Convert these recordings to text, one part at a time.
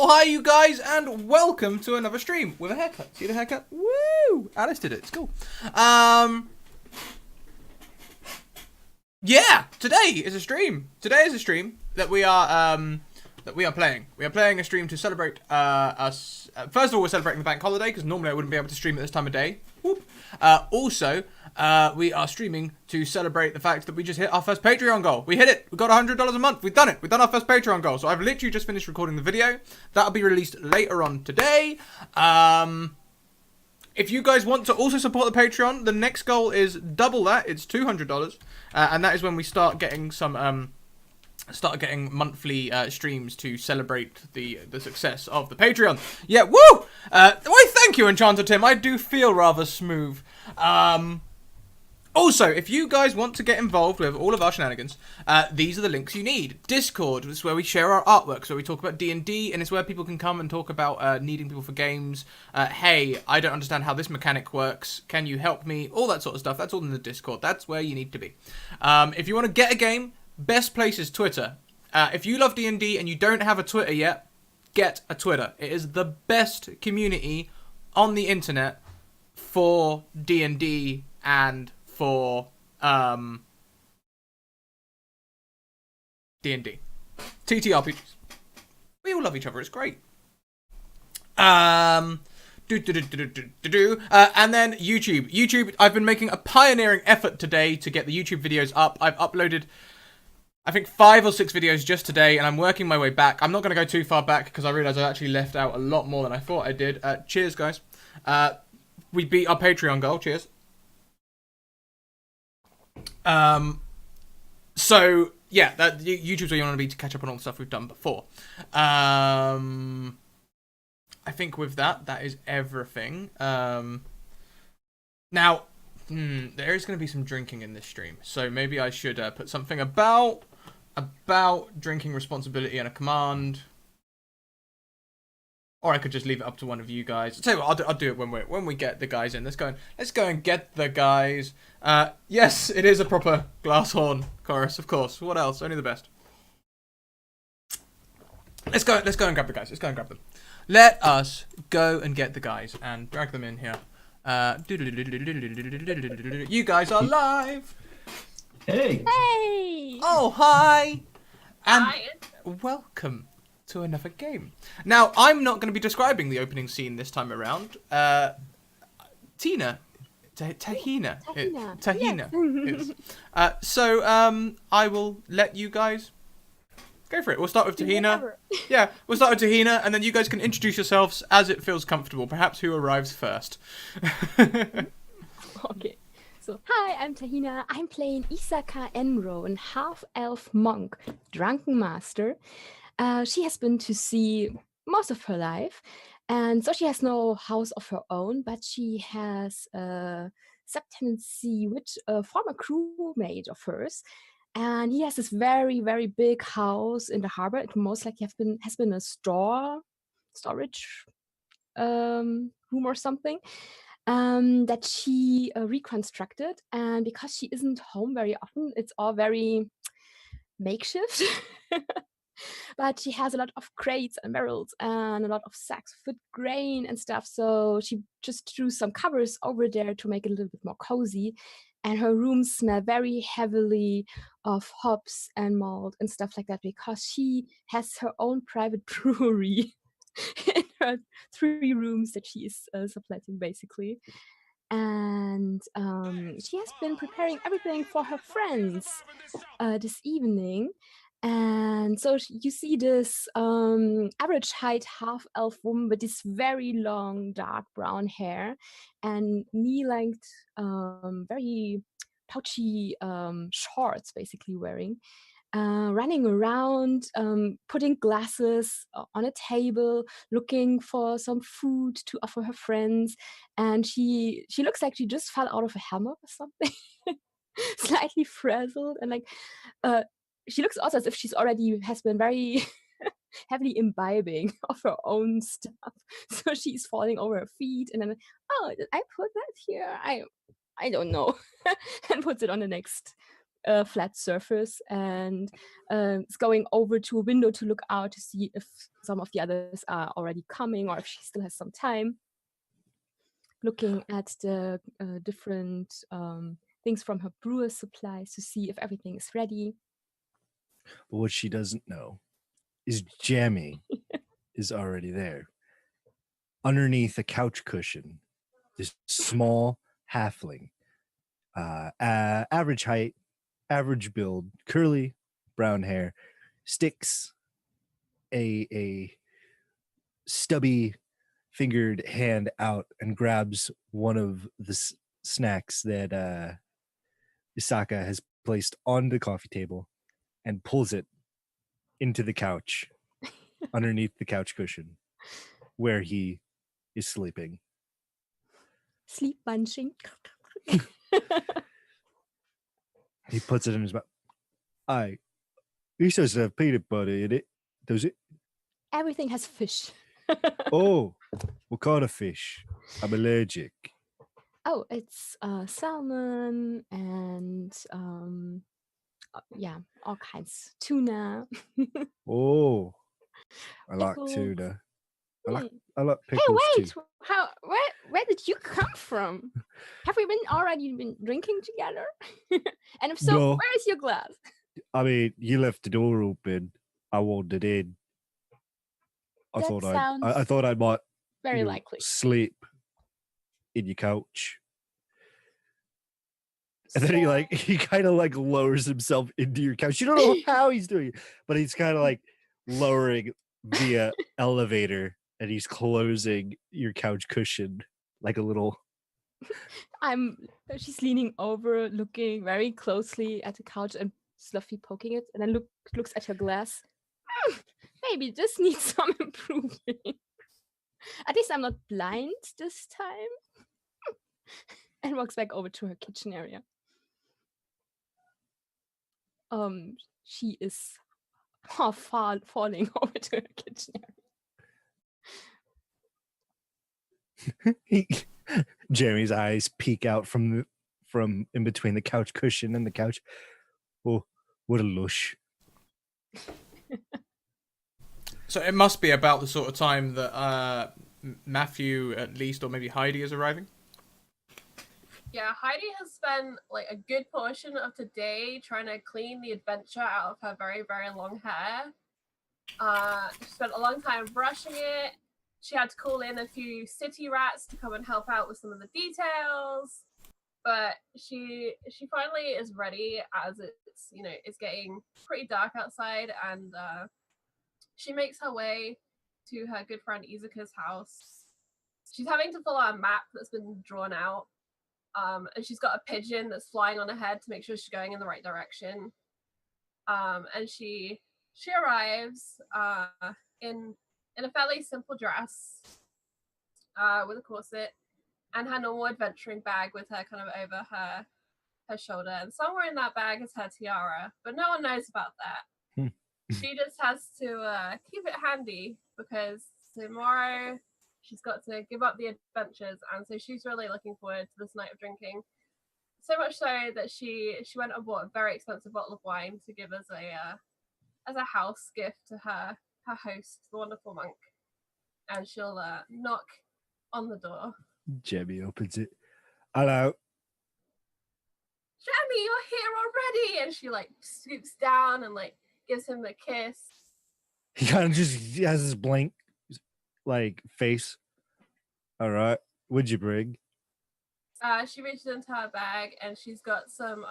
Oh, hi, you guys, and welcome to another stream with a haircut. See the haircut? Woo! Alice did it. It's cool. Yeah, today is a stream. Today is a stream that we are playing. We are playing a stream to celebrate us. First of all, we're celebrating the bank holiday because normally I wouldn't be able to stream at this time of day. Whoop. Also, we are streaming to celebrate the fact that we just hit our first Patreon goal. We hit it. We got $100 a month. We've done it. We've done our first Patreon goal. So I've literally just finished recording the video. That'll be released later on today. If you guys want to also support the Patreon, the next goal is double that. It's $200, and that is when we start getting some monthly streams to celebrate the success of the Patreon. Yeah, woo! Why, thank you, Enchanter Tim. I do feel rather smooth. Also, if you guys want to get involved with all of our shenanigans, these are the links you need. Discord is where we share our artwork, so we talk about D&D, and it's where people can come and talk about needing people for games. Hey, I don't understand how this mechanic works. Can you help me? All that sort of stuff. That's all in the Discord. That's where you need to be. If you want to get a game, best place is Twitter. If you love D&D and you don't have a Twitter yet, get a Twitter. It is the best community on the internet for D&D and for D&D. TTRPGs. We all love each other. It's great. And then YouTube. YouTube, I've been making a pioneering effort today to get the YouTube videos up. I've uploaded, I think, 5 or 6 videos just today, and I'm working my way back. I'm not going to go too far back because I realised I actually left out a lot more than I thought I did. Cheers, guys. We beat our Patreon goal. Cheers. So yeah, that YouTube's where you want to be to catch up on all the stuff we've done before. I think with that is everything. Now, there is going to be some drinking in this stream, so maybe I should put something about drinking responsibility and a command, or I could just leave it up to one of you guys. I'll tell you what, I'll do it when we get the guys in. Let's go and get the guys. Yes, it is a proper glass horn chorus, of course. What else? Only the best. Let's go and grab the guys. Let's go and grab them. Let us go and get the guys and drag them in here. You guys are live. Hey. Hey. Oh, hi. And Hi. welcome to another game. Now, I'm not going to be describing the opening scene this time around. Tahina. Is. So, I will let you guys go for it. We'll start with Tahina. Yeah, we'll start with Tahina, and then you guys can introduce yourselves as it feels comfortable. Perhaps who arrives first. Okay. So, hi, I'm Tahina. I'm playing Isaka Enro, a half-elf monk, drunken master. She has been to sea most of her life, and so she has no house of her own, but she has a subtenancy with a former crewmate of hers, and he has this very, very big house in the harbor. It most likely has been a storage room or something that she reconstructed, and because she isn't home very often, it's all very makeshift. But she has a lot of crates and barrels and a lot of sacks with grain and stuff. So she just threw some covers over there to make it a little bit more cozy. And her rooms smell very heavily of hops and malt and stuff like that because she has her own private brewery in her 3 rooms that she is subletting, basically. And she has been preparing everything for her friends this evening. And so you see this average height half-elf woman with this very long dark brown hair and knee-length very pouchy shorts, basically wearing, running around, putting glasses on a table, looking for some food to offer her friends. And she looks like she just fell out of a hammock or something. Slightly frazzled, and like she looks also as if she's already has been very heavily imbibing of her own stuff. So she's falling over her feet, and then, oh, did I put that here? I don't know, and puts it on the next a flat surface and is going over to a window to look out to see if some of the others are already coming or if she still has some time. Looking at the different things from her brewer's supplies to see if everything is ready. But what she doesn't know is Jammy is already there. Underneath a couch cushion, this small halfling, average height, average build, curly brown hair, sticks a stubby fingered hand out and grabs one of the snacks that Isaka has placed on the coffee table and pulls it into the couch underneath the couch cushion where he is sleeping. Sleep munching. He puts it in his mouth. He says have peanut butter in it. Does it? Everything has fish. Oh, what kind of fish? I'm allergic. Oh, it's salmon and all kinds. Tuna. Oh, I like Pickles. tuna. I like Hey, pickles wait! too. Where did you come from? Have we already been drinking together? And if so, No. where is your glass? I mean, you left the door open. I wandered in. I That sounds thought I might very likely. sleep in your couch. And then he kind of like lowers himself into your couch. You don't know how he's doing it, but he's kind of like lowering via elevator, and he's closing your couch cushion like a little. She's leaning over, looking very closely at the couch and slowly poking it, and then looks at her glass. Maybe this needs some improving. At least I'm not blind this time. And walks back over to her kitchen area. She is half falling over to her kitchen area. Jeremy's eyes peek out from in between the couch cushion and the couch. Oh, what a lush. So it must be about the sort of time that Matthew, at least, or maybe Heidi is arriving. Yeah, Heidi has spent like a good portion of today trying to clean the adventure out of her very, very long hair. She spent a long time brushing it. She had to call in a few city rats to come and help out with some of the details. But she finally is ready, as it's getting pretty dark outside, and she makes her way to her good friend Izuka's house. She's having to follow a map that's been drawn out. And she's got a pigeon that's flying on her head to make sure she's going in the right direction. And she arrives in a fairly simple dress with a corset and her normal adventuring bag with her kind of over her shoulder. And somewhere in that bag is her tiara, but no one knows about that. She just has to keep it handy because tomorrow she's got to give up the adventures, and so she's really looking forward to this night of drinking. So much so that she went and bought a very expensive bottle of wine to give as a house gift to her host, the wonderful monk. And she'll knock on the door. Jammy opens it. Hello. Jammy, you're here already! And she like scoops down and like gives him a kiss. He kind of he has this blank like face. All right, what'd you bring? She reaches into her bag and she's got some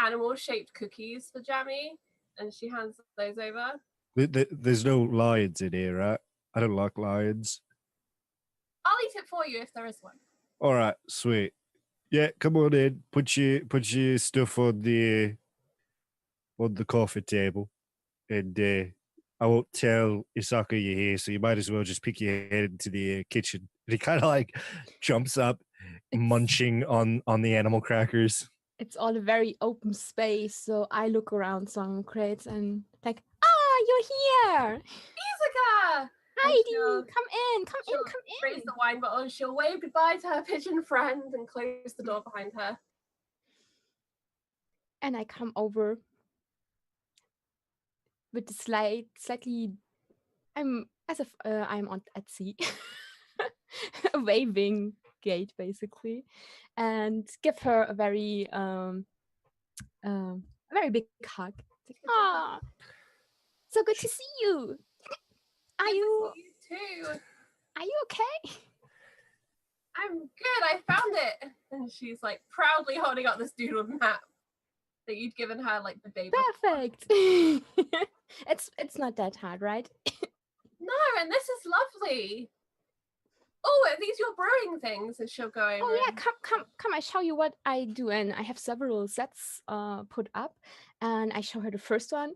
animal-shaped cookies for Jammy, and she hands those over. There's no lions in here, right? I don't like lions. I'll eat it for you if there is one. All right, sweet. Yeah, come on in. Put your stuff on the coffee table, and I won't tell Isaka you're here, so you might as well just pick your head into the kitchen. And he kind of like jumps up, munching on the animal crackers. It's all a very open space, so I look around some crates and like, you're here! Izuka! Heidi, come in! Raise the wine bottle and she'll wave goodbye to her pigeon friend and close the door behind her. and I come over with the slightly. I'm as if I'm at sea, a waving gait basically, and give her a very big hug. It's like, ah, so good to see you. Are you You too. okay? I'm good. I found it. And she's like proudly holding up this doodled map that you'd given her like the day before. Perfect. It's not that hard, right? No, and this is lovely. Oh, are these your brewing things? And she'll go over. Oh yeah, come! I show you what I do, and I have several sets put up, and I show her the first one,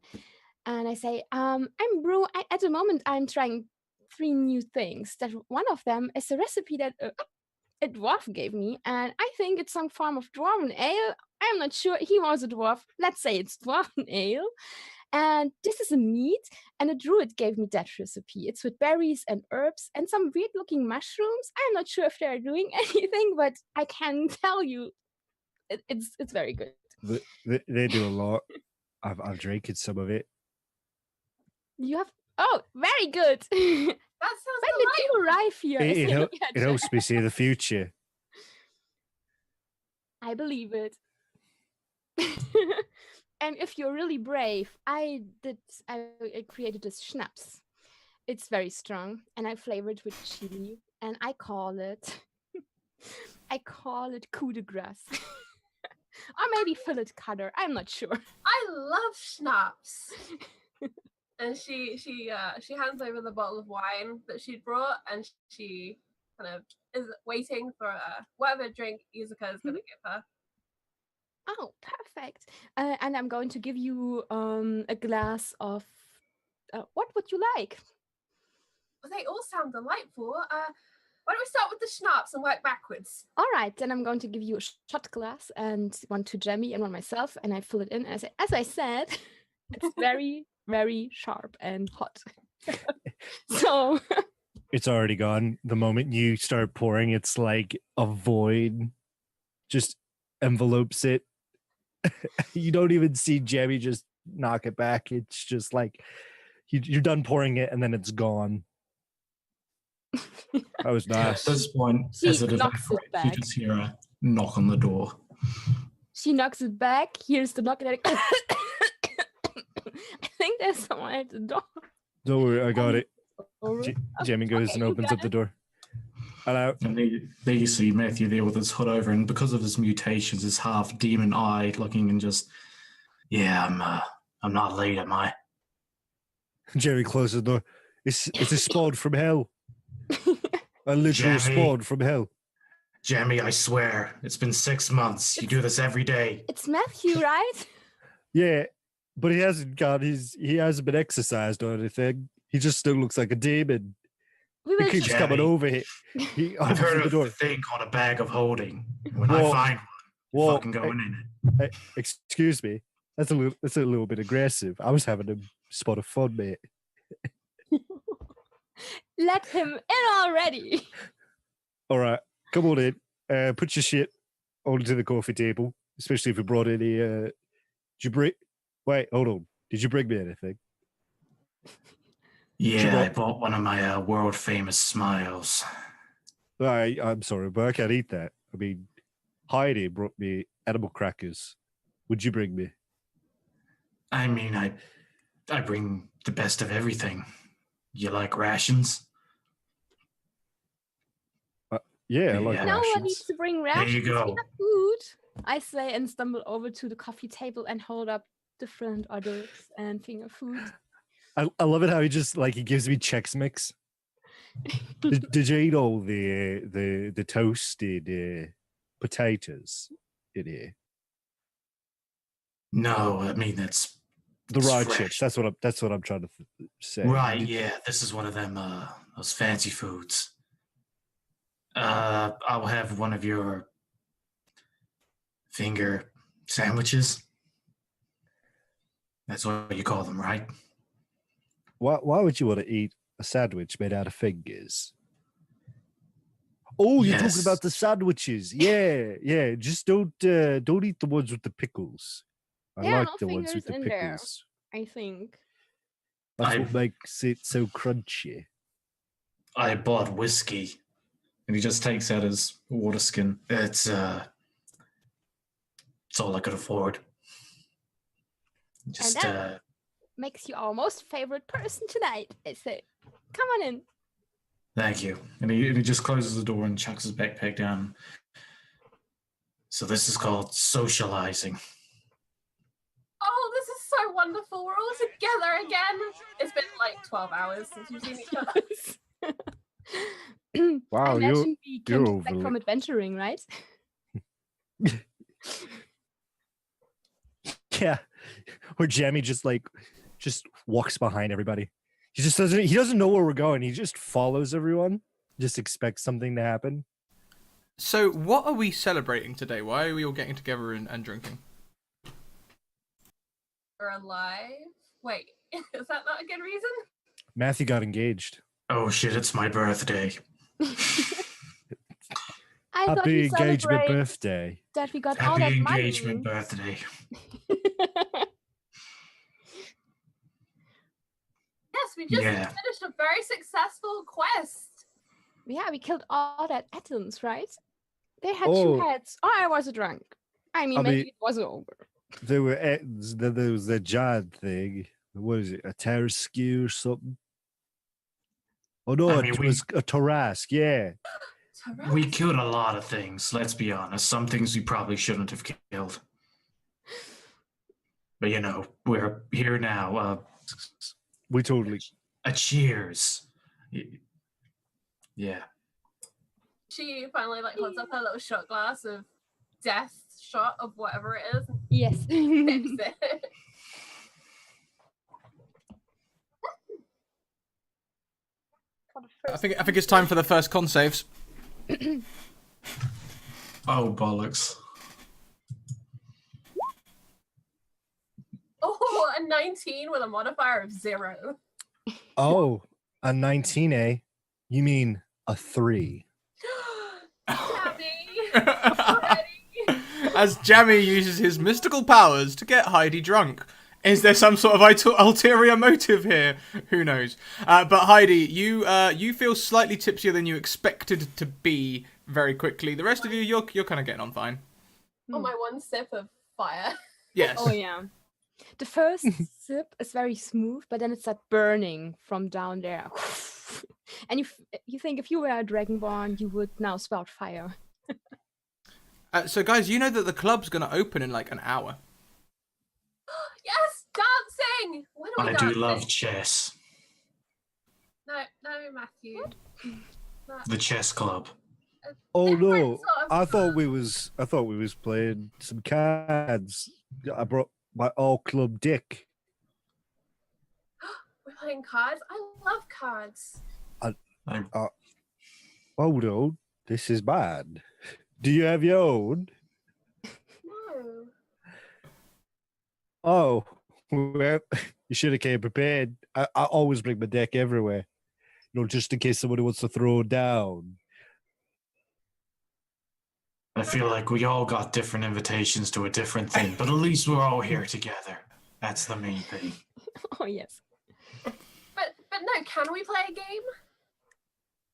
and I say, at the moment I'm trying 3 new things. That one of them is a recipe that a dwarf gave me, and I think it's some form of dwarven ale. I'm not sure. He was a dwarf. Let's say it's dwarven ale. And this is a meat, and a druid gave me that recipe. It's with berries and herbs and some weird looking mushrooms. I'm not sure if they're doing anything, but I can tell you it's very good. They do a lot. I've drank some of it. You have very good. That sounds When did you arrive here? It helps me see the future. I believe it. And if you're really brave, I created this schnapps. It's very strong, and I flavored with chili, and I call it coup de grace. Or maybe fillet cutter. I'm not sure. I love schnapps. And she hands over the bottle of wine that she'd brought, and she kind of is waiting for whatever drink Izuka is going to give her. Oh, perfect. And I'm going to give you a glass of. What would you like? Well, they all sound delightful. Why don't we start with the schnapps and work backwards? All right, then I'm going to give you a shot glass and one to Jammy and one myself, and I fill it in. As I said, it's very, very sharp and hot. So it's already gone. The moment you start pouring, it's like a void just envelopes it. You don't even see Jammy just knock it back. It's just like you're done pouring it and then it's gone. That was nice. At this point, She as it knocks it evaporates, you back. just hear a knock on the door. She knocks it back. Here's the knock. And I think there's someone at the door. Don't worry, I got it. Over. Jamie goes Okay, and you opens got up the it. door. Hello. And there you see Matthew there with his hood over, and because of his mutations, his half demon eye looking and just, yeah, I'm not late, am I? Jerry closes the door. It's a spawn from hell. A literal Jammy. spawn from hell. Jammy, I swear, it's been 6 months. You do this every day. It's Matthew, right? Yeah, but he hasn't been exercised or anything. He just still looks like a demon. We He will keeps Jammy. coming over here. He I've opens heard the of door. a thing called a bag of holding. When I Whoa. find one, Whoa, fucking going in it. excuse me. That's a little bit aggressive. I was having a spot of fun, mate. let him in already. All right, come on in. Put your shit onto the coffee table, especially if you brought any. Did you bring? Wait, hold on. Did you bring me anything? Yeah, I bought one of my world famous smiles. I'm sorry, but I can't eat that. I mean, Heidi brought me animal crackers. Would you bring me? I mean, I bring the best of everything. You like rations? Yeah, I like Yeah. No one rations. needs to bring There rations. you We go. have food. I say and stumble over to the coffee table and hold up different orders and finger food. I love it how he just like he gives me Chex Mix. Did you eat all the toasted potatoes in here? No, I mean that's The It's raw fresh. chips. That's what I'm trying to say. right. Yeah, this is one of them those fancy foods. I'll have one of your finger sandwiches. That's what you call them, right? Why would you want to eat a sandwich made out of fingers? Oh, you're talking Yes. about the sandwiches. Yeah. Just don't eat the ones with the pickles. I There are like no the ones with fingers the in there. pickles. I think. That's I- what makes it so crunchy. I bought whiskey, and he just takes out his water skin. It's all I could afford. Just that- Makes you our most favorite person tonight. I say, come on in. thank you. And he just closes the door and chucks his backpack down. So this is called socializing. Oh, this is so wonderful. We're all together again. It's been like 12 hours since we've seen each other. Wow, I you're imagine we came you're back overly- from adventuring, right? Yeah. Or Jammy just walks behind everybody. He doesn't know where we're going. He just follows everyone. Just expects something to happen. So, what are we celebrating today? Why are we all getting together and drinking? We're alive. Wait, is that not a good reason? Matthew got engaged. Oh shit, it's my birthday. I thought Happy we engagement celebrate birthday. that we got all that Happy money. engagement birthday. Yes, we just Yeah. finished a very successful quest. Yeah, we killed all that atoms, right? They had Oh. 2 heads. Oh, I was drunk. I mean, I maybe mean- it was over. There was the giant thing. What is it? A Tarasque or something? Oh no, I mean, it we- was a Tarask. Yeah. We killed a lot of things, let's be honest. Some things we probably shouldn't have killed. But you know, we're here now. We totally. A cheers. Yeah. She finally like holds up her little shot glass of death shot of whatever it is and Yes. sips it. I think it's time for the first con saves. Oh bollocks. Oh, a 19 with a modifier of 0. Oh, a 19A. You mean a 3? Jammy! Already? As Jammy uses his mystical powers to get Heidi drunk. Is there some sort of ulterior motive here? Who knows? But Heidi, you feel slightly tipsier than you expected to be very quickly. The rest of you, you're kind of getting on fine. Oh, my one sip of fire. Yes. Oh yeah. The first sip is very smooth, but then it starts burning from down there. And you think if you were a Dragonborn, you would now spout fire. So guys, you know that the club's going to open in like an hour. Yes, dancing! When are we I dancing? do love chess. No, Matthew. The chess club. Oh Different no! sort of I thought we was playing some cards. I brought my all club dick. We're playing cards. I love cards. Hold on, this is bad. Do you have your own? No. Oh, well, you should have came prepared. I always bring my deck everywhere, just in case somebody wants to throw down. I feel like we all got different invitations to a different thing, but at least we're all here together. That's the main thing. Oh yes. But no, can we play a game?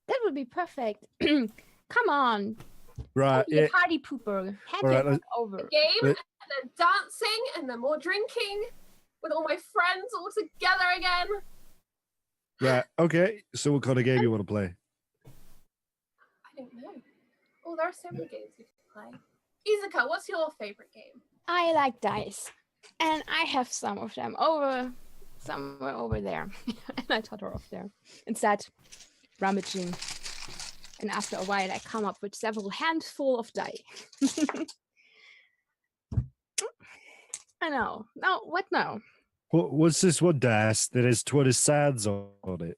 That would be perfect. Come on. Right? Don't be a Yeah. party pooper. Hand All your right, back over. A game, But- and then dancing, and then more drinking, with all my friends all together again. Right. Okay. So, what kind of game you want to play? I don't know. Oh, there are so many games we can play. Izuka, what's your favorite game? I like dice. And I have some of them somewhere over there. And I totter off there. And start rummaging. And after a while, I come up with several handful of die. I know. Now, what now? What's this one dice that has 20 sides on it?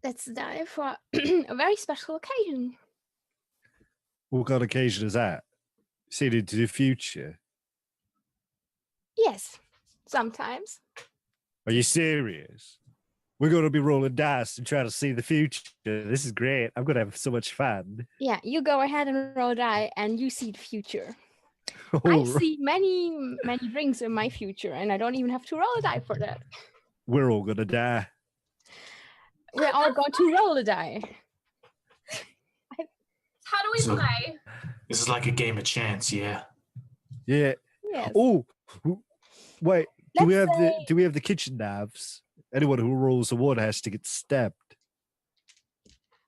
That's die for a very special occasion. What kind of occasion is that? Seen into the future? Yes, sometimes. Are you serious? We're going to be rolling dice and trying to see the future. This is great. I'm going to have so much fun. Yeah, you go ahead and roll die and you see the future. I Oh, see many drinks in my future, and I don't even have to roll a die for that. we're all gonna die. We're all going to roll a die. How do we So- play? This is like a game of chance, yeah. Yeah. Yes. Oh, wait. Do we Let's have say- the kitchen knives? Anyone who rolls a 1 has to get stabbed.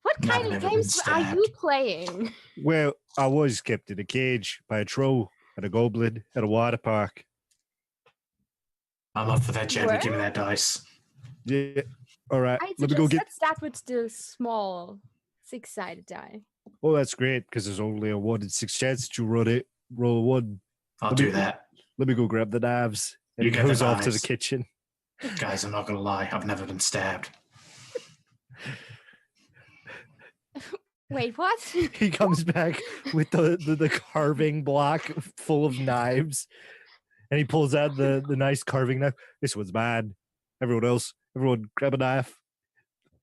What I've kind of never been games are you stabbed. playing? Well, I was kept in a cage by a troll and a goblin at a water park. I'm up for that, Jammy. Where? Give me that dice. Yeah. All right. I Let me go suggest get. let's start with the small 6-sided die. Oh, that's great because there's only a 1 in 6 chance that you roll a 1. I'll Let do me- that. Let me go grab the knives. And You he get the goes off to the knives. kitchen. Guys, I'm not going to lie. I've never been stabbed. Wait, what? He comes back with the carving block full of knives, and he pulls out the nice carving knife. This one's mine. Everyone grab a knife.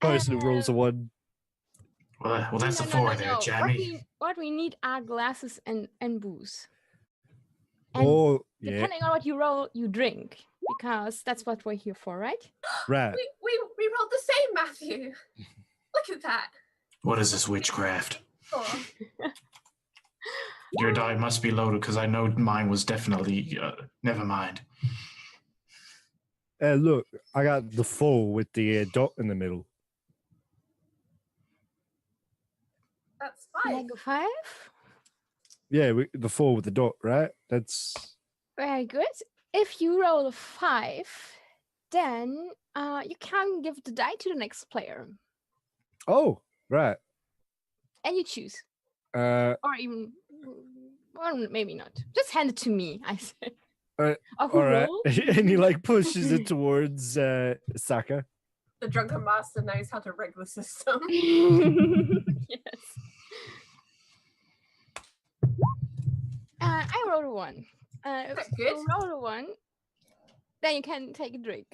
Person who rolls a 1. Well, that's No, a no, 4 no, there, no. Jammy. What we need are glasses and booze. And Oh, yeah, depending on what you roll, you drink. Because that's what we're here for, right? right. We rolled the same, Matthew. Look at that. What is this witchcraft? Oh, Your die must be loaded because I know mine was definitely. Never mind. Look, I got the 4 with the dot in the middle. that's fine. Like a 5. Yeah, the 4 with the dot, right? That's Very good. If you roll a 5, then you can give the die to the next player. oh, right. And you choose. Uh, Or even, well, maybe not. Just hand it to me, I say. Uh, Oh, who all right. rolled? And he like pushes it towards Saka. The drunken master knows how to rig the system. Yes. I rolled a 1. If That's you good. roll a 1, then you can take a drink.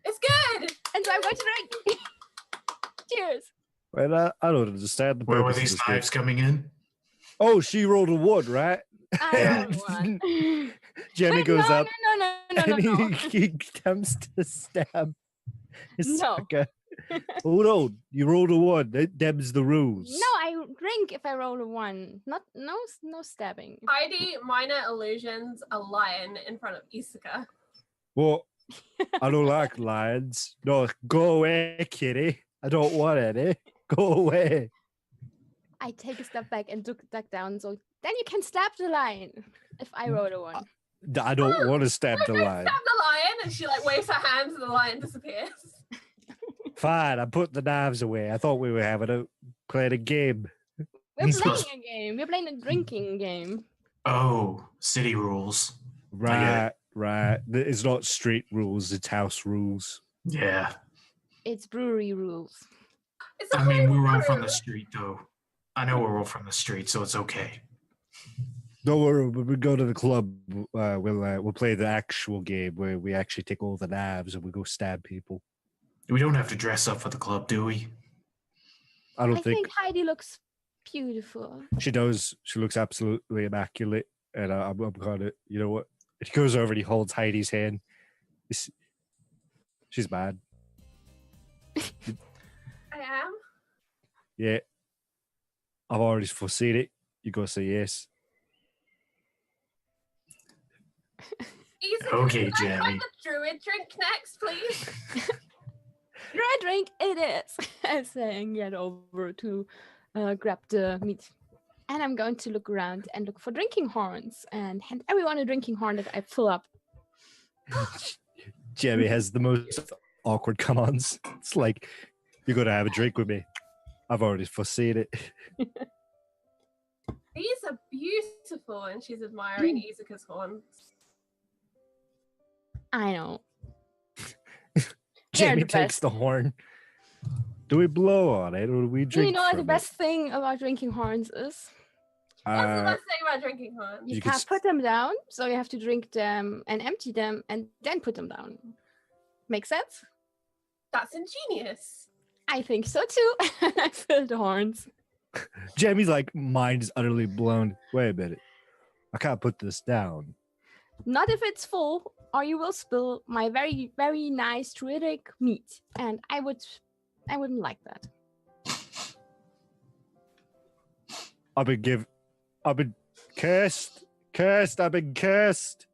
It's good. And so I'm going to drink. Cheers. Well, I don't understand the Where were purpose of these this game. knives coming in? Oh, she rolled a 1, right? I Yeah. rolled a 1. Jamie Wait, goes no, up No. and he attempts to stab No. Saka. Hold on, you rolled a 1. Them's the rules. No, I drink if I roll a 1. No stabbing. Heidi minor illusions a lion in front of Isuka. Well, I don't like lions. No, go away, kitty. I don't want any. Go away. I take a step back and duck down, so then you can stab the lion if I roll a 1. I don't want to stab the lion. Stab the lion, and she like waves her hands, and the lion disappears. Fine, I put the knives away. I thought we were playing a game. We're He's playing supposed- a game. We're playing a drinking game. Oh, city rules. Right, right. It's not street rules, it's house rules. Yeah. It's brewery rules. It's a I mean, we're all homebrew. from the street, though. I know we're all from the street, so it's okay. Don't worry, when we go to the club, we'll play the actual game where we actually take all the knives and we go stab people. We don't have to dress up for the club, do we? I don't I think think Heidi looks beautiful. she does. She looks absolutely immaculate, and I'm gonna, you know what? He goes over and he holds Heidi's hand. She's mad. I am. Yeah, I've already foreseen it. You gotta say yes. Isuka, Okay, can I try Jammy. the druid drink next, please? Red drink it is. I say and get over to grab the meat. And I'm going to look around and look for drinking horns and hand everyone a drinking horn that I fill up. Jamie has the most awkward come-ons. It's like, you're gonna have a drink with me. I've already foreseen it. These are beautiful, and she's admiring Isuka's horns. I know. Jamie the takes best. the horn. Do we blow on it or do we drink? You know what the from best thing about drinking horns is? It? What's the best thing about drinking horns? You You can can't s- put them down, so you have to drink them and empty them and then put them down. Make sense? That's ingenious. I think so too. I fill the horns. Jamie's like, mind is utterly blown. Wait a minute. I can't put this down. Not if it's full, or you will spill my very, very nice druidic meat, and I wouldn't like that. I've been cursed. I've been cursed.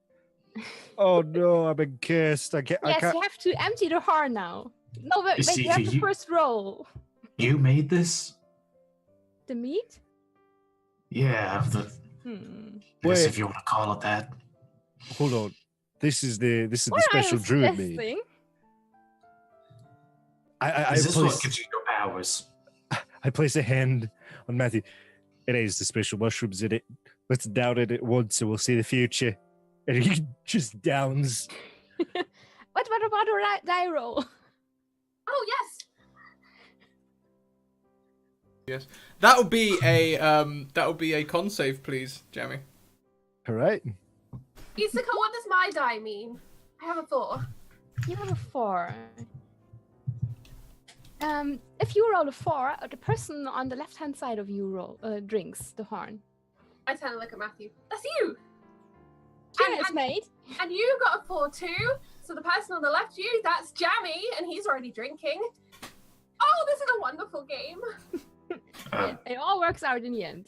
Oh no, I've been cursed. I can't. Yes, you have to empty the horn now. No, wait, See, you have the you- first roll. You made this? The meat? Yeah, Wait. if you want to call it that. Hold on. This is the What are special you druid meat. suggesting? I Is this what place, gives you your powers? I place a hand on Matthew. It is the special mushrooms in it. Let's down it at once and we'll see the future. And he just downs. What about a die roll? Oh yes. Yes. That would be a con save, please, Jammy. All right. Isaka, what does my die mean? I have a 4. You have a 4. If you roll a 4, the person on the left-hand side of you drinks the horn. I turn and look at Matthew. That's you. Cheers, mate. And you got a 4 too. So the person on the left, that's Jammy, and he's already drinking. Oh, this is a wonderful game. It all works out in the end.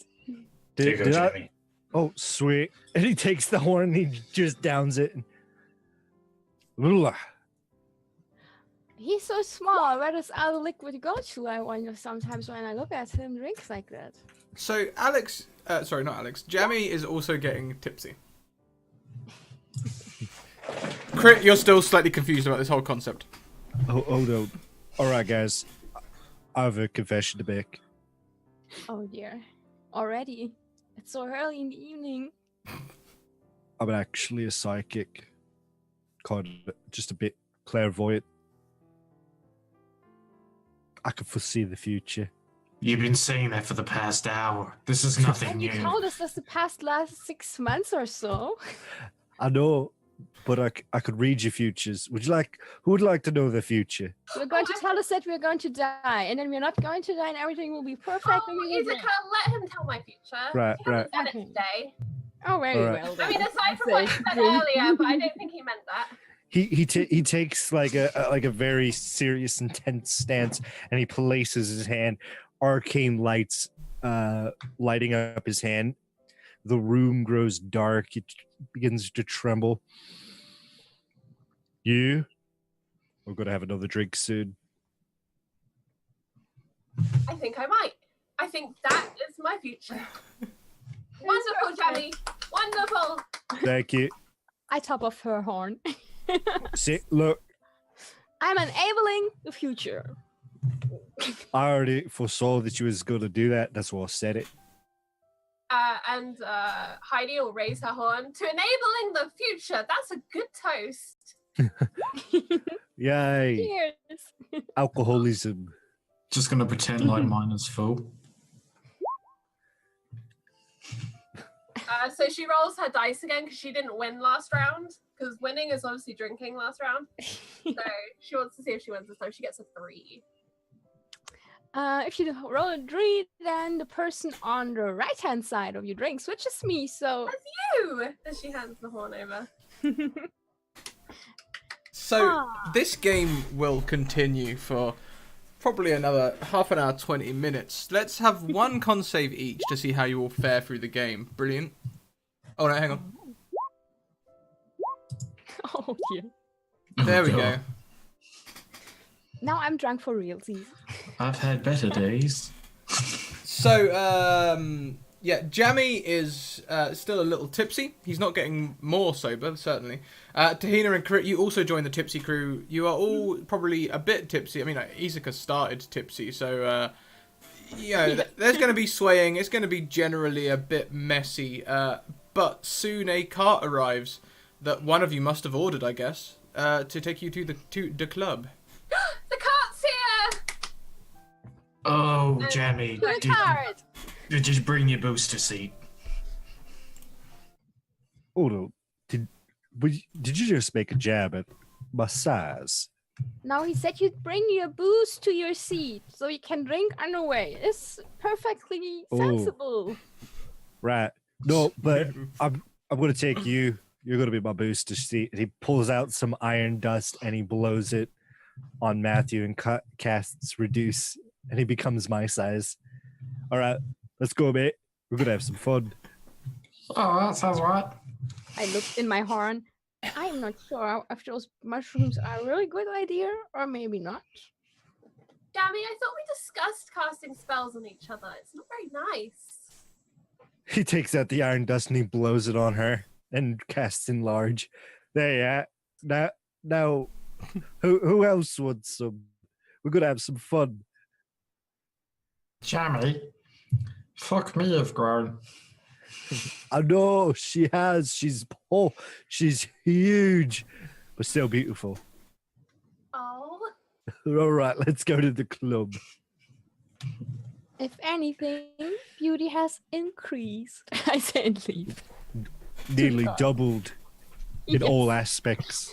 Here you go, Jammy. Oh, sweet. And he takes the horn and he just downs it. Ugh. He's so small. Where does all the liquid go to? I wonder sometimes when I look at him drinks like that. So sorry, not Alex. Jammy is also getting tipsy. Crit, you're still slightly confused about this whole concept. Oh no. All right, guys. I have a confession to make. Oh dear. Already? It's so early in the evening. I'm actually a psychic. Kind of just a bit clairvoyant. I can foresee the future. You've been saying that for the past hour. This is nothing And new. you told us this the past last 6 months or so. I know, but I could read your futures. Who would like to know the future? You're going to tell us that we're going to die, and then we're not going to die, and everything will be perfect. Oh, and we will Isaka, let him tell my future. Right, He right. hasn't done Okay. it today. Oh, very Alright. well. I mean, then. aside from what he said earlier, but I don't think he meant that. He takes like a very serious, intense stance, and he places his hand. Arcane lights lighting up his hand. The room grows dark. It begins to tremble. We're gonna have another drink soon. I think I might. I think that is my future. Wonderful, Jammy. Wonderful. Thank you. I top off her horn. See, look, I'm enabling the future. I already foresaw that you was gonna do that. That's why I said it. And Heidi will raise her horn to enabling the future. That's a good toast. Yay! Cheers. Alcoholism. Just gonna pretend like mine is full. So she rolls her dice again because she didn't win last round. Because winning is obviously drinking last round. So she wants to see if she wins this time. She gets a 3. If you roll a 3, then the person on the right-hand side of you drinks, which is me. So Ew! And she hands the horn over. So this game will continue for probably another half an hour, 20 minutes. Let's have one con save each to see how you all fare through the game. Brilliant. Oh no, hang on. oh dear. There we God. go. Now I'm drunk for realsies. I've had better days. So, yeah, Jammy is still a little tipsy. He's not getting more sober, certainly. Tahina and Crit, you also joined the tipsy crew. You are all probably a bit tipsy. I mean, Isaka started tipsy, so, there's going to be swaying. It's going to be generally a bit messy. But soon a cart arrives that one of you must have ordered, I guess, to take you to the club. The cart's here! Oh, Jammy, To the cart. just bring your booster seat. Hold on. Did you just make a jab at my size? Now he said you'd bring your booze to your seat so you can drink on the way. It's perfectly Oh. sensible. Right. No, but I'm gonna take you. You're gonna be my booster seat. And he pulls out some iron dust and he blows it on Matthew and casts reduce, and he becomes my size. All right, let's go, mate. We're gonna have some fun. Oh, that sounds right. I looked in my horn. I'm not sure if those mushrooms are a really good idea or maybe not. Jammy, I thought we discussed casting spells on each other. It's not very nice. He takes out the iron dust and he blows it on her and casts enlarge. There, yeah. Now, who else wants some? We're gonna have some fun. Jammy, fuck me, I've grown. I know she has. She's huge, but still beautiful. Oh. All right, let's go to the club. If anything, beauty has increased. I say and leave. Nearly doubled in Yes. all aspects.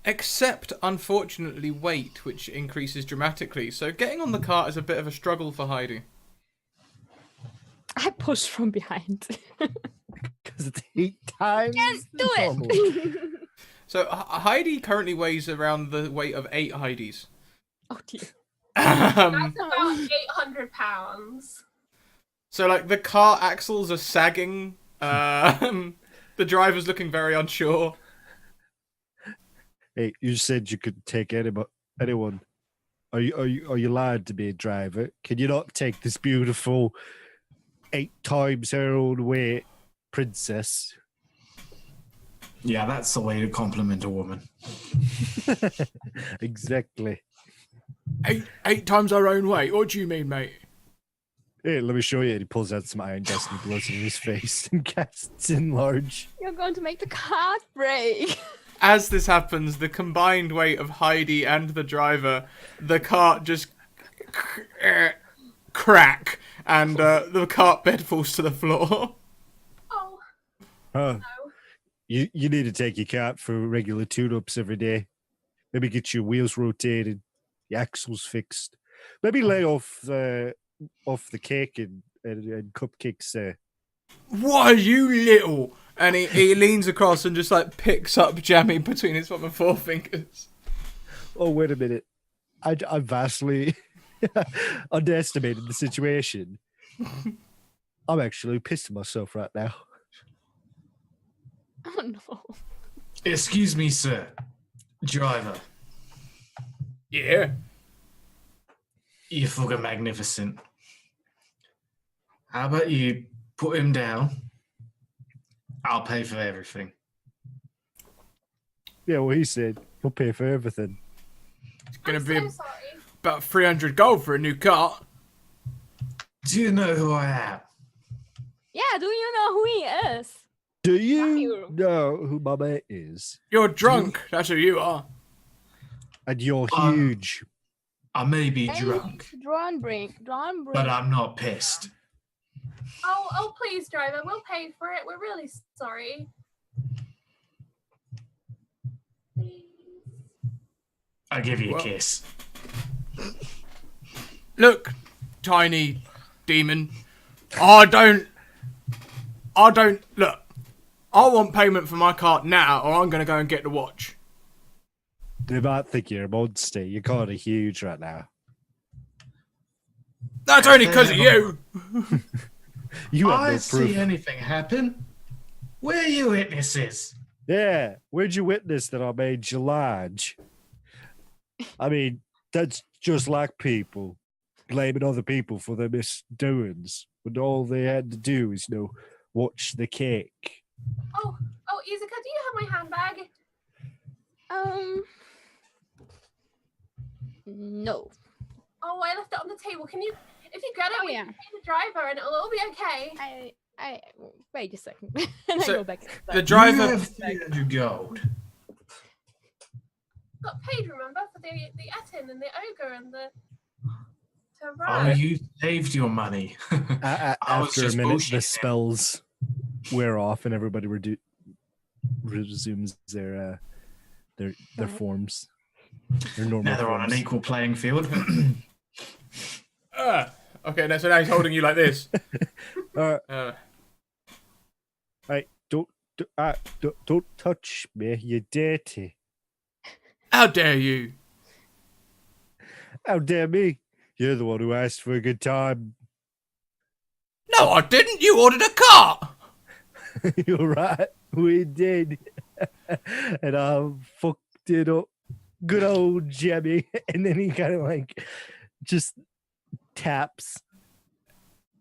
Except, unfortunately, weight, which increases dramatically. So getting on the cart is a bit of a struggle for Heidi. I push from behind. Because it's 8 times. Yes, do normal. it! So Heidi currently weighs around the weight of 8 Heidis. Oh dear. That's about 800 pounds. So like the car axles are sagging. The driver's looking very unsure. Hey, you said you could take anyone. Are you allowed to be a driver? Can you not take this beautiful 8 times her own weight princess? Yeah, that's the way to compliment a woman. Exactly. 8 times our own weight. What do you mean, mate? Hey, let me show you. And he pulls out some iron dust and blows it in his face and casts enlarge. You're going to make the cart break. As this happens, the combined weight of Heidi and the driver, the cart just crack, and the cart bed falls to the floor. Oh, Huh. no. You need to take your cart for regular tune-ups every day. Maybe get your wheels rotated, your axles fixed. Maybe lay off the cake and cupcakes there. What are you little? And he leans across and just like picks up Jammy between his thumb and forefingers. Oh, wait a minute. I vastly underestimated the situation. I'm actually pissing myself right now. Oh no. Excuse me, sir. Driver, Yeah. you're fucking magnificent. How about you put him down? I'll pay for everything. Yeah, well, he said he'll pay for everything. It's gonna I'm be so sorry. about 300 gold for a new cart. Do you know who I am? Yeah, do you know who he is? Do you Mario. know who my mate is? You're drunk. That's who you are. And you're Um, huge. I may be Hey, drunk, Drawn break. but I'm not pissed. Oh, please, driver. We'll pay for it. We're really sorry. Please. I'll give you a Well- kiss. Look, tiny demon. I don't look. I want payment for my cart now, or I'm gonna go and get the watch. They might think you're a monster. You're kind of huge right now. That's only because of you. You have I no see proof. anything happen. Where are you witnesses? Yeah, where'd you witness that I made you large? I mean, that's just like people blaming other people for their misdoings when all they had to do is, watch the cake. Oh, Izuka, do you have my handbag? No. Oh, I left it on the table. Can you, if you get it, Oh, we yeah. can pay the driver and it'll all be okay. I wait a second. And So, I go back. The You driver. have 300 gold. Got paid, remember, for the Etin and the ogre and the Oh, Taran. you saved your money. I was After a just minute, bullshitting the him. spells wear off and everybody resumes their Right. forms. Their normal Now they're on an forms. equal playing field. Okay, so now he's holding you like this. Uh, Hey, don't touch me, you dirty. How dare you? How dare me? You're the one who asked for a good time. No, I didn't. You ordered a cart. You're right, we did. And I fucked it up. Good old Jammy. And then he kind of like just taps.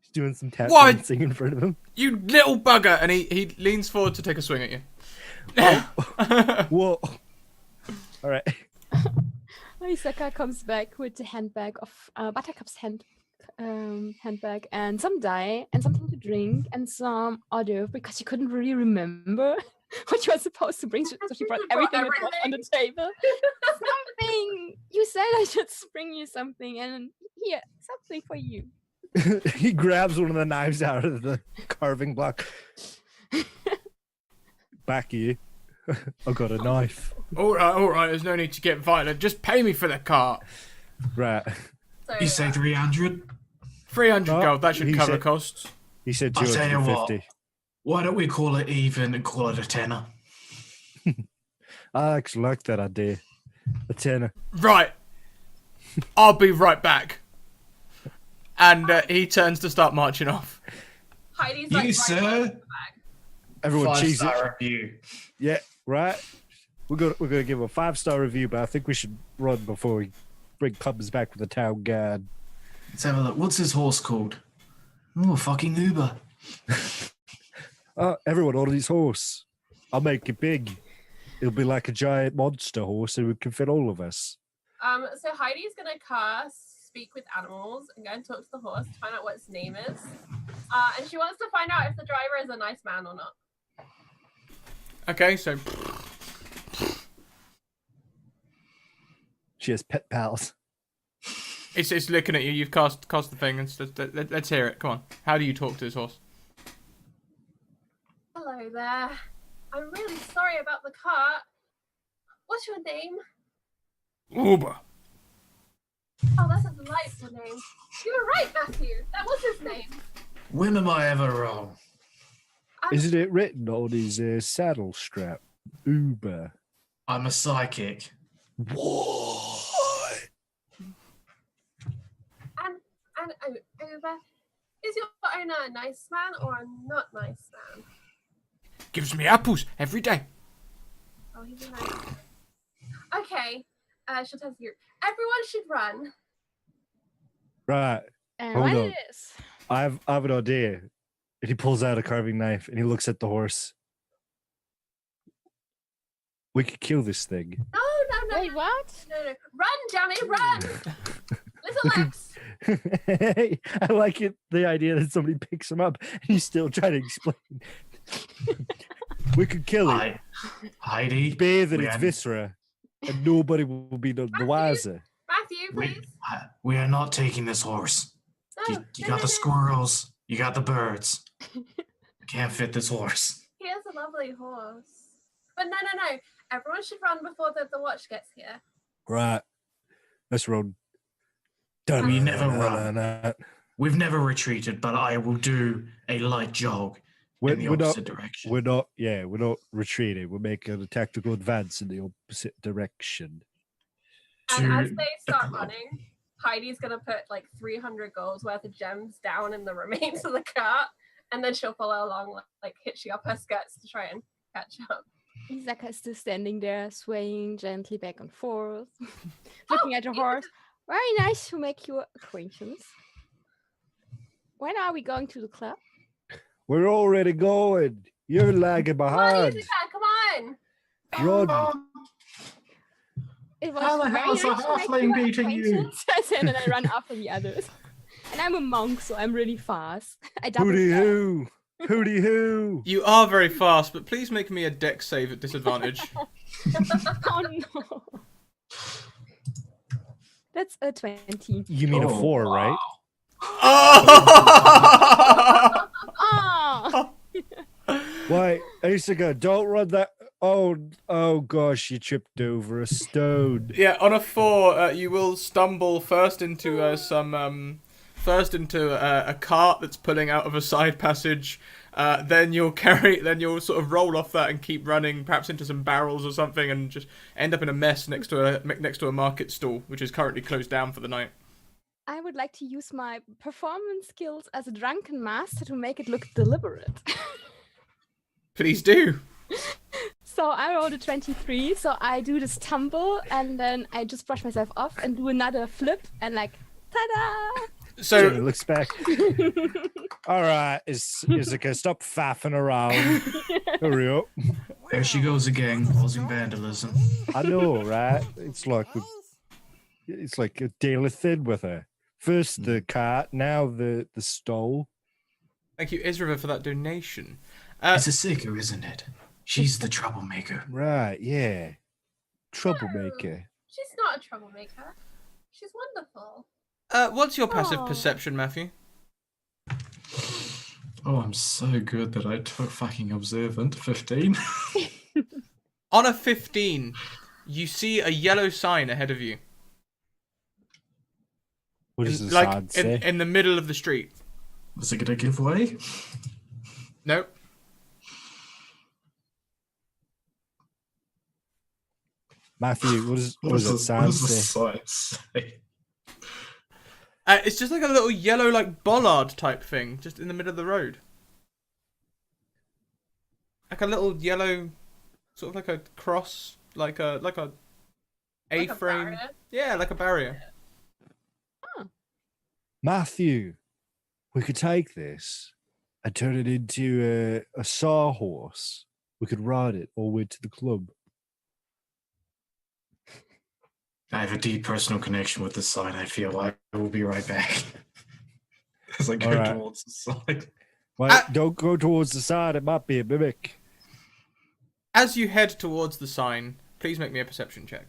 He's doing some tap Why? dancing in front of him. You little bugger. And he leans forward to take a swing at you. Whoa. All right. Isaka comes back with the handbag of Buttercup's handbag and some dye and something to drink and some hors d'oeuvre because she couldn't really remember what she was supposed to bring. So she brought everything that was on the table. Something! You said I should bring you something, and here, something for you. He grabs one of the knives out of the carving block. Back you. I've got a knife. All right. There's no need to get violent. Just pay me for the cart. Right. So, You say 300? 300 Oh, gold. That should he cover said- costs. He said I'll tell you what. 250. Why don't we call it even and call it a tenner? I actually like that idea. A tenner. Right. I'll be right back. And he turns to start marching off. Heidi's You, like, right sir? behind the bag. Everyone cheese it. 5-star review. Yeah, right. We're gonna give a 5-star review, but I think we should run before we bring Cubs back with the town guard. Let's have a look. What's his horse called? Oh, fucking Uber. Everyone order his horse. I'll make it big. It'll be like a giant monster horse, and we can fit all of us. So Heidi's gonna cast Speak with Animals and go and talk to the horse to find out what its name is. And she wants to find out if the driver is a nice man or not. Okay, so She has pet pals. it's looking at you. You've cast the thing. And let's hear it. Come on. How do you talk to this horse? Hello there. I'm really sorry about the cart. What's your name? Uber. Oh, that's a delightful name. You were right, Matthew. That was his name. When am I ever wrong? Isn't it written on his saddle strap? Uber. I'm a psychic. What? And Uber, is your owner a nice man or a not nice man? Gives me apples every day. Oh, he's a nice man. Okay, she'll tell you. Everyone should run. Right. And Hold right on. it is. I have an idea. And he pulls out a carving knife and he looks at the horse. We could kill this thing. No. Wait, what? No. Run, Jammy, run! Little Lex. I like it. The idea that somebody picks him up and he's still trying to explain. We could kill it, Heidi. bathe in we its are- viscera, and nobody will be the wiser. Matthew, please. We are not taking this horse. No, You no, got no, the no. squirrels. You got the birds. Can't fit this horse. He has a lovely horse. But no. Everyone should run before the watch gets here. Right. Let's run. We never run. Dun-dun-dun-dun. We've never retreated, but I will do a light jog in the opposite direction. We're not retreating. We're making a tactical advance in the opposite direction. And as To they the start club. running, Heidi's gonna put like 300 golds worth of gems down in the remains of the cart, and then she'll follow along, like hitching up her skirts to try and catch up. Isaka is still standing there, swaying gently back and forth, looking at the horse. Very nice to make your acquaintance. When are we going to the club? We're already going. You're lagging Come on, behind. Isaka, come on! Run. It was How the very hell's a nice to make halfling your beating you? acquaintance. I said, and I run after the others. And I'm a monk, so I'm really fast. I double Hooty tap. hoo. Hooty hoo. You are very fast, but please make me a dex save at disadvantage. Oh no. That's a 20. You mean a Oh, 4, wow. right? Oh! Oh! Why, Isaka, don't run that. Oh gosh, you tripped over a stone. Yeah, on a 4, you will stumble first into a cart that's pulling out of a side passage, then you'll sort of roll off that and keep running, perhaps into some barrels or something, and just end up in a mess next to a market stall, which is currently closed down for the night. I would like to use my performance skills as a drunken master to make it look deliberate. Please do. So I rolled a 23, so I do this tumble, and then I just brush myself off and do another flip, and like, ta-da! So Jamie looks back. All right, Izaka, stop faffing around. Hurry up. There she goes again, causing vandalism. I know, right? It's like a daily thing with her. First the cart, now the stole. thank you, Isra, for that donation. It's a sicker, isn't it? She's the troublemaker. Right, yeah. Troublemaker. She's not a troublemaker. She's wonderful. What's your passive Aw. perception, Matthew? Oh, I'm so good that I took fucking observant. 15. On a 15, you see a yellow sign ahead of you. What does the sign say? in the middle of the street. Was it gonna give way? Nope. Matthew, what does that What sign does the say? sign say? It's just like a little yellow, like bollard type thing, just in the middle of the road. Like a little yellow, sort of like a cross, like a Like a A-frame. barrier. Yeah, like a barrier. Matthew, we could take this and turn it into a sawhorse. We could ride it all the way to the club. I have a deep personal connection with this sign. I feel I will be right back. As I go All right. towards the sign. Wait, don't go towards the side. It might be a mimic. As you head towards the sign, please make me a perception check.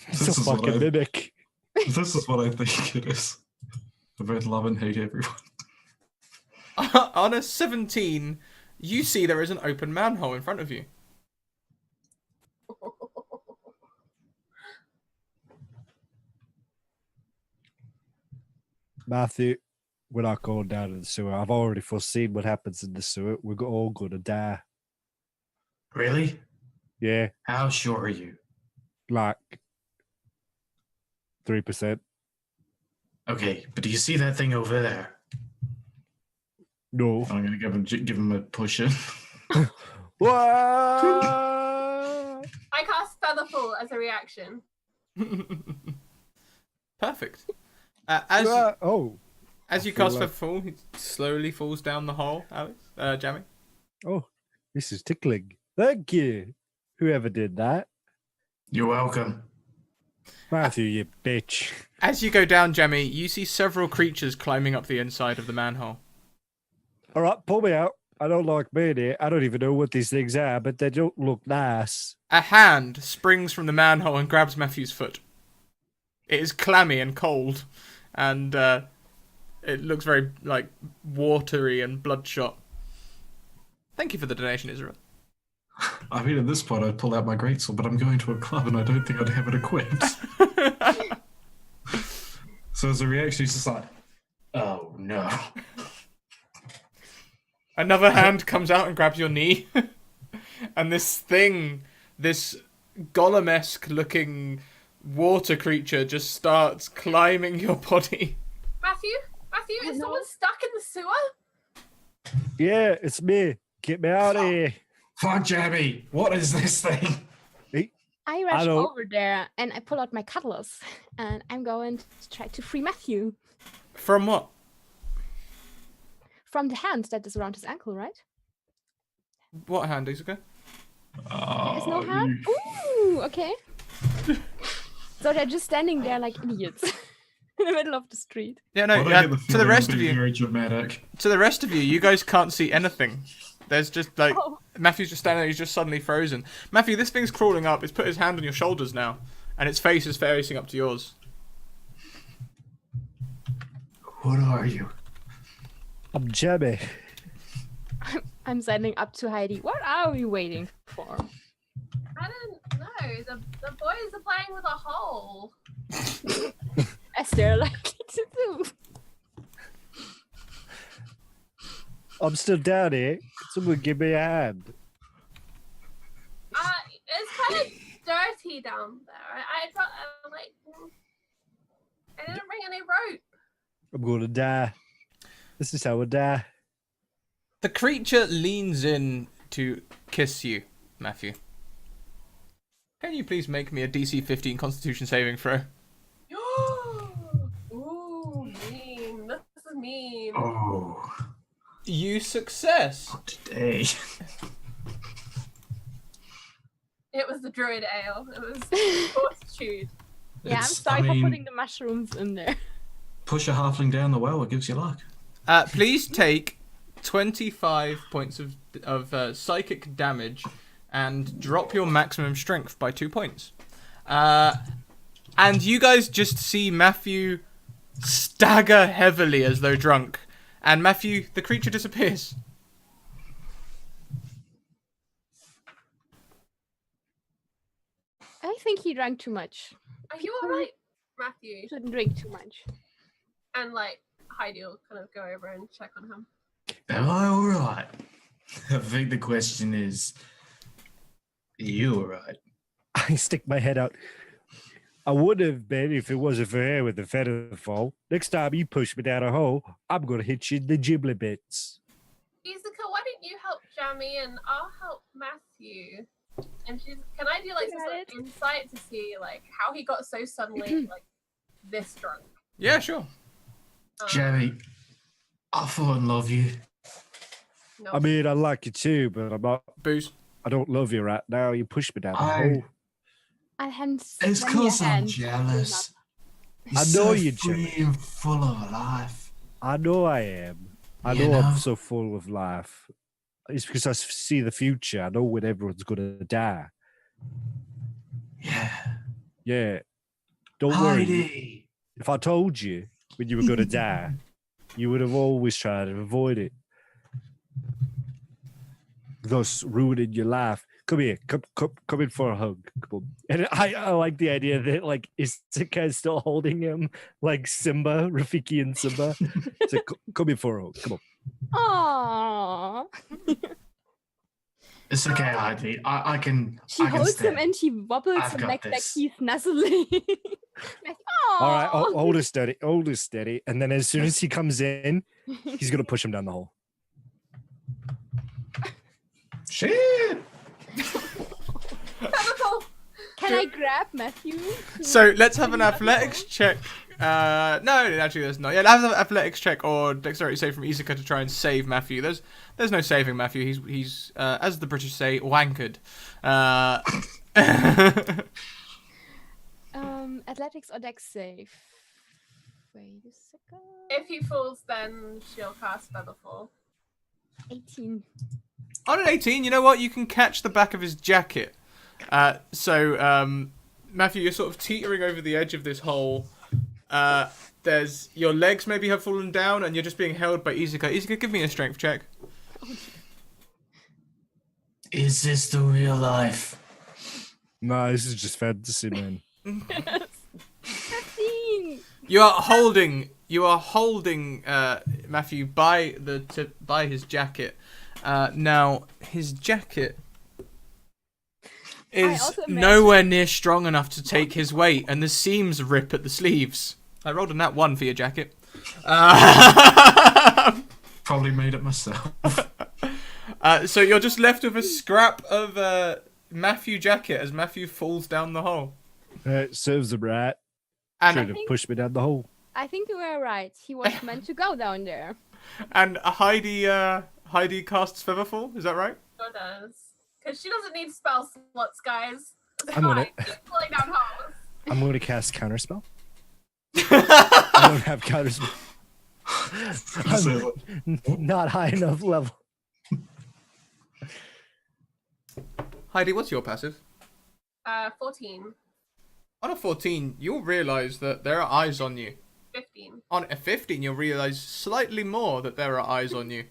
It's a This is what fucking I- mimic. This is what I think it is. I both love and hate everyone. On a 17, you see there is an open manhole in front of you. Matthew, we're not going down in the sewer. I've already foreseen what happens in the sewer. We're all going to die. Really? Yeah, How sure are you? like 3%. Okay, but do you see that thing over there? No. I'm gonna give him a push in. What? I cast Featherfall as a reaction. Perfect. Oh, As you I feel cast like- Featherfall, he slowly falls down the hole, Alex. Jammy. oh, this is tickling. Thank you, whoever did that. You're welcome. Matthew, you bitch. As you go down, Jammy, you see several creatures climbing up the inside of the manhole. All right, pull me out. I don't like being here. I don't even know what these things are, but they don't look nice. A hand springs from the manhole and grabs Matthew's foot. It is clammy and cold, and it looks very like watery and bloodshot. Thank you for the donation, Israel. I mean, at this point, I'd pull out my greatsword, but I'm going to a club and I don't think I'd have it equipped. So as a reaction, he's just like, oh no. Another hand comes out and grabs your knee, and this golem-esque looking water creature just starts climbing your body. Matthew, is No. someone stuck in the sewer? Yeah, it's me. Get me out of here. Fuck, Jammy, what is this thing? I rush don't- over there and I pull out my cutlass and I'm going to try to free Matthew From what? from the hand that is around his ankle, right? What hand, Isuka? There's no Oh, hand? Ooh, okay. So they're just standing there like idiots in the middle of the street. Yeah, no. Well, I get To the feeling rest I'm of being you, very dramatic. you guys can't see anything. There's just like Oh. Matthew's just standing there. He's just suddenly frozen. Matthew, this thing's crawling up. It's put his hand on your shoulders now, and its face is facing up to yours. What are you? I'm Jammy. I'm standing up to Heidi. What are we waiting for? I don't know. The boys are playing with a hole. As they're likely to do. I'm still down here. Someone give me a hand. It's kind of dirty down there. I thought, like, I didn't bring any rope. I'm gonna die. This is how I die. The creature leans in to kiss you, Matthew. Can you please make me a DC 15 Constitution saving throw? Ooh, mean. This is mean. Oh, You success. not today. It was the druid ale. It was fortitude. Yeah, I'm It's- sorry I for mean, putting the mushrooms in there. Push a halfling down the well, it gives you luck. Please take 25 points of psychic damage and drop your maximum strength by 2 points. And you guys just see Matthew stagger heavily as though drunk. And Matthew, the creature disappears. I think he drank too much. Are you alright, Matthew? You shouldn't drink too much. And like Heidi will kind of go over and check on him. Am I alright? I think the question is, are you alright? I stick my head out. I would have been if it wasn't for her with the feather fall. Next time you push me down a hole, I'm gonna hit you in the giblet bits. Izuka, why don't you help Jammy and I'll help Matthew? And can I do like some Got sort of insight to see like how he got so suddenly like this drunk? Yeah, sure. Jammy, I fall in love you. No. I mean, I like you too, but Booze. I don't love you right now. You pushed me down the I- hole. And hence, It's when your because I'm hand jealous. You're I know so you're free jealous. and full of life. I know I am. I You know know? I'm so full of life. It's because I see the future. I know when everyone's gonna die. Yeah. Yeah. Don't worry. Heidi. If I told you when you were gonna die, you would have always tried to avoid it. Thus ruining your life. Come here. Come in for a hug. Come on. And I like the idea that like Isuka is still holding him like Simba, Rafiki and Simba. So come in for a hug. Come on. Aww. It's okay, Heidi. I can. She I can holds stay. him and she wobbles I've him got like this. he's nuzzling. Like, All right, "Aw." hold it steady, hold it steady. And then as soon as he comes in, he's gonna push him down the hole. Shit. Chemical. Can I grab Matthew? So let's have an athletics check. No, actually, there's not. Yeah, let's have an athletics check or dexterity save from Izuka to try and save Matthew. There's no saving Matthew. He's as the British say, wankered. Athletics or dex save? Wait a second. If he falls, then she'll cast Featherfall. 18. On an 18, you know what? You can catch the back of his jacket. So Matthew, you're sort of teetering over the edge of this hole. There's your legs maybe have fallen down, and you're just being held by Izuka. Izuka, give me a strength check. Is this the real life? No, this is just fantasy, man. 15. You are holding Matthew by by his jacket. Now his jacket is also imagine- nowhere near strong enough to take his weight, and the seams rip at the sleeves. I rolled a nat 1 for your jacket. Probably made it myself. So you're just left with a scrap of Matthew jacket as Matthew falls down the hole. Serves him right. And Should have pushed me down the hole. I think you were right. He was meant to go down there. and Heidi casts Featherfall. Is that right? Sure does. Because she doesn't need spell slots, guys. It's I'm gonna- fine. Keep pulling down holes. I'm going to cast counterspell. I don't have counterspell. So, Not high enough level. Heidi, what's your passive? 14. On a 14, you'll realise that there are eyes on you. 15. On a 15, you'll realise slightly more that there are eyes on you.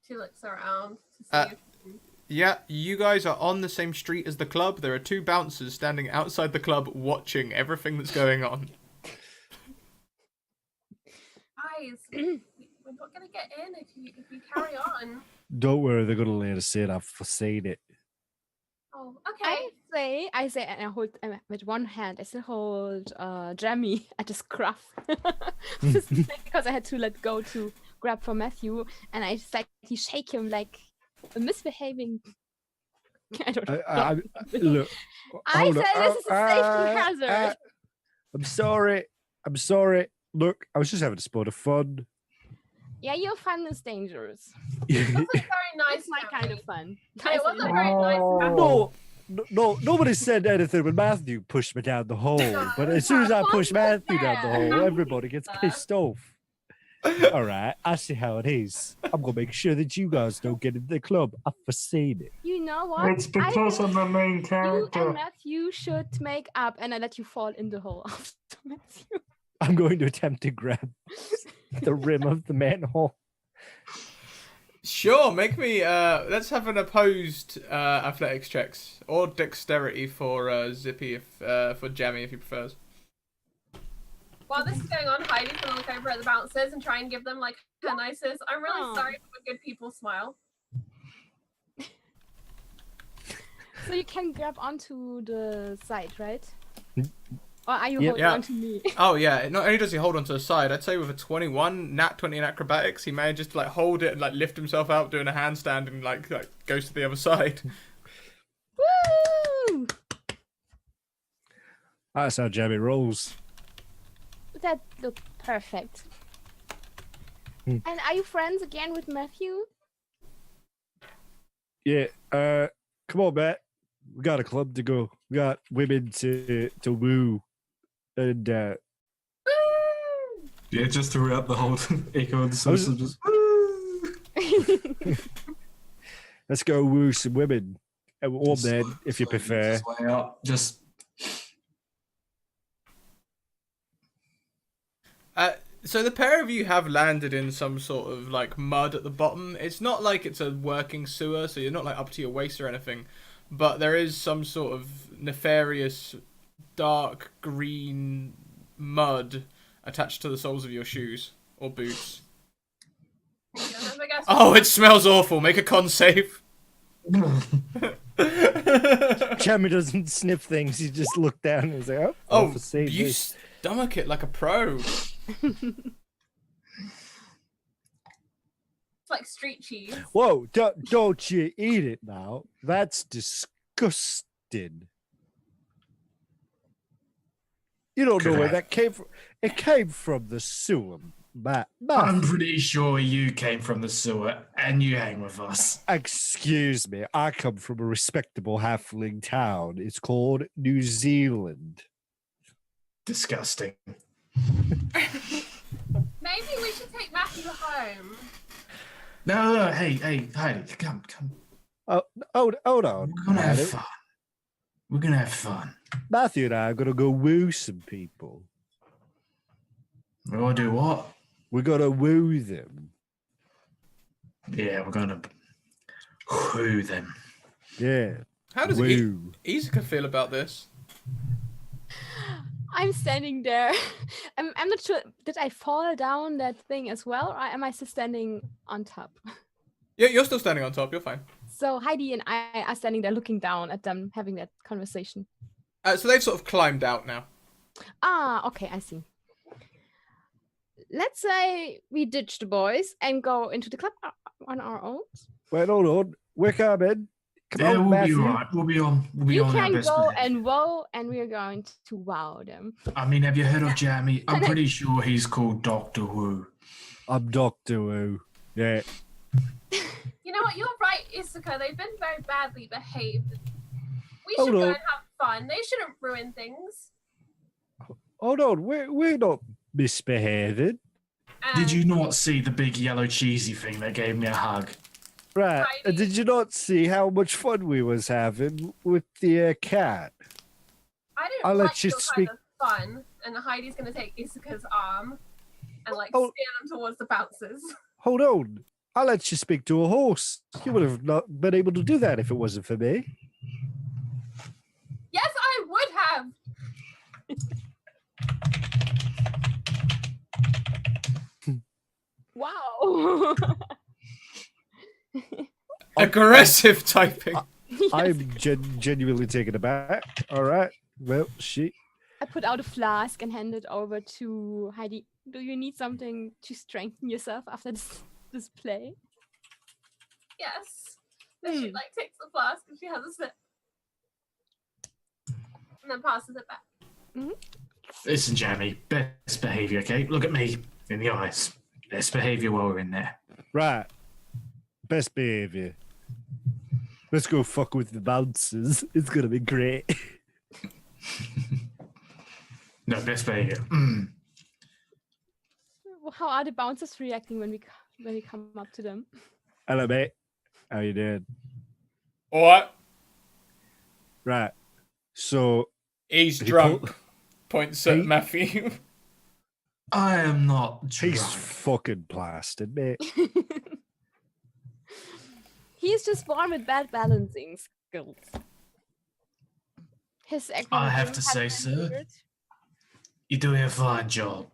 She looks around to Uh, see if Yeah, you guys are on the same street as the club. There are two bouncers standing outside the club watching everything that's going on. guys, we're not gonna get in if you carry on. Don't worry, they're gonna let us in. I've foreseen it. Oh, okay. I say, and I hold with one hand. I still hold Jammy at the scruff, just because I had to let go to grab for Matthew, and I just like he shake him like a misbehaving. I don't know. Look, I hold said on. this is a safety hazard. I'm sorry. I'm sorry. Look, I was just having a spot of fun. Yeah, your fun is dangerous. It wasn't very nice. It's my kind of fun. It wasn't very nice. Nobody said anything when Matthew pushed me down the hole. But as soon as I push Matthew down the hole, everybody gets pissed off. All right, I see how it is. I'm gonna make sure that you guys don't get into the club. I've foreseen it. You know what? It's because I'm the main You character. and Matthew should make up, and I let you fall in the hole after Matthew. I'm going to attempt to grab the rim of the manhole. Sure, make me. Let's have an opposed athletics checks or dexterity for Zippy, if for Jammy if he prefers. While this is going on, Heidi's gonna look over at the bouncers and try and give them like her nicest. I'm really Aw. sorry for good people smile. So you can grab onto the side, right? Mm. Or are you Yep. holding Yeah. onto me? Oh yeah, not only does he hold onto the side, I'd say with a 21, nat 20 in acrobatics, he manages to like hold it and like lift himself out doing a handstand and like goes to the other side. Woo! That's how Jammy rolls. That looked perfect. Hmm. And are you friends again with Matthew? Yeah, come on, Matt. We got a club to go. We got women to woo. And Yeah, just throughout the whole echo of the I was- system. Just, let's go woo some women. Or men, if you slowly prefer. just way up. Just So the pair of you have landed in some sort of like mud at the bottom. It's not like it's a working sewer, so you're not like up to your waist or anything. But there is some sort of nefarious dark green mud attached to the soles of your shoes or boots. Oh, it smells awful. Make a con save. Jammy doesn't sniff things. He just looked down and was like, oh, Oh, I'll foresee you this. stomach it like a pro. It's like street cheese. Whoa, don't you eat it now. That's disgusting. You don't know where that came from. It came from the sewer, Matt. I'm pretty sure you came from the sewer and you hang with us. Excuse me. I come from a respectable halfling town. It's called New Zealand. Disgusting. Maybe we should take Matthew home. No, hey, Heidi, come. Oh, hold on. We're gonna have Matt. fun. We're gonna have fun. Matthew and I are going to go woo some people. We're gonna do what? We're going to woo them. Yeah, we're gonna woo them. Yeah. How does woo. Izuka feel about this? I'm standing there. I'm not sure. Did I fall down that thing as well, or am I still standing on top? Yeah, you're still standing on top. You're fine. So Heidi and I are standing there looking down at them having that conversation. So they've sort of climbed out now. Ah, okay, I see. Let's say we ditch the boys and go into the club on our own. Wait, hold on. We're coming. Come Yeah, on, we'll Matthew. be alright. We'll be on. We'll be You on our can best go behaviour. and wow, and we're going to wow them. I mean, have you heard of Jammy? I'm pretty sure he's called Dr. Wu. I'm Dr. Woo. Yeah. You know what? You're right, Isuka. They've been very badly behaved. We Hold should go on. and have fun. They shouldn't ruin things. Hold on. We're not misbehaving. And Did you not see the big yellow cheesy thing that gave me a hug? Right. Heidi. And did you not see how much fun we was having with the cat? I don't I'll let like you your speak. kind of fun. And Heidi's gonna take Isuka's arm and like Oh. steer them towards the bouncers. Hold on. I'll let you speak to a horse. You would have not been able to do that if it wasn't for me. Yes, I would have. Wow. Aggressive typing. Yes. I'm genuinely taken aback. All right. Well, she. I put out a flask and hand it over to Heidi. Do you need something to strengthen yourself after this play? Yes. Then she Hmm. like takes the flask and she has a sip. And then passes it back. Listen, Jammy, best behaviour, okay? Look at me in the eyes. Best behaviour while we're in there. Right. Best behavior. Let's go fuck with the bouncers. It's gonna be great. No, best behaviour. How are the bouncers reacting when we come up to them? Hello, mate. How you doing? All right. Right. So He's he drunk. pull- Points at He- Matthew. I am not drunk. he's fucking blasted, mate. He's just born with bad balancing skills. His I have equilibrium to has say, been sir. weird. You're doing a fine job.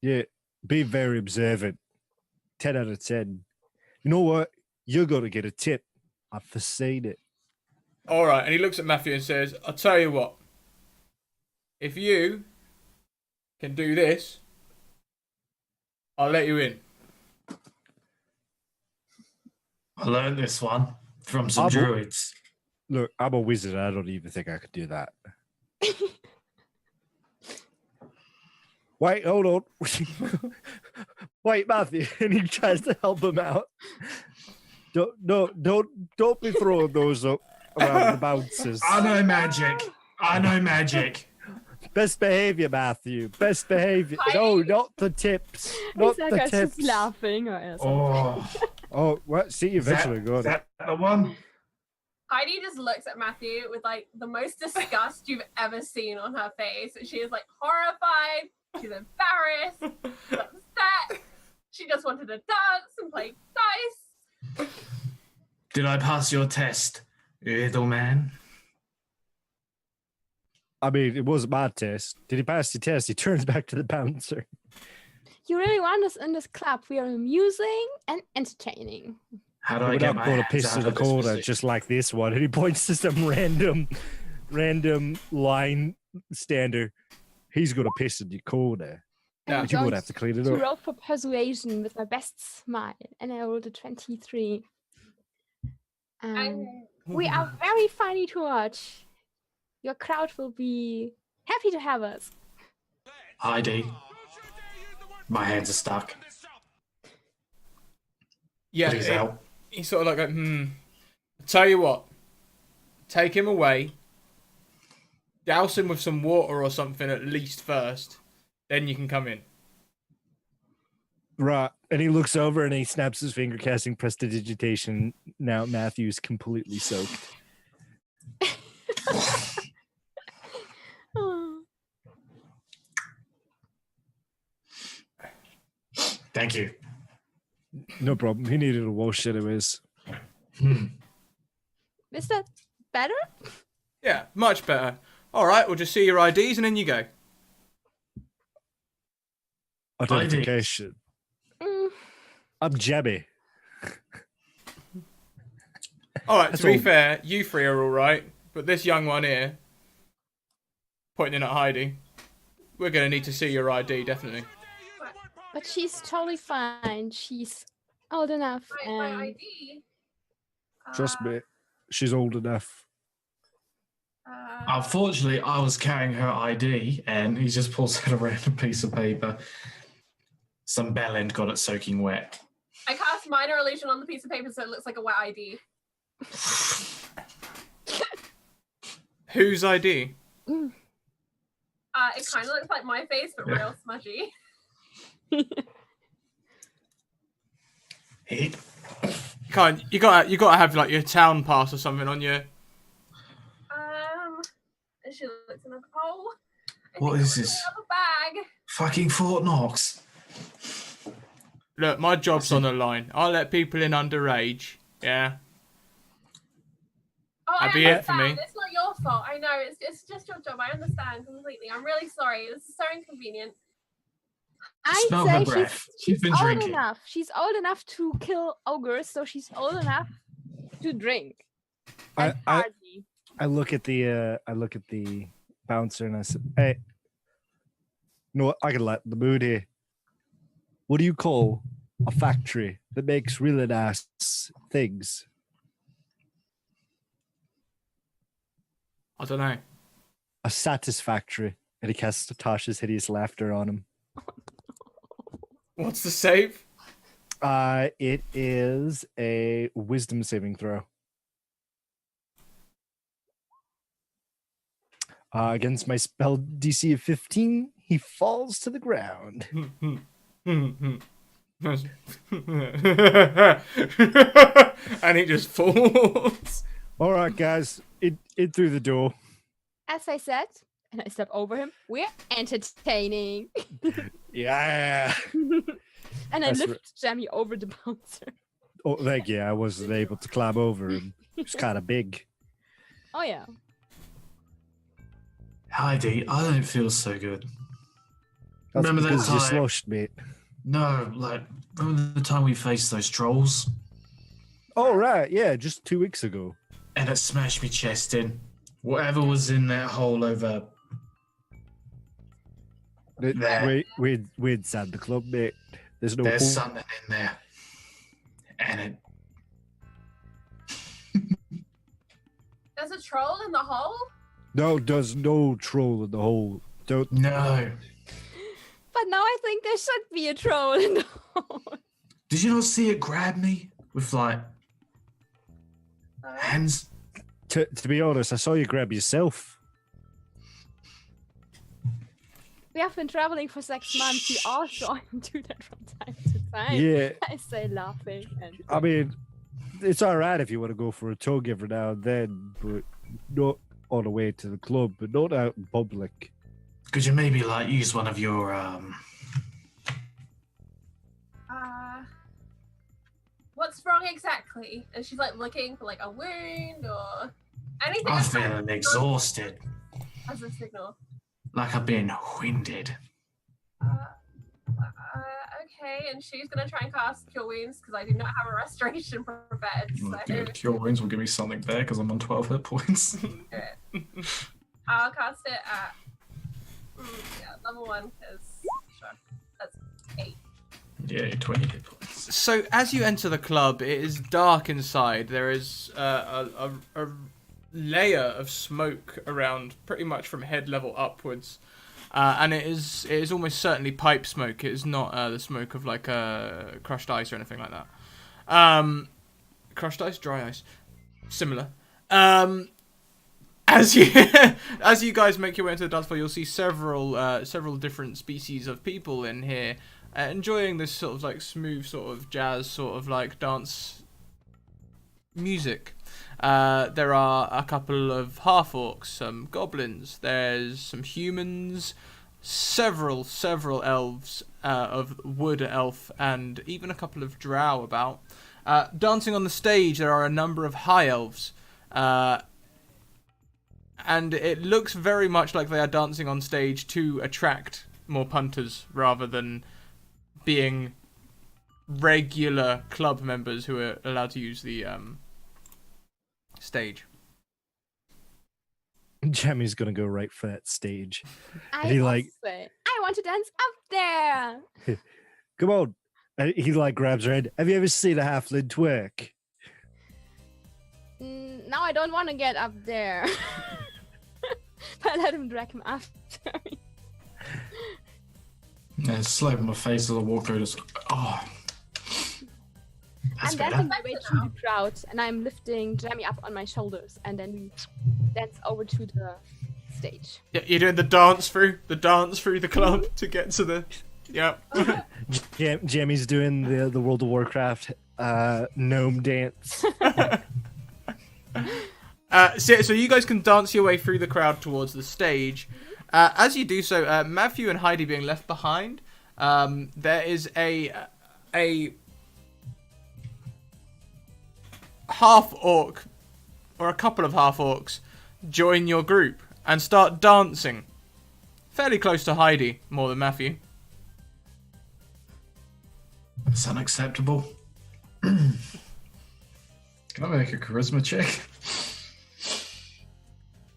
Yeah. Be very observant. 10 out of 10. You know what? You're gonna get a tip. I've foreseen it. All right. And he looks at Matthew and says, I'll tell you what. If you can do this, I'll let you in. I learned this one from some I've- druids. Look, I'm a wizard. I don't even think I could do that. Wait, hold on. Wait, Matthew. And he tries to help him out. Don't be throwing those up around the bouncers. I know magic. I know magic. Best behavior, Matthew. Best behavior. No, not the tips. Not the Isaka's tips. just laughing or something. Oh, Oh, what? See, you is that, eventually got is it. that the one? Heidi just looks at Matthew with like the most disgust you've ever seen on her face. She is like horrified. She's embarrassed. She's upset. She just wanted to dance and play dice. Did I pass your test, little man? I mean, it wasn't my test. Did he pass the test? He turns back to the bouncer. You really want us in this club? We are amusing and entertaining. How do I We're get not my going to hands piss out to the of this corner position? just like this one. And he points to some random line stander. He's going to piss in the corner. Yeah. I'm But you would going have to clean it to up. roll for persuasion with my best smile, and I rolled a 23. And We are very funny to watch. Your crowd will be happy to have us. Heidi, my hands are stuck. Yeah. Please help. He's sort of like, I'll tell you what. Take him away. Douse him with some water or something at least first. Then you can come in. Right. And he looks over and he snaps his finger, casting prestidigitation. Now Matthew's completely soaked. Oh. Thank you. No problem. He needed a wash anyways. Is that better? Yeah, much better. All right, we'll just see your IDs and then you go. Identification. Mm, I'm Jammy. All right, That's to be all. fair, you three are all right, but this young one here, pointing at Heidi, we're going to need to see your ID, definitely. but she's totally fine. She's old enough. my And ID. Trust me. She's old enough. Unfortunately, I was carrying her ID, and he just pulls out a random piece of paper. Some bellend got it soaking wet. I cast minor illusion on the piece of paper so it looks like a wet ID. Whose ID? mm, It kind of looks like my face, but real smudgy. He, You gotta have like your town pass or something on you. And she looks in the oh. What is this? Another bag. fucking Fort Knox. Look, my job's on the line. I let people in underage. Yeah. Oh, That'd I be it for understand. me. It's not your fault. I know. It's just your job. I understand completely. I'm really sorry. This is so inconvenient. I'd Smell her say breath. she's been old drinking. enough. She's old enough to kill ogres, so she's old enough to drink. And I party. look at the bouncer and I said, "Hey, you know what? I can lighten the mood here. What do you call a factory that makes really nice things?" I don't know. A satisfactory. And he casts Tasha's hideous laughter on him. What's the save? It is a wisdom saving throw. Against my spell DC of 15, he falls to the ground. And he just falls. All right, guys, in through the door. As I said, and I step over him, we're entertaining. Yeah. And I That's lift Jammy over the bouncer. Oh, thank you. I wasn't able to climb over him. It's kind of big. Oh yeah. Heidi, I don't feel so good. That's Remember that because you time? sloshed, mate. No, like, remember the time we faced those trolls? Oh, right. Yeah, just 2 weeks ago. And it smashed me chest in. Whatever was in that hole over there. We're inside the club, mate. There's no There's hole. something in there. And it... There's a troll in the hole? No, there's no troll in the hole. Don't. No. But now I think there should be a troll in the hole. Did you not see it grab me? With, like, hands? To be honest, I saw you grab yourself. We have been traveling for 6 months. We all saw him do that from time to time. Yeah. I say laughing. And I mean, it's all right if you want to go for a tug every now and then, but not on the way to the club, but not out in public. Could you maybe, like, use one of your, What's wrong exactly? And she's like looking for like a wound or anything. I'm that's like, feeling exhausted. as a signal. Like I've been winded. Okay, and she's gonna try and cast Cure Wounds because I do not have a restoration prepared. So Cure Wounds will give me something there because I'm on 12 hit points. I'll cast it at level 1 because sure, that's 8. Yeah, 20 hit points. So as you enter the club, it is dark inside. There is a layer of smoke around, pretty much from head level upwards, and it is almost certainly pipe smoke. It is not the smoke of like crushed ice or anything like that. Crushed ice, dry ice, similar. As you as you guys make your way into the dance floor, you'll see several different species of people in here. Enjoying this sort of like smooth sort of jazz sort of like dance music. There are a couple of half-orcs, some goblins, there's some humans, several elves of wood elf, and even a couple of drow about. Dancing on the stage there are a number of high elves. And it looks very much like they are dancing on stage to attract more punters rather than being regular club members who are allowed to use the stage. Jammy's gonna go right for that stage. I And he like, say, I want to dance up there. come on. And he like grabs her head. Have you ever seen a halfling twerk? Now I don't want to get up there. But I let him drag him after me. Yeah, slap in my face as I walk through this. Oh. That's I'm better. dancing my way through the crowd, and I'm lifting Jammy up on my shoulders, and then we dance over to the stage. Yeah, you're doing the dance through the club to get to the. Yeah. Jammy's doing the World of Warcraft gnome dance. So you guys can dance your way through the crowd towards the stage. As you do so, Matthew and Heidi being left behind, there is a half-orc, or a couple of half-orcs, join your group and start dancing. Fairly close to Heidi, more than Matthew. It's unacceptable. Can I make a charisma check?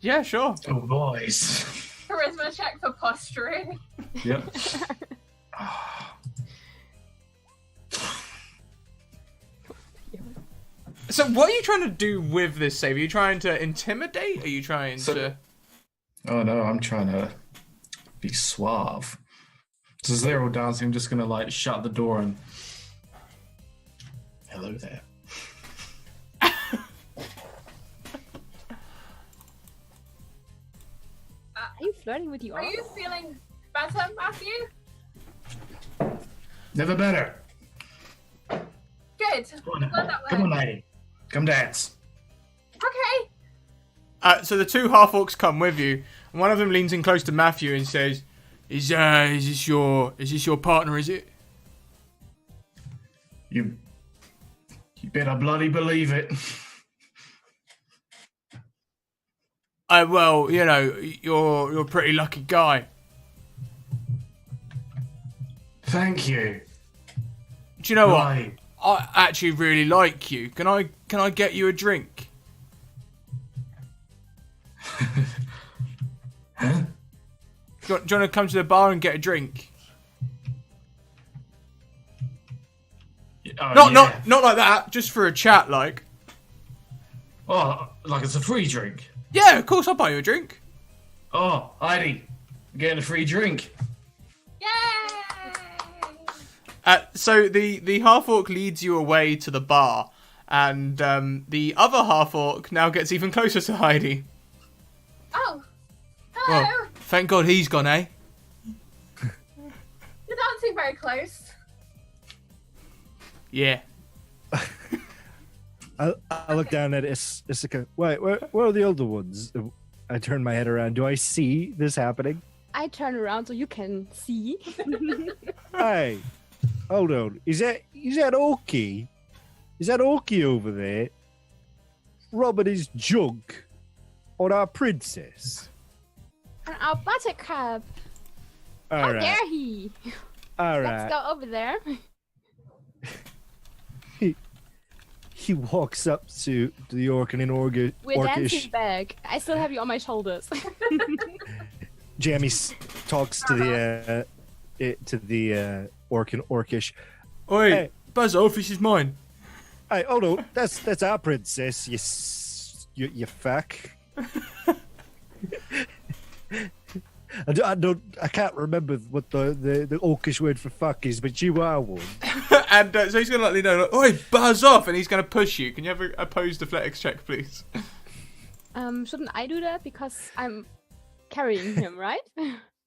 Yeah, sure. Oh, boys. Charisma check for posturing. Yep. So what are you trying to do with this save? Are you trying to intimidate? Are you trying to... Oh no, I'm trying to be suave. So as they're all dancing, I'm just gonna like shut the door and hello there. Are you flirting with you? Are you feeling better, Matthew? Never better. Good. Come on, Glad that come on, went. lady. Come dance. Okay. So the two half-orcs come with you, and one of them leans in close to Matthew and says, is this your partner, is it? You better bloody believe it. Well, you know, you're a pretty lucky guy. Thank you. Do you know what? Right. I actually really like you. Can I get you a drink? Huh? Do you want to come to the bar and get a drink? Oh, Not yeah. not like that. Just for a chat, like. Oh, like it's a free drink. Yeah, of course I'll buy you a drink. Oh, Heidi, I'm getting a free drink. Yay! So the half orc leads you away to the bar, and the other half orc now gets even closer to Heidi. Oh. Hello. Well, thank God he's gone, eh? You're dancing very close. Yeah. I look down at Issaka. Wait, where are the older ones? I turn my head around. Do I see this happening? I turn around so you can see. Hey, hold on. Is that Oki? Is that Oki over there? Robbing his junk on our princess. And our buttercup. All How right. dare he? All Let's right. go over there. He walks up to the orc and an We're orcish. dancing back. I still have you on my shoulders. Jammy talks to the orc and orcish. Oi, Hey. buzz off, this is mine. Hey, hold on. That's our princess. You fuck. I can't remember what the orcish word for fuck is, but you are one. And so he's going to let you know, like, oi, buzz off, and he's going to push you. Can you have a opposed athletics check, please? Shouldn't I do that? Because I'm carrying him, right?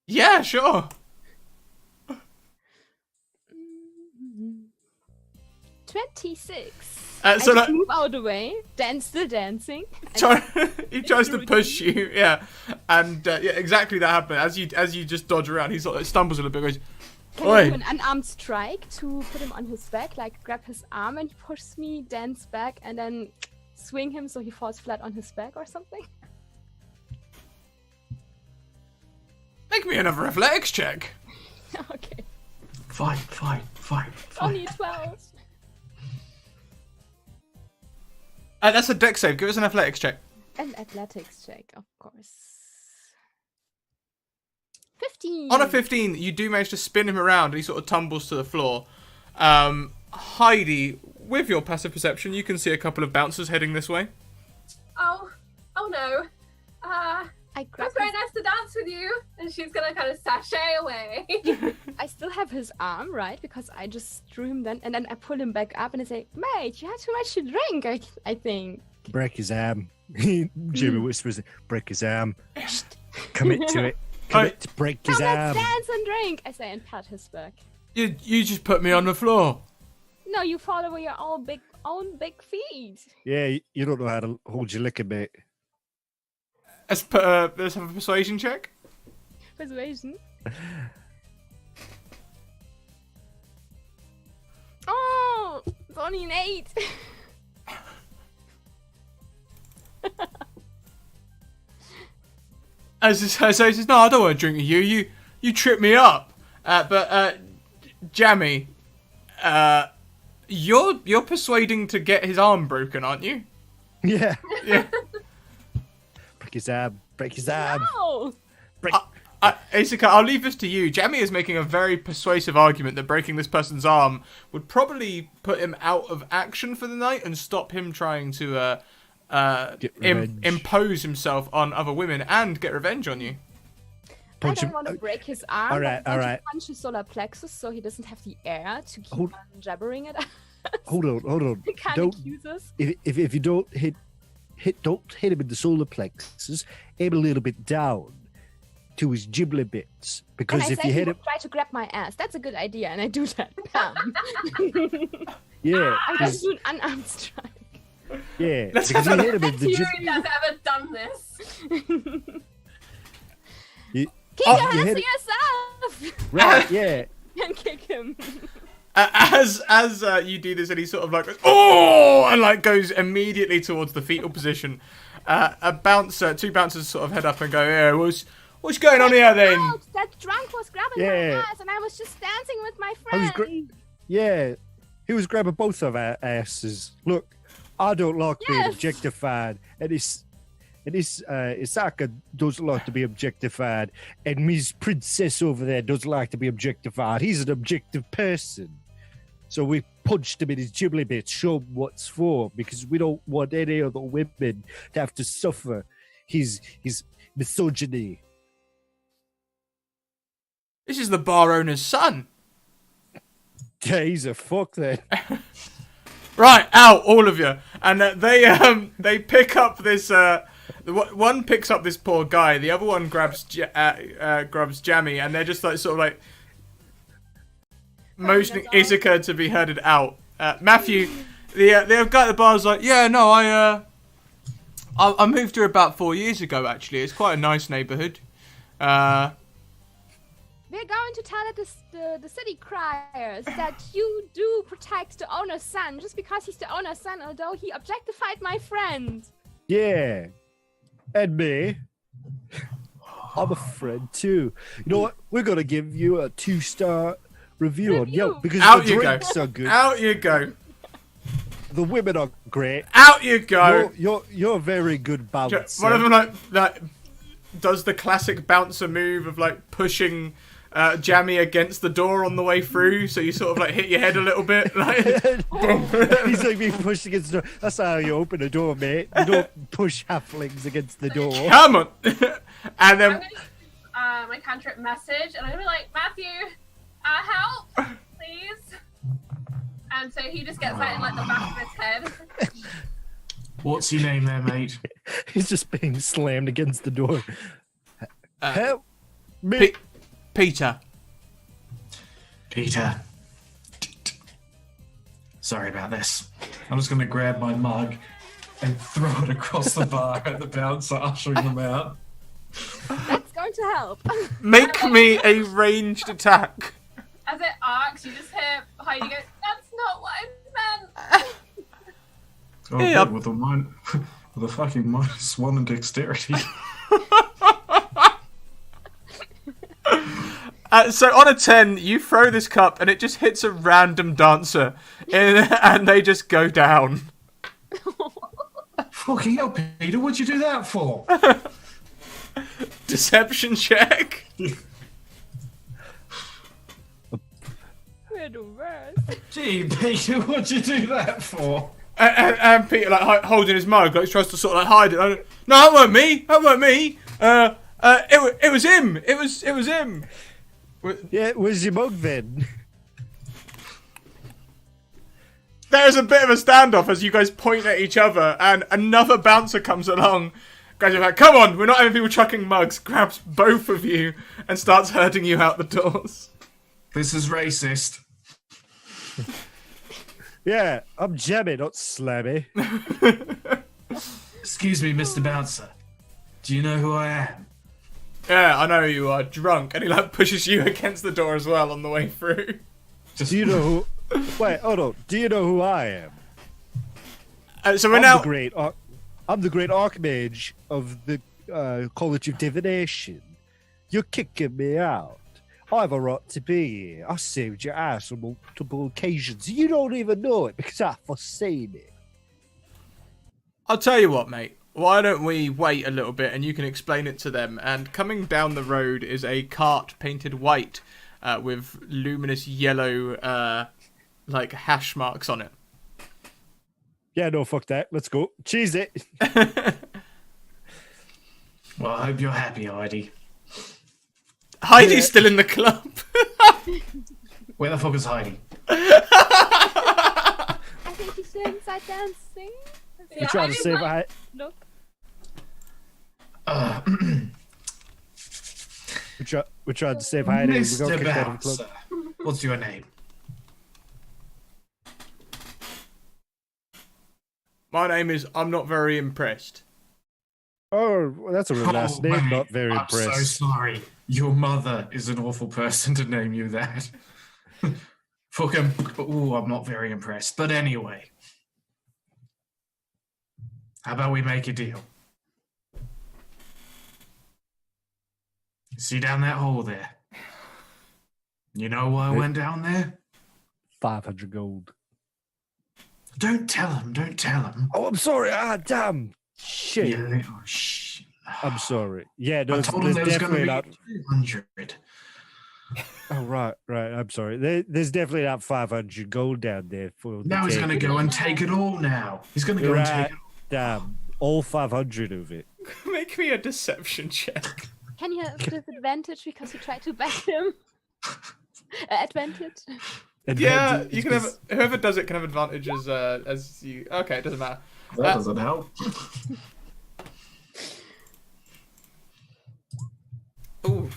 Yeah, sure. 26. So I that- just move out of the way, still dancing. He tries to push you, yeah, and yeah, exactly that happened. As you just dodge around, he sort of stumbles a little bit, goes, Can I oi, do an unarmed strike to put him on his back, like grab his arm and he pushes me, dance back, and then swing him so he falls flat on his back or something? make me another athletics check. Okay. Fight. Only 12. That's a dex save. Give us an athletics check. An athletics check, of course. 15. On a 15, you do manage to spin him around, and he sort of tumbles to the floor. Heidi, with your passive perception, you can see a couple of bouncers heading this way. Oh no. I grab It's very his, nice to dance with you. And she's gonna kind of sashay away. I still have his arm, right? Because I just drew him then, and then I pull him back up and I say, mate, you had too much to drink, I think. Break his arm. Jimmy whispers, break his arm. Commit to it. Commit to break his Now arm. let's dance and drink, I say, and pat his back. You just put me on the floor. No, you fall over your own big feet. Yeah, you don't know how to hold your liquor, mate. Let's have a persuasion check. Persuasion. Oh, it's only an 8. As he says, no, I don't want to drink with you. You trip me up. But Jammy, You're persuading to get his arm broken, aren't you? Yeah. Yeah. Break his arm. Break his arm. No. Break. Isaka, I'll leave this to you. Jammy is making a very persuasive argument that breaking this person's arm would probably put him out of action for the night and stop him trying to impose himself on other women and get revenge on you. I don't want to break his arm. All right, I all want right. to punch his solar plexus so he doesn't have the air to keep Hold- on jabbering it. Hold on. He can't Don't. accuse us. If you don't don't hit him in the solar plexus. Aim a little bit down to his giblet bits, And because I if say you he hit would him, try to grab my ass. That's a good idea, and I do that. Bam. yeah, I'm going to do an unarmed strike. yeah, Let's because have you a- hit him in the Who giblet. has ever done this? Keep Oh, your you hands hit to it. yourself! Right, yeah. And kick him. As you do this, and he sort of like goes, oh, and like goes immediately towards the fetal position. Two bouncers sort of head up and go, yeah, what's going on here then? Out! That drunk was grabbing Yeah. my ass, and I was just dancing with my I was friend. Yeah, he was grabbing both of our asses. Look, I don't like being Yes. objectified, and Isaka doesn't like to be objectified, and Miss Princess over there doesn't like to be objectified. He's an objective person. So we punched him in his giblet bits, show him what's for, because we don't want any other women to have to suffer his misogyny. This is the bar owner's son. Yeah, he's a fuck then. Right, out, all of you. And they pick up this. One picks up this poor guy. The other one grabs Jammy, and they're just like sort of like motioning Isaka to be herded out. Matthew, the guy at the bar is like, yeah, no, I moved here about 4 years ago. Actually, it's quite a nice neighborhood. We're going to tell the city criers that you do protect the owner's son just because he's the owner's son, although he objectified my friend. Yeah. And me. I'm a friend too. You know what? We're gonna give you a 2-star review on Yelp because Out the you go. drinks are good. Out you go. The women are great. Out you go. You're a very good bouncer. One of them like does the classic bouncer move of like pushing Jammy against the door on the way through, so you sort of like hit your head a little bit. Like, He's like being pushed against the door. That's how you open a door, mate. You don't push halflings against the door. come on. And I'm then gonna use my cantrip message, and I'm gonna be like, Matthew, help, please. And so he just gets that in like the back of his head. What's your name there, mate? He's just being slammed against the door. Help me. Peter. Peter. Sorry about this. I'm just going to grab my mug and throw it across the bar at the bouncer, ushering them out. That's going to help. Make me a ranged attack. As it arcs, you just hear Heidi go, that's not what I meant. Oh, Yeah. good, with a fucking -1 in dexterity. So on a 10, you throw this cup and it just hits a random dancer, and they just go down. Fucking hell, Peter, what'd you do that for? Deception check. We're the worst. Gee, Peter, what'd you do that for? And Peter like holding his mug, like tries to sort of like hide it. Like, no, that weren't me. That weren't me. It was him. It was him. Yeah, where's your mug then? There's a bit of a standoff as you guys point at each other, and another bouncer comes along. Guys are like, come on, we're not having people chucking mugs. Grabs both of you and starts herding you out the doors. This is racist. Yeah, I'm Jammy, not Slammy. Excuse me, Mr. Bouncer. Do you know who I am? Yeah, I know you are drunk, and he like pushes you against the door as well on the way through. Just Do you know who? Wait, hold on. Do you know who I am? So we're I'm now. the great. I'm the great Archmage of the College of Divination. You're kicking me out. I have a right to be here. I saved your ass on multiple occasions. You don't even know it because I've foreseen it. I'll tell you what, mate. Why don't we wait a little bit and you can explain it to them? And coming down the road is a cart painted white with luminous yellow, like hash marks on it. Yeah, no, fuck that. Let's go. Cheese it. Well, I hope you're happy, Heidi. Heidi's Yeah. still in the club. Where the fuck is Heidi? I think he's still inside dancing. We're trying to Heidi's save like- it. Look. Uh, We're trying to save Heidi. We're Mr. going to kick out of the Bouncer, club. what's your name? My name is I'm not very impressed. Oh, well, that's a real last name. mate, Not very I'm impressed. so sorry. Your mother is an awful person to name you that. Fucking. Ooh, I'm not very impressed. But anyway, how about we make a deal? See down that hole there? You know why I went down there? 500 gold. Don't tell him. Don't tell him. Oh, I'm sorry. Ah, damn. Shit. You little shit. I'm sorry. Yeah, no, I told him there's there was going definitely to be not. 200. Oh, right. I'm sorry. There's definitely not 500 gold down there for. Now he's going to go and take it all now. He's going to go and take it all. Damn. All 500 of it. Make me a deception check. Can you have disadvantage because you tried to back him? Advantage? Yeah, you can have whoever does it can have advantage as you. Okay, it doesn't matter. That doesn't help. Ooh.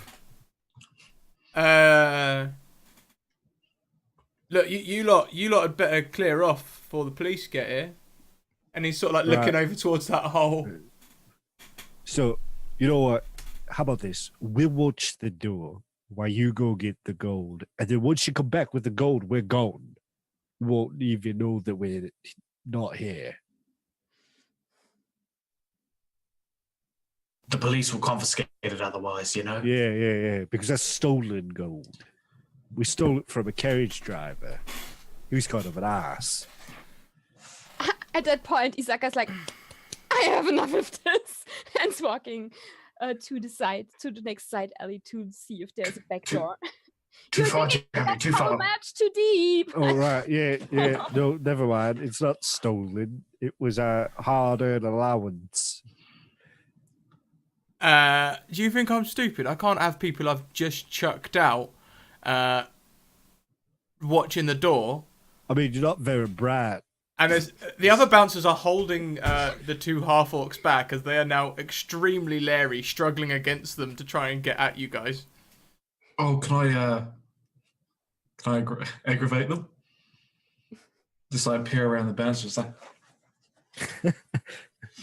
Look, you lot had better clear off before the police get here. And he's sort of like looking over towards that hole. So, you know what? How about this? We'll watch the door while you go get the gold. And then once you come back with the gold, we're gone. We won't even know that we're not here. The police will confiscate it otherwise, you know? Yeah. Because that's stolen gold. We stole it from a carriage driver. He was kind of an ass. At that point, Isaka's like, I have enough of this. And is walking to the next side alley to see if there's a back door. Too You're far, digging Jammy, too so far. much too deep. Oh, right. Yeah. No, never mind. It's not stolen. It was a hard-earned allowance. Do you think I'm stupid? I can't have people I've just chucked out watching the door. I mean, you're not very bright. And the other bouncers are holding the two half-orcs back as they are now extremely leery, struggling against them to try and get at you guys. Oh, can I aggravate them? Just like peer around the bounce, just like,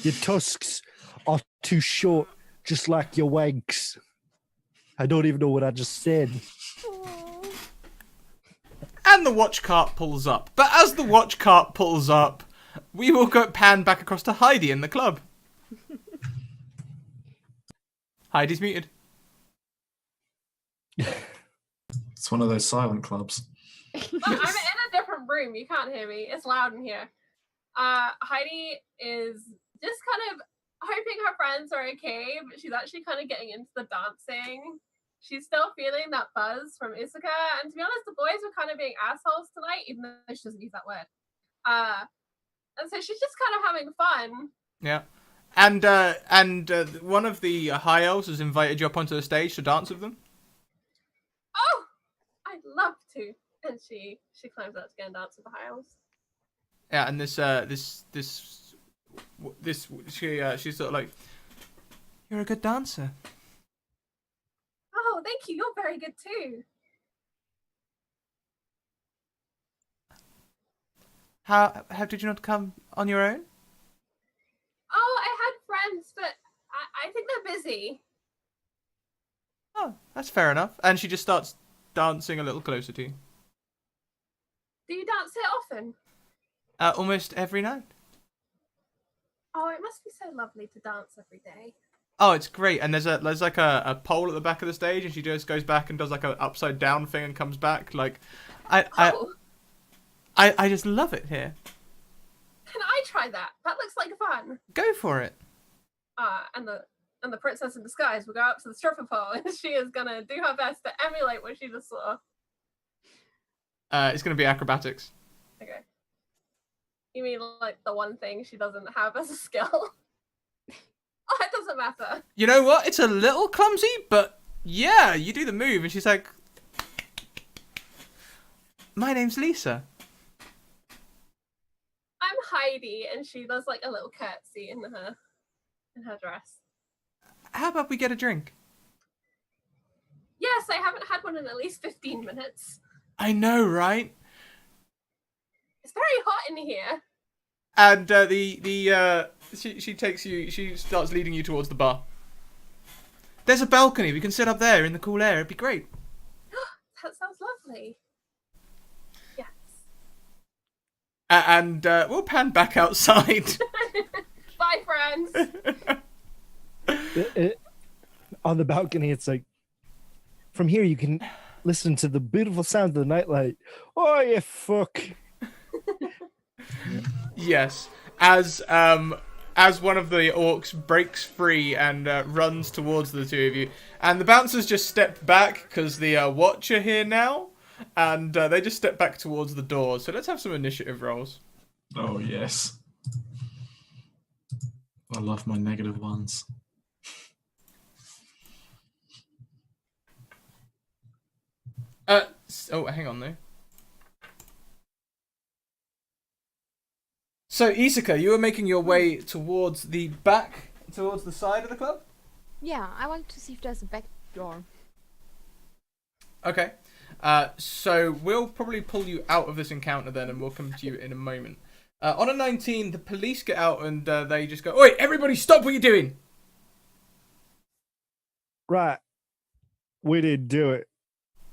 Your tusks are too short, just like your wanks. I don't even know what I just said. And the watch cart pulls up. But as the watch cart pulls up, we will go pan back across to Heidi in the club. Heidi's muted. it's one of those silent clubs. I'm in a different room. You can't hear me. It's loud in here. Heidi is just kind of hoping her friends are okay, but she's actually kind of getting into the dancing. She's still feeling that buzz from Isuka, and to be honest, the boys were kind of being assholes tonight, even though she doesn't use that word. And so she's just kind of having fun. Yeah. And one of the high elves has invited you up onto the stage to dance with them. Oh, I'd love to. And she climbs up to go and dance with the high elves. Yeah, and she's sort of like, you're a good dancer. Oh, thank you. You're very good too. How did you not come on your own? Oh, I had friends, but I think they're busy. Oh, that's fair enough. And she just starts dancing a little closer to you. Do you dance here often? Almost every night. Oh, it must be so lovely to dance every day. Oh, it's great. And there's like a pole at the back of the stage, and she just goes back and does like an upside down thing and comes back. Like, Oh, I just love it here. can I try that? That looks like fun. Go for it. And the princess in disguise will go up to the stripper pole, and she is gonna do her best to emulate what she just saw. It's gonna be acrobatics. Okay. You mean like the one thing she doesn't have as a skill? Oh, it doesn't matter. You know what? It's a little clumsy, but yeah, you do the move, and she's like, "My name's Lisa." I'm Heidi, and she does like a little curtsy in her dress. How about we get a drink? Yes, I haven't had one in at least 15 minutes. I know, right? It's very hot in here. And she takes you. She starts leading you towards the bar. There's a balcony. We can sit up there in the cool air. It'd be great. That sounds lovely. Yes. And we'll pan back outside. Bye, friends. On the balcony, it's like, from here you can listen to the beautiful sound of the nightlight. Oh, you fuck. Yes, as one of the orcs breaks free and runs towards the two of you, and the bouncers just stepped back because the watch are here now, and they just step back towards the door. So let's have some initiative rolls. Oh, yes. I love my negative ones. Oh, hang on though. So, Isaka, you were making your way towards the side of the club? Yeah, I want to see if there's a back door. Okay. So, we'll probably pull you out of this encounter then, and we'll come to you in a moment. On a 19, the police get out and they just go, "Oi, everybody stop what you're doing!" Right. We didn't do it.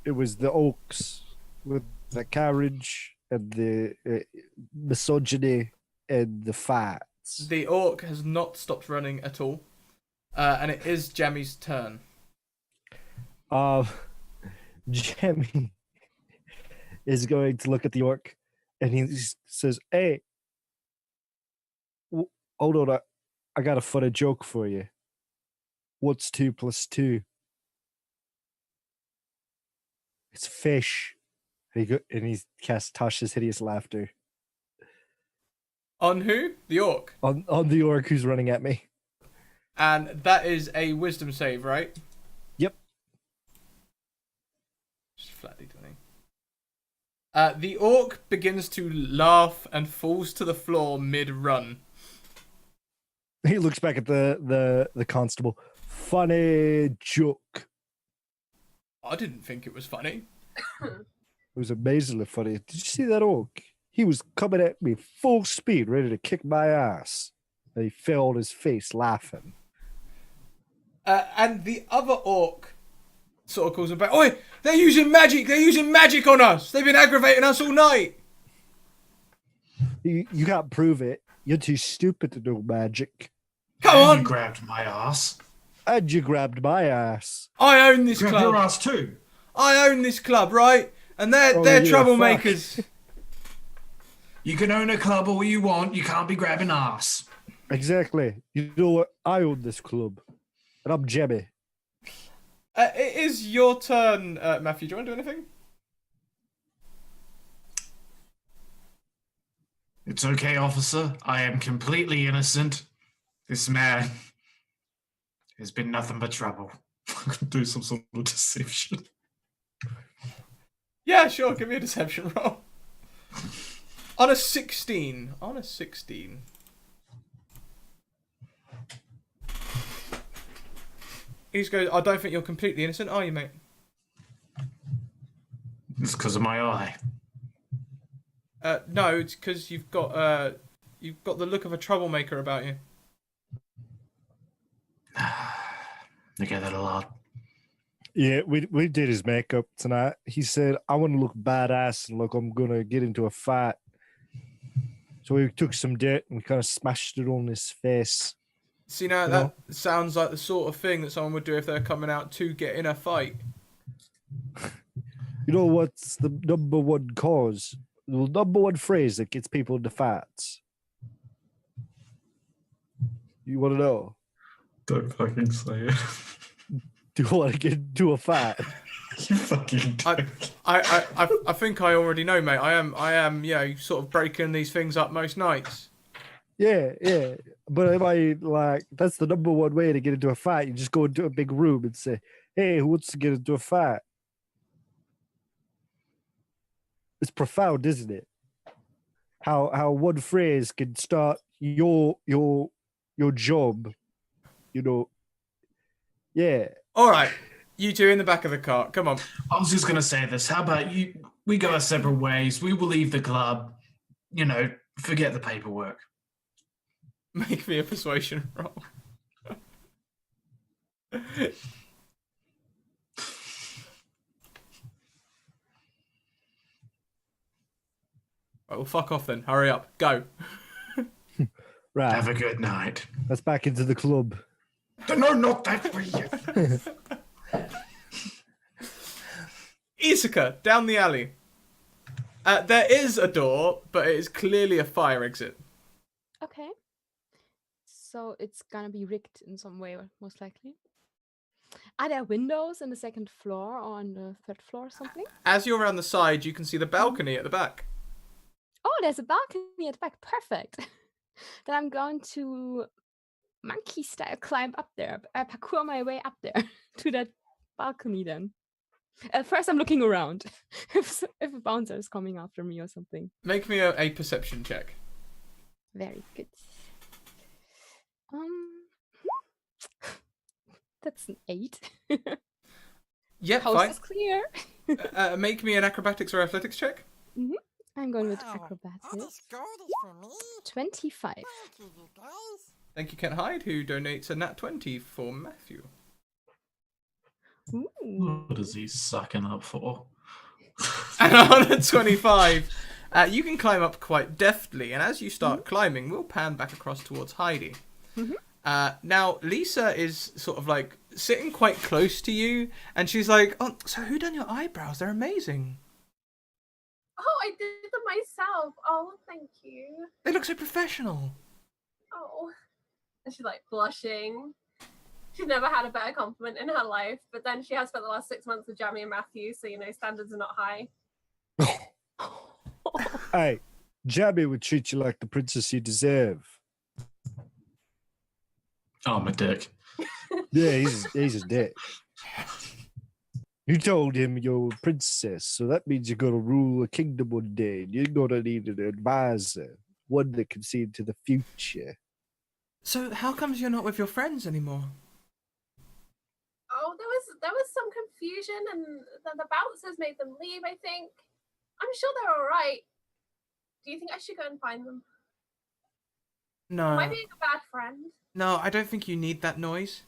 It was the Oaks with the carriage and the misogyny and the fights. The orc has not stopped running at all. And it is Jammy's turn. Jammy is going to look at the orc and he says, "Hey, hold on, I got a funny joke for you. What's 2 + 2? It's fish." And he casts Tasha's hideous laughter On who? The orc. on the orc who's running at me. And that is a wisdom save, right? Yep. Just flat D20. The orc begins to laugh and falls to the floor mid-run. He looks back at the constable. Funny joke. I didn't think it was funny. It was amazingly funny. Did you see that orc? He was coming at me full speed, ready to kick my ass. And he fell on his face laughing. And the other orc sort of calls him back. "Oi, they're using magic! They're using magic on us! They've been aggravating us all night!" You can't prove it. You're too stupid to do magic. Come And on! You grabbed my ass. And you grabbed my ass. I own this Grab club. your ass too. I own this club, right? And they're Oh, yeah, troublemakers. You can own a club all you want. You can't be grabbing ass. Exactly. You know what? I own this club. And I'm Jammy. It is your turn, Matthew. Do you want to do anything? It's okay, officer. I am completely innocent. This man has been nothing but trouble. I can do some sort of deception. Yeah, sure. Give me a deception roll. On a 16. On a 16. He just goes, "I don't think you're completely innocent, are you, mate?" It's because of my eye. No, it's because you've got the look of a troublemaker about you. I get that a lot. Yeah, we did his makeup tonight. He said, "I want to look badass and look I'm going to get into a fight." So we took some dirt and we kind of smashed it on his face. See, now You that know? sounds like the sort of thing that someone would do if they're coming out to get in a fight. You know what's the number one cause? The number one phrase that gets people into fights. You want to know? Don't fucking say it. Do you want to get into a fight? You fucking don't. I think I already know, mate. I am, sort of breaking these things up most nights. Yeah. But am I like, that's the number one way to get into a fight? You just go into a big room and say, hey, who wants to get into a fight? It's profound, isn't it? How one phrase can start your job, you know. Yeah. All right, you two in the back of the car. Come on. I was just gonna say this. How about we go our separate ways. We will leave the club. Forget the paperwork. Make me a persuasion roll. Right, well, fuck off then. Hurry up. Go. Right. Have a good night. Let's back into the club. No, not that way. Isuka, down the alley. There is a door, but it is clearly a fire exit. Okay. So it's gonna be rigged in some way, most likely. Are there windows in the second floor or on the third floor or something? As you're around the side, you can see the balcony at the back. Oh, there's a balcony at the back. Perfect. Then I'm going to monkey style climb up there. Parkour my way up there to that balcony then. At first I'm looking around if a bouncer is coming after me or something. Make me a perception check. Very good. That's an 8. Yep, Coast fine. is clear. Make me an acrobatics or athletics check. I'm going with Wow, all acrobatics. this gold is for me? 25. Thank you, you guys. Thank you, Kent Hyde, who donates a nat 20 for Matthew. Ooh. What is he sucking up for? And on a 25, you can climb up quite deftly, and as you start climbing, we'll pan back across towards Heidi. Now, Lisa is sort of like sitting quite close to you, and she's like, "Oh, so who done your eyebrows? They're amazing. Oh, I did them myself. Oh, thank you. They look so professional." Oh. And she's like blushing. She's never had a better compliment in her life, but then she has spent the last 6 months with Jammy and Matthew, so standards are not high. Hey, Jammy would treat you like the princess you deserve. Oh, I'm a dick. Yeah, he's a dick. You told him you're a princess, so that means you're gonna rule a kingdom one day. And you're gonna need an advisor, one that can see into the future. So how comes you're not with your friends anymore? Oh, there was some confusion, and the bouncers made them leave, I think. I'm sure they're all right. Do you think I should go and find them? Am I No. being a bad friend? No, I don't think you need that noise.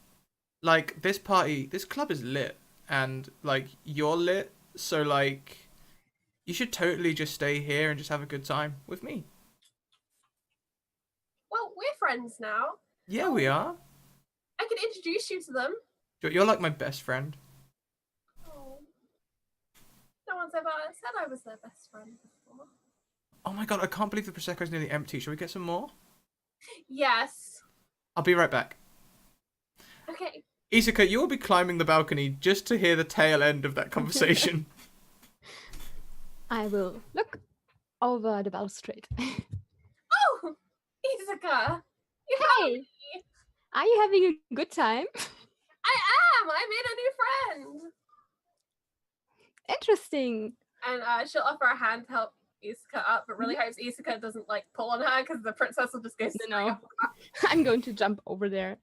Like, this club is lit, and, like, you're lit, so, like, you should totally just stay here and just have a good time with me. Well, we're friends now. Yeah, we are. I can introduce you to them. You're like my best friend. Oh. No one's ever said I was their best friend before. Oh my god, I can't believe the Prosecco's nearly empty. Shall we get some more? Yes. I'll be right back. Okay. Isuka, you will be climbing the balcony just to hear the tail end of that conversation. I will look over the balustrade. Oh, Isuka. You Hey. me. Are you having a good time? I am. I made a new friend. Interesting. And she'll offer a hand to help Isuka up, but really hopes Isuka doesn't like pull on her because the princess will just go. No. I'm going to jump over there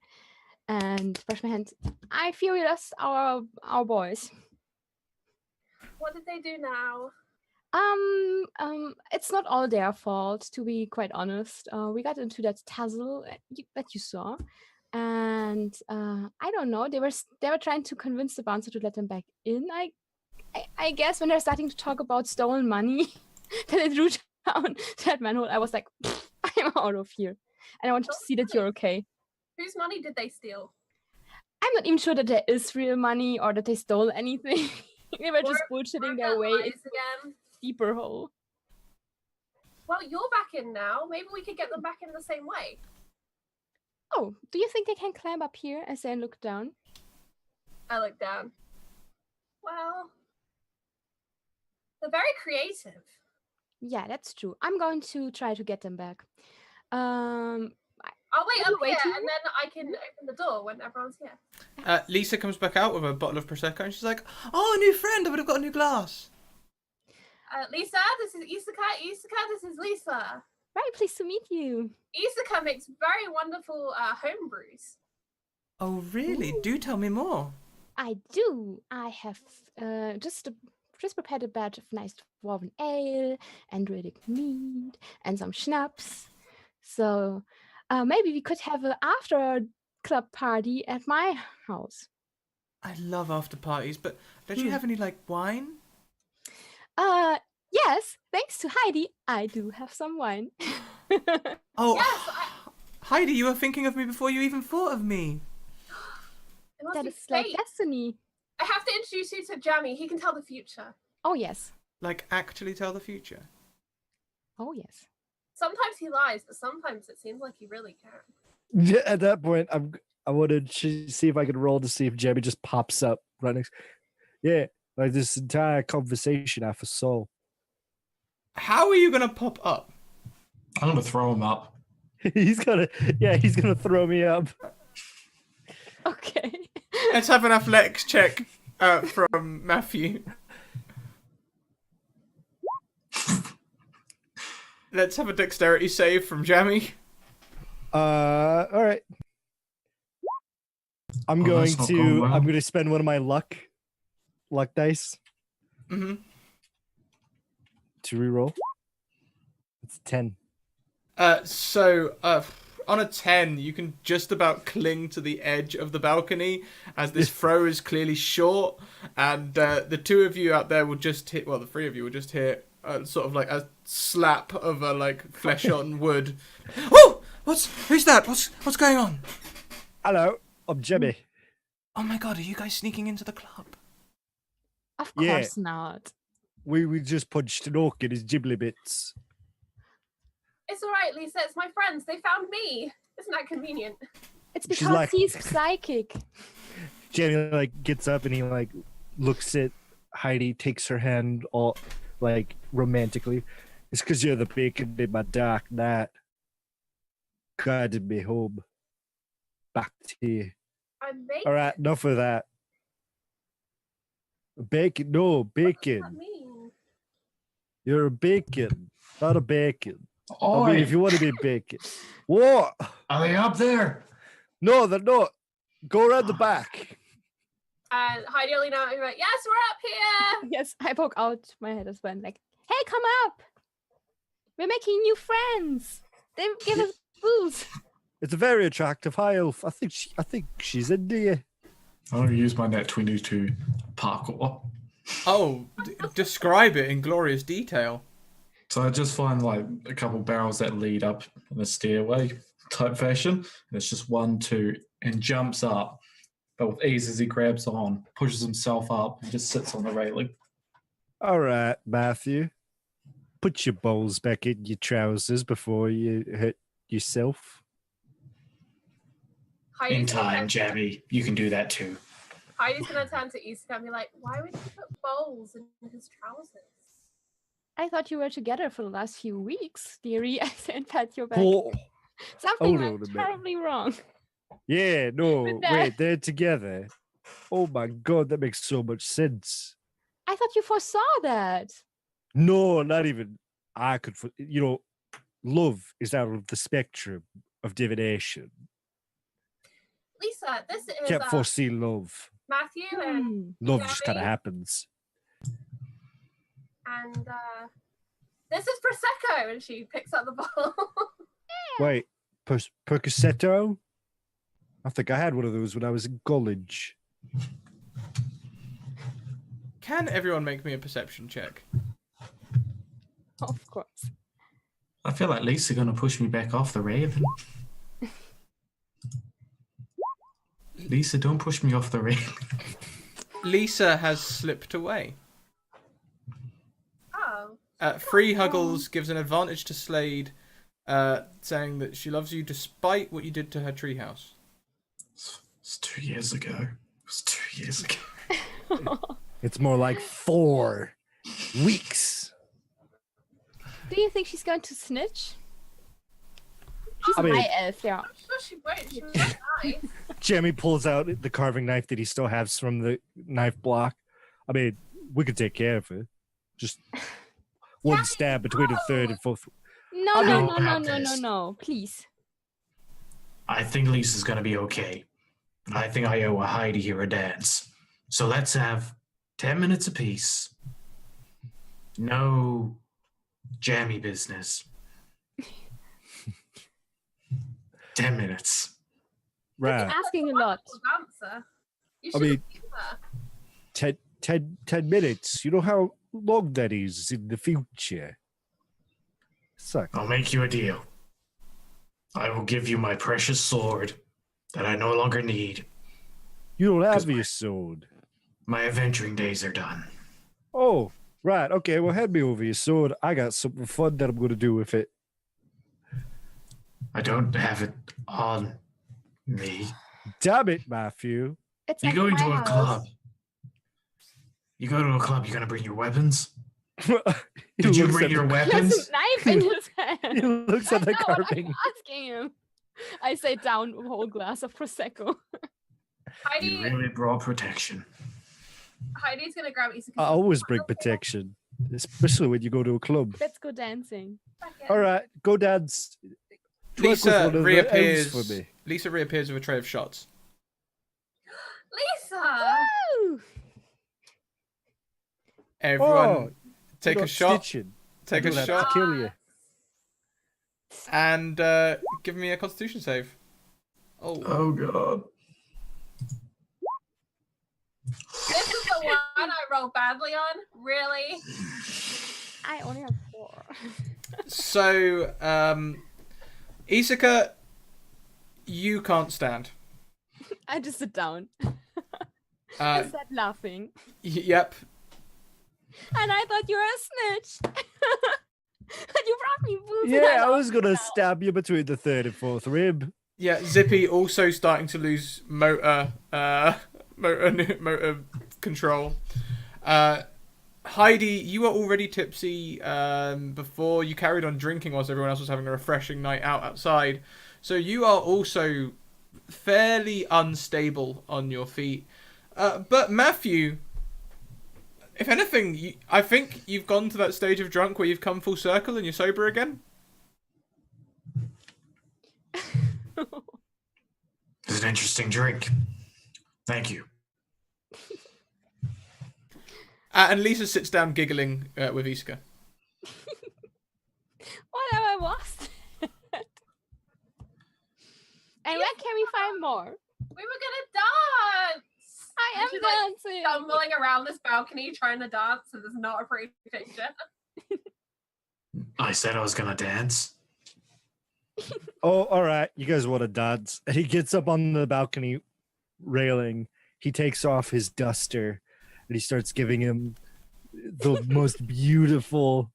and brush my hands. I fear we lost our boys. What did they do now? It's not all their fault, to be quite honest. We got into that tussle that you saw, and I don't know. They were trying to convince the bouncer to let them back in. I guess when they're starting to talk about stolen money that they threw down that manhole, I was like, I'm out of here, and I wanted to see that you're okay. Whose money did they steal? I'm not even sure that there is real money or that they stole anything. They were just bullshitting their way Lies into again. a deeper hole. Well, you're back in now. Maybe we could get them back in the same way. Oh, do you think they can climb up here as they look down? I look down. Well, they're very creative. Yeah, that's true. I'm going to try to get them back. I'll wait Are you up here, waiting? and then I can open the door when everyone's here. Lisa comes back out with a bottle of prosecco, and she's like, "Oh, a new friend! I would have got a new glass." Lisa, this is Isaka. Isaka, this is Lisa. Very pleased to meet you. Isaka makes very wonderful home brews. Oh, really? Ooh. Do tell me more. I do. I have just prepared a batch of nice dwarven ale and Riddick meat and some schnapps. So maybe we could have an after club party at my house. I love after parties, but don't you have any like wine? Yes, thanks to Heidi, I do have some wine. Oh, Yes, Heidi, you were thinking of me before you even thought of me. it must That be is like fate. destiny. I have to introduce you to Jammy. He can tell the future. Oh yes. Like, actually tell the future. Oh yes. Sometimes he lies, but sometimes it seems like he really can. Yeah, at that point, I wanted to see if I could roll to see if Jammy just pops up right next. Yeah, like this entire conversation I foresaw. How are you gonna pop up? I'm gonna throw him up. he's gonna throw me up. Okay. Let's have an athletics check from Matthew. Let's have a dexterity save from Jammy. All right. I'm Oh, going that's not going well. I'm going to spend one of my luck dice Mm-hmm. to reroll. It's 10. So on a 10, you can just about cling to the edge of the balcony as this throw is clearly short, and the two of you out there will just hit. Well, the three of you will just hit sort of like a slap of a like flesh on wood. Oh, who's that? What's going on? Hello, I'm Jammy. Oh my god, are you guys sneaking into the club? Of Yeah. course not. We just punched an orc in his ghibli bits. It's all right, Lisa. It's my friends. They found me. Isn't that convenient? It's She's because like- he's psychic. Jamie like gets up and he like looks at Heidi, takes her hand all like romantically. It's because you're the beacon in my dark night. Guided me home. Back to you. I'm making. All right, enough of that. Bacon, no What does bacon. that mean? You're a bacon, not a bacon. Oh, I mean, if you want to be bacon. What? are they up there? No, they're not. Go around the back. And Heidi will lean out and be like, "Yes, we're up here." Yes, I poke out my head as well. Like, hey, come up. We're making new friends. They give us booze. It's a very attractive high elf. I think she's into you. I'm gonna use my net 20 to parkour. Oh, describe it in glorious detail. So I just find like a couple barrels that lead up in a stairway type fashion. And it's just 1, 2, and jumps up. But with ease as he grabs on, pushes himself up, and just sits on the railing. All right, Matthew. Put your balls back in your trousers before you hurt yourself. Heidi's In gonna time, turn- Jammy. You can do that too. Heidi's gonna turn to Isaka and be like, "Why would he put bowls in his trousers?" I thought you were together for the last few weeks, dearie. I said pat your back. Oh, Something hold on went a minute. terribly wrong. yeah, no, With that. wait, they're together. Oh my god, that makes so much sense. I thought you foresaw that. No, not even I could. Love is out of the spectrum of divination. Lisa, this is Can't foresee love. Matthew and Hmm. Love just kind of Jammy. happens. and this is prosecco, and she picks up the bottle. Wait, Percocetto? I think I had one of those when I was in college. Can everyone make me a perception check? Of course. I feel like Lisa's gonna push me back off the raven. Lisa, don't push me off the rail. Lisa has slipped away. Oh. Free Huggles gives an advantage to Slade, saying that she loves you despite what you did to her treehouse. It's 2 years ago. It was 2 years ago. It's more like 4 weeks. Do you think she's going to snitch? She's I mean- high elf, yeah. I'm sure she won't. She was nice. Jamie pulls out the carving knife that he still has from the knife block. I mean, we could take care of it. Just one stab between the third and fourth. No, I no, know no, no, about no, no, this. no. Please. I think Lisa's gonna be okay. And I think I owe Heidi here a dance. So let's have 10 minutes apiece. No jammy business. 10 minutes. Right. Asking a lot. Dancer. You I should mean- have seen her. 10 minutes. You know how long that is in the future. Suck. I'll make you a deal. I will give you my precious sword that I no longer need. You don't have 'Cause your sword. My adventuring days are done. Oh, right. Okay, well, hand me over your sword. I got something fun that I'm going to do with it. I don't have it on me. Damn it, Matthew. It's You at go into my a house. club. You go to a club, you're gonna bring your weapons? He Did you looks bring at your the- He has weapons? a knife in his hand. He looks at the I know what I'm carving. asking him. I say down a whole glass of prosecco. Heidi, You really brought protection. Heidi's gonna grab Issa. I always bring protection, especially when you go to a club. Let's go dancing. All right, go dance. Twerk with Lisa one of the elves reappears. for me. Lisa reappears with a tray of shots. Lisa! Woo! Everyone, Oh, take you're a not shot. snitching. Take I a don't have shot to kill you. and give me a Constitution save. Oh, Oh god. This is the one I rolled badly on? Really? I only have 4. so Isaka, you can't stand. I just sit down. I Uh, sat laughing. yep. And I thought you were a snitch. But you brought me booze. and Yeah, I lost was gonna out. stab you between the third and fourth rib. Yeah, Zippy also starting to lose motor control. Heidi, you were already tipsy before you carried on drinking whilst everyone else was having a refreshing night out outside. So you are also fairly unstable on your feet. But Matthew, if anything, I think you've gone to that stage of drunk where you've come full circle and you're sober again. It's an interesting drink. Thank you. And Lisa sits down giggling with Iska. What have I lost? And where can we find more? We were gonna dance! I am She's, like, dancing. Stumbling around this balcony trying to dance, and there's not a pretty picture. I said I was gonna dance. Oh, all right. You guys want to dance? And he gets up on the balcony railing. He takes off his duster and he starts giving him the most beautiful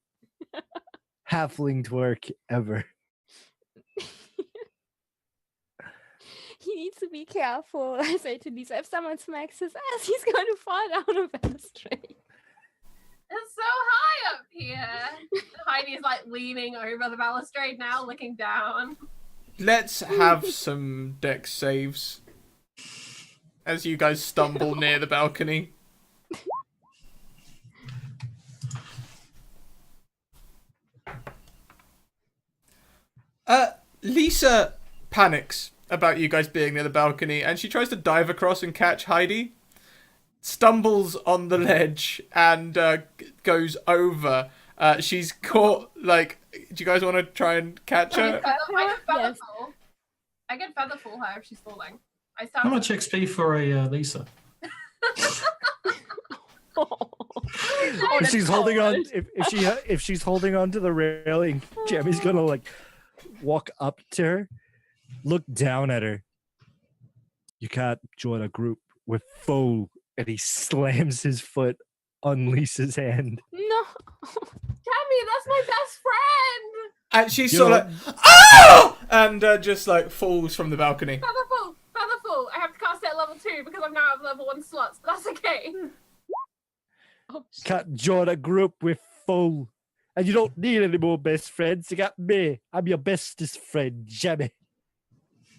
halfling twerk ever. He needs to be careful. I say to Lisa, if someone smacks his ass, he's going to fall down a balustrade. It's so high up here. Heidi's like leaning over the balustrade now, looking down. Let's have some dex saves as you guys stumble near the balcony. Lisa panics about you guys being near the balcony and she tries to dive across and catch Heidi, stumbles on the ledge and goes over. She's caught, like, do you guys want to try and catch her? Yes. I could feather fall her if she's falling. I How sound much XP for a Lisa? If she's holding on, if she's holding on to the railing, Jammy's gonna like walk up to her, look down at her, You can't join a group with fool. And he slams his foot on Lisa's hand. No. Jammy, that's my best friend. And she's You sort know- of like, ah! And just like falls from the balcony. Featherfall. I have to cast it at level 2 because I'm now at level 1 slots, but that's okay. Oh, shit. Can't join a group with fool. And you don't need any more best friends. You got me. I'm your bestest friend, Jammy.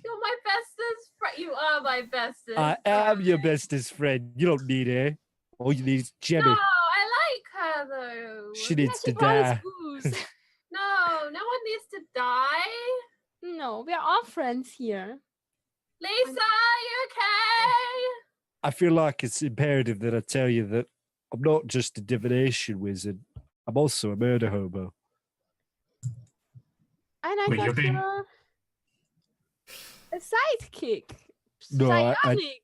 You're my bestest friend. You are my bestest. I am your friend. bestest friend. You don't need her. All you need is Jammy. No, I like her though. She Yeah, needs she to brought us die. booze. No, no one needs to die. No, we are all friends here. Lisa, you okay? I feel like it's imperative that I tell you that I'm not just a divination wizard. I'm also a murder hobo. And I Wait, you're thought being- you're a sidekick. No, I- Psionic.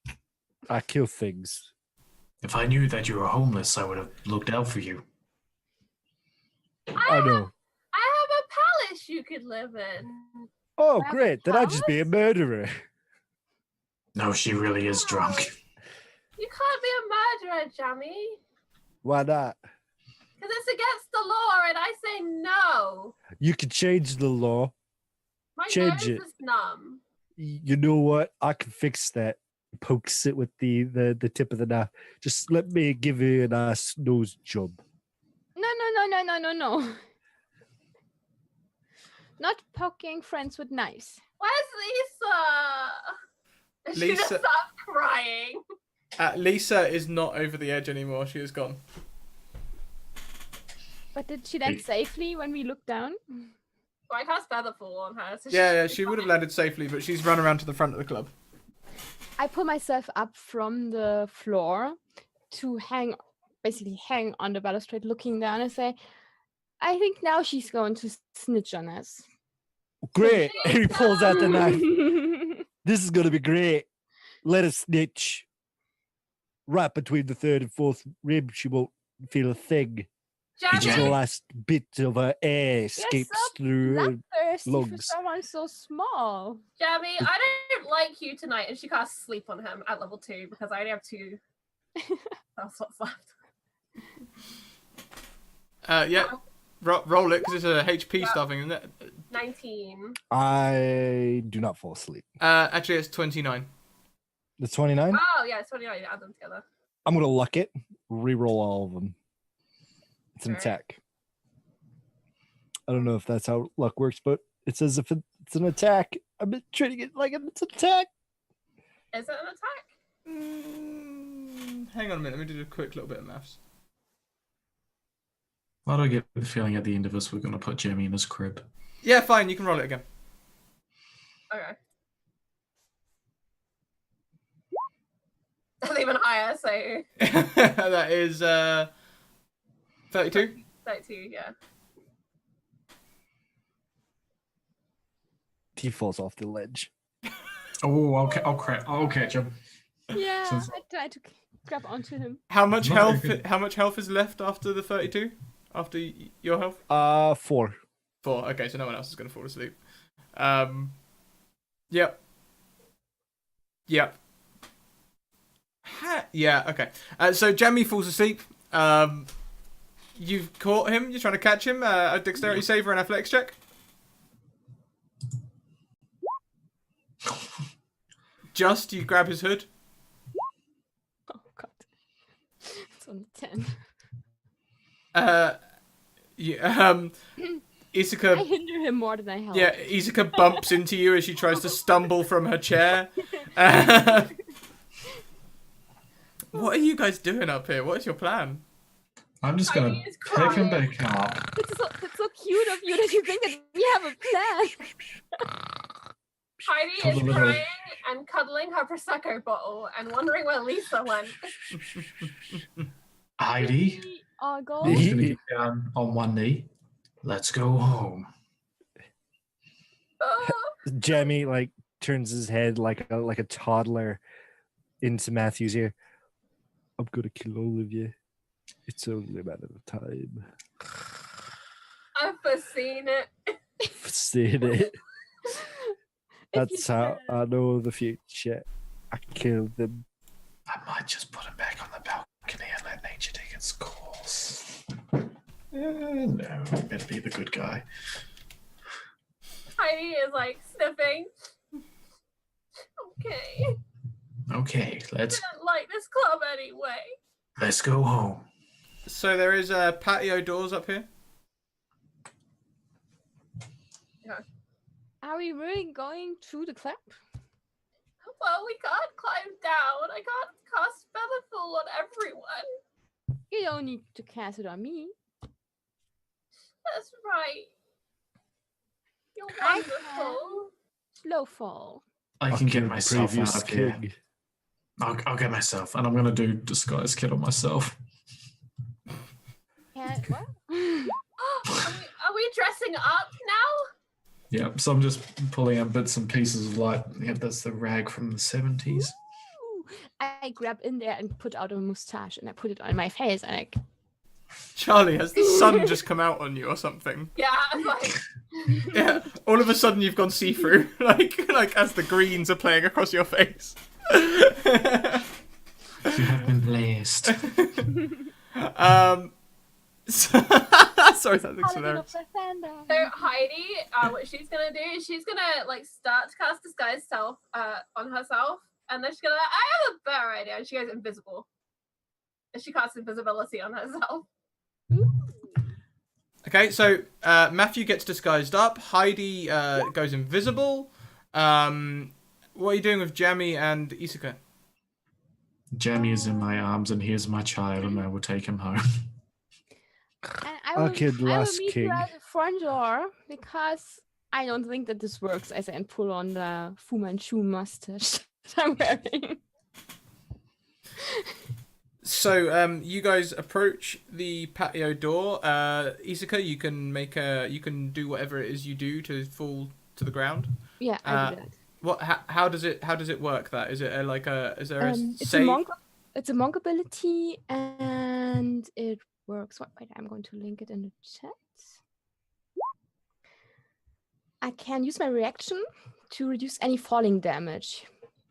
I kill things. If I knew that you were homeless, I would have looked out for you. I know. I have a palace you could live in. Oh, Have a great. Then I'd just be a palace? murderer. No, she really is drunk. You can't be a murderer, Jammy. Why not? Because it's against the law, and I say no. You can change the law. My Change nose it. is numb. You know what? I can fix that. Pokes it with the tip of the knife. Just let me give you a nice nose job. No. Not poking friends with knives. Where's Lisa? She Lisa- just stopped crying. Lisa is not over the edge anymore. She is gone. But did she land Wait. safely when we looked down? Well, I cast Featherfall on her. So Yeah, should she be would have fine. landed safely, but she's run around to the front of the club. I pull myself up from the floor to basically hang on the balustrade looking down and say, I think now she's going to snitch on us. Great. And he pulls out the knife. This is going to be great. Let her snitch. Right between the third and fourth rib, she won't feel a thing. Just the Jammy, last bit of her air escapes so through. Bloodthirsty for lungs. someone so small. Jammy, I don't like you tonight. And she casts sleep on him at level 2 because I only have 2. That's what's left. Yeah, roll it because it's a HP stuffing, isn't it? 19. I do not fall asleep. Actually, it's 29. The 29? Oh, yeah, it's 29. Add them together. I'm going to luck it. Reroll all of them. It's an Alright. attack. I don't know if that's how luck works, but it says if it's an attack. I've been treating it like it's an attack. Is it an attack? Hang on a minute. Let me do a quick little bit of maths. Why do I get the feeling at the end of this we're going to put Jamie in his crib? Yeah, fine. You can roll it again. Okay. That's even higher, so That is 32. 32, yeah. He falls off the ledge. Oh, I'll catch him. Yeah, Sounds- I tried to grab onto him. How much Not health? very good. How much health is left after the 32? After your health? 4. 4. Okay, so no one else is going to fall asleep. Yep. Yeah. Okay. So Jammy falls asleep. You've caught him. You're trying to catch him. A dexterity save or an athletics check. Just you grab his hood. Oh god. It's on the 10. Izuka. I hinder him more than I help. Yeah, Izuka bumps into you as she tries to stumble from her chair. What are you guys doing up here? What is your plan? I'm just going Heidi to is pick him crying. back up. It's so cute of you that you think that we have a plan. Heidi Called is a little- crying and cuddling her Prosecco bottle and wondering where Lisa went. Heidi, Ogle. I'm just going to get down on one knee. Let's go home. Oh, Jamie like turns his head like a toddler into Matthew's ear. I'm gonna kill all of you. It's only a matter of time. I've foreseen it. I've seen it. If you That's how said- I know the future. I killed them. I might just put him back on the balcony and let nature take its course. No, better be the good guy. Heidi is like sniffing. Okay. Okay, I don't like this club anyway. let's go home. So there is patio doors up here. Are we really going through the club? Well, we can't climb down. I can't cast Featherfall on everyone. You don't need to cast it on me. That's right. You're I wonderful. Slow fall. I I'll can get kill the myself previous out of here. king. I'll get myself, and I'm gonna do disguise kit on myself. Yeah, what? Are we dressing up now? Yeah, so I'm just pulling out bits and pieces of like, yeah, that's the rag from the 70s. Ooh. I grab in there and put out a mustache and I put it on my face and I Charlie, has the sun just come out on you or something? Yeah, I'm like, Yeah. All of a sudden you've gone see-through, like as the greens are playing across your face. You have been blessed. Sorry, that looks hilarious. so Heidi, what she's gonna do is she's gonna like start to cast disguise self on herself, and then she's gonna, I have a better idea. And she goes invisible. And she casts invisibility on herself. Okay, so Matthew gets disguised up. Heidi goes invisible. What are you doing with Jammy and Isuka? Jammy is in my arms, and here's my child, and I will take him home. And I will, kid, I will last meet king. you at the front door because I don't think that this works as I pull on the Fu Manchu mustache that I'm wearing. So you guys approach the patio door. Isuka, you can do whatever it is you do to fall to the ground. Yeah, I do that. What? How does it work? That is it is there a It's save? a monk ability and it works. Wait, I'm going to link it in the chat. I can use my reaction to reduce any falling damage.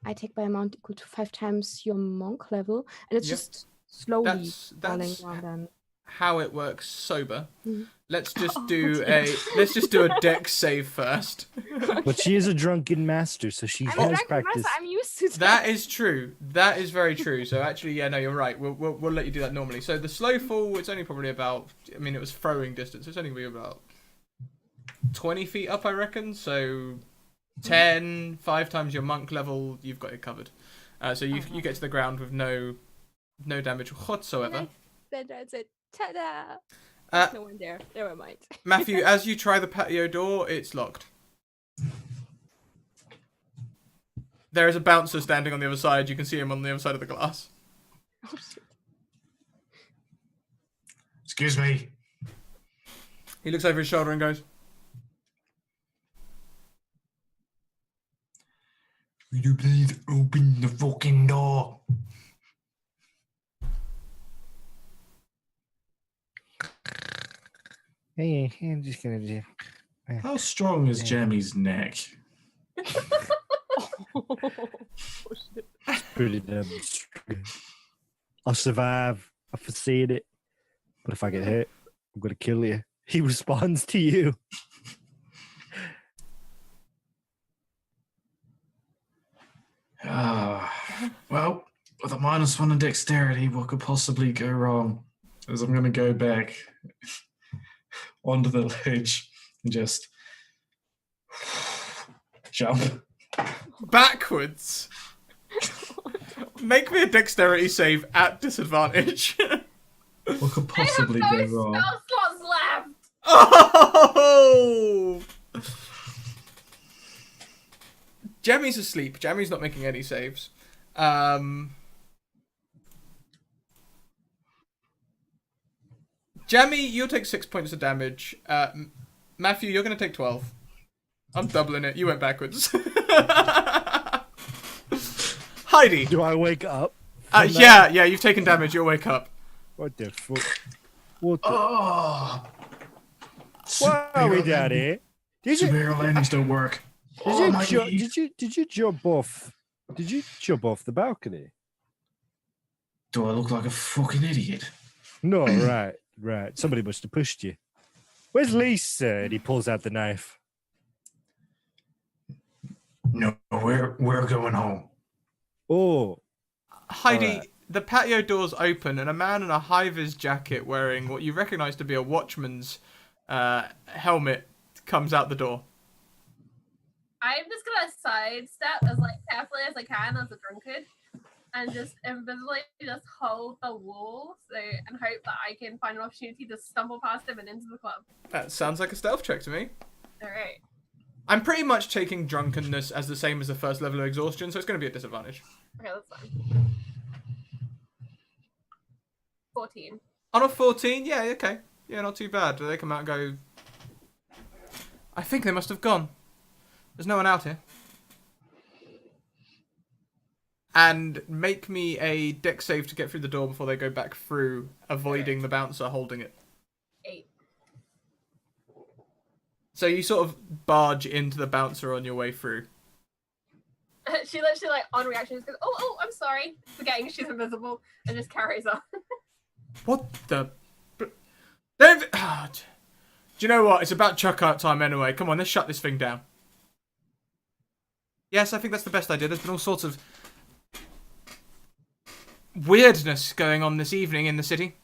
I take by amount equal to 5 times your monk level, and it's Yep. just slowly falling That's down. Then how it works sober. Mhm. Let's just Oh, do okay. let's just do a dex save first. But she is a drunken master, so she I'm a has drunken practice. master. I'm used to That is true. That is very true. So actually, yeah, no, you're right. We'll let you do that normally. So the slow fall, it's only probably about. I mean, it was throwing distance. It's only gonna be about 20 feet up, I reckon. So 10, 5 times your monk level, you've got it covered. So you get to the ground with no damage whatsoever. Then that's it. Ta-da! Uh, There's no one there. Never mind. Matthew, as you try the patio door, it's locked. There is a bouncer standing on the other side. You can see him on the other side of the glass. Oh, shit. Excuse me. He looks over his shoulder and goes, Will you please open the fucking door? Hey, I'm just gonna do. How strong is Jammy's neck? Oh, shit. Pretty damn strong. I'll survive. I've foreseen it. But if I get hit, I'm gonna kill you. He responds to you. Well, with a -1 in dexterity, what could possibly go wrong? As I'm going to go back onto the ledge and just jump. backwards. Make me a dexterity save at disadvantage. What could I have possibly no go wrong? spell slots left. Oh! Jammy's asleep. Jammy's not making any saves. Jammy, you'll take 6 points of damage. Matthew, you're going to take 12. I'm doubling it. You went backwards. Heidi. Do I wake up? from that? Yeah, you've taken damage. You'll wake up. What the fuck? What the? Oh! Why are we down here? Did you Superhero landings don't work. Oh, my knee. did you jump off Did you jump off the balcony? Do I look like a fucking idiot? No, right. Somebody must have pushed you. Where's Lisa? And he pulls out the knife. No, we're going home. Oh, Heidi, Alright. the patio doors open and a man in a high-vis jacket wearing what you recognise to be a watchman's helmet comes out the door. I'm just gonna sidestep as like carefully as I can as a drunkard, and just invisibly just hold the wall and hope that I can find an opportunity to stumble past him and into the club. That sounds like a stealth check to me. All right. I'm pretty much taking drunkenness as the same as the first level of exhaustion, so it's going to be a disadvantage. Okay, that's fine. 14. On a 14, yeah, okay. Yeah, not too bad. They come out and go, I think they must have gone. There's no one out here. And make me a dex save to get through the door before they go back through, avoiding the bouncer holding it. 8. So you sort of barge into the bouncer on your way through. She literally, like, on reaction, just goes, oh, I'm sorry, forgetting she's invisible, and just carries on. What the... They've... Ah, do you know what? It's about chuck-out time anyway. Come on, let's shut this thing down. Yes, I think that's the best idea. There's been all sorts of weirdness going on this evening in the city.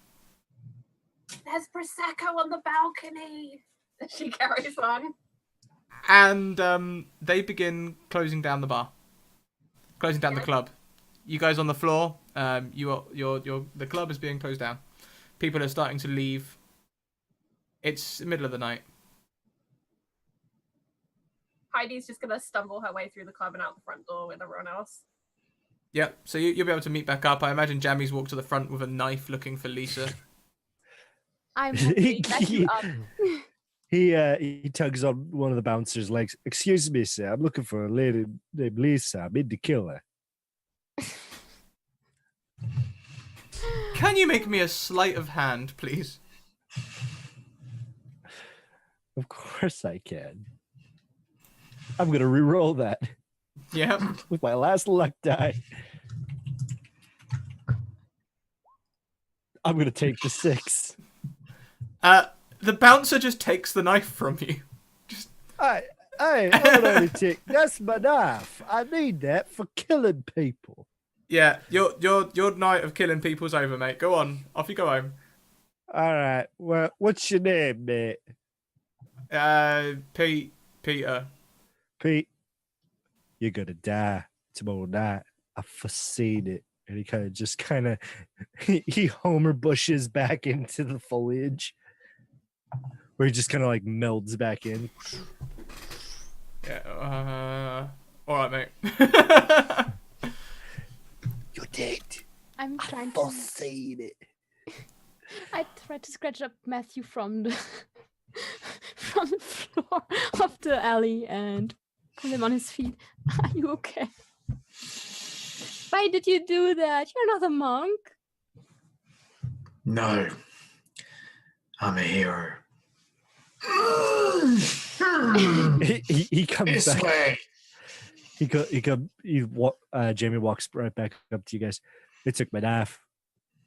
There's Prosecco on the balcony. She carries on. And they begin closing down the bar. Closing down the club. You guys on the floor, the club is being closed down. People are starting to leave. It's the middle of the night. Heidi's just gonna stumble her way through the club and out the front door with everyone else. Yep, so you'll be able to meet back up. I imagine Jammy's walked to the front with a knife looking for Lisa. I'm hoping that you up. He tugs on one of the bouncers' legs. Excuse me, sir. I'm looking for a lady named Lisa. I'm in to kill her. Can you make me a sleight of hand, please? Of course I can. I'm gonna re-roll that Yep. with my last luck die. I'm gonna take the 6. The bouncer just takes the knife from you. Hey, hold on a tick. That's my knife. I need that for killing people. Yeah, your night of killing people's over, mate. Go on, off you go home. All right. Well, what's your name, mate? Peter. Pete, you're gonna die tomorrow night. I've foreseen it. And he Homer Bushes back into the foliage, where he just kind of like melds back in. Yeah. All right, mate. You're dead. I'm trying I've to. foreseen it. I tried to scratch up Matthew from the from the floor of the alley and put him on his feet. Are you okay? Why did you do that? You're not a monk. No, I'm a hero. He comes This back. way. Jamie walks right back up to you guys. They took my knife.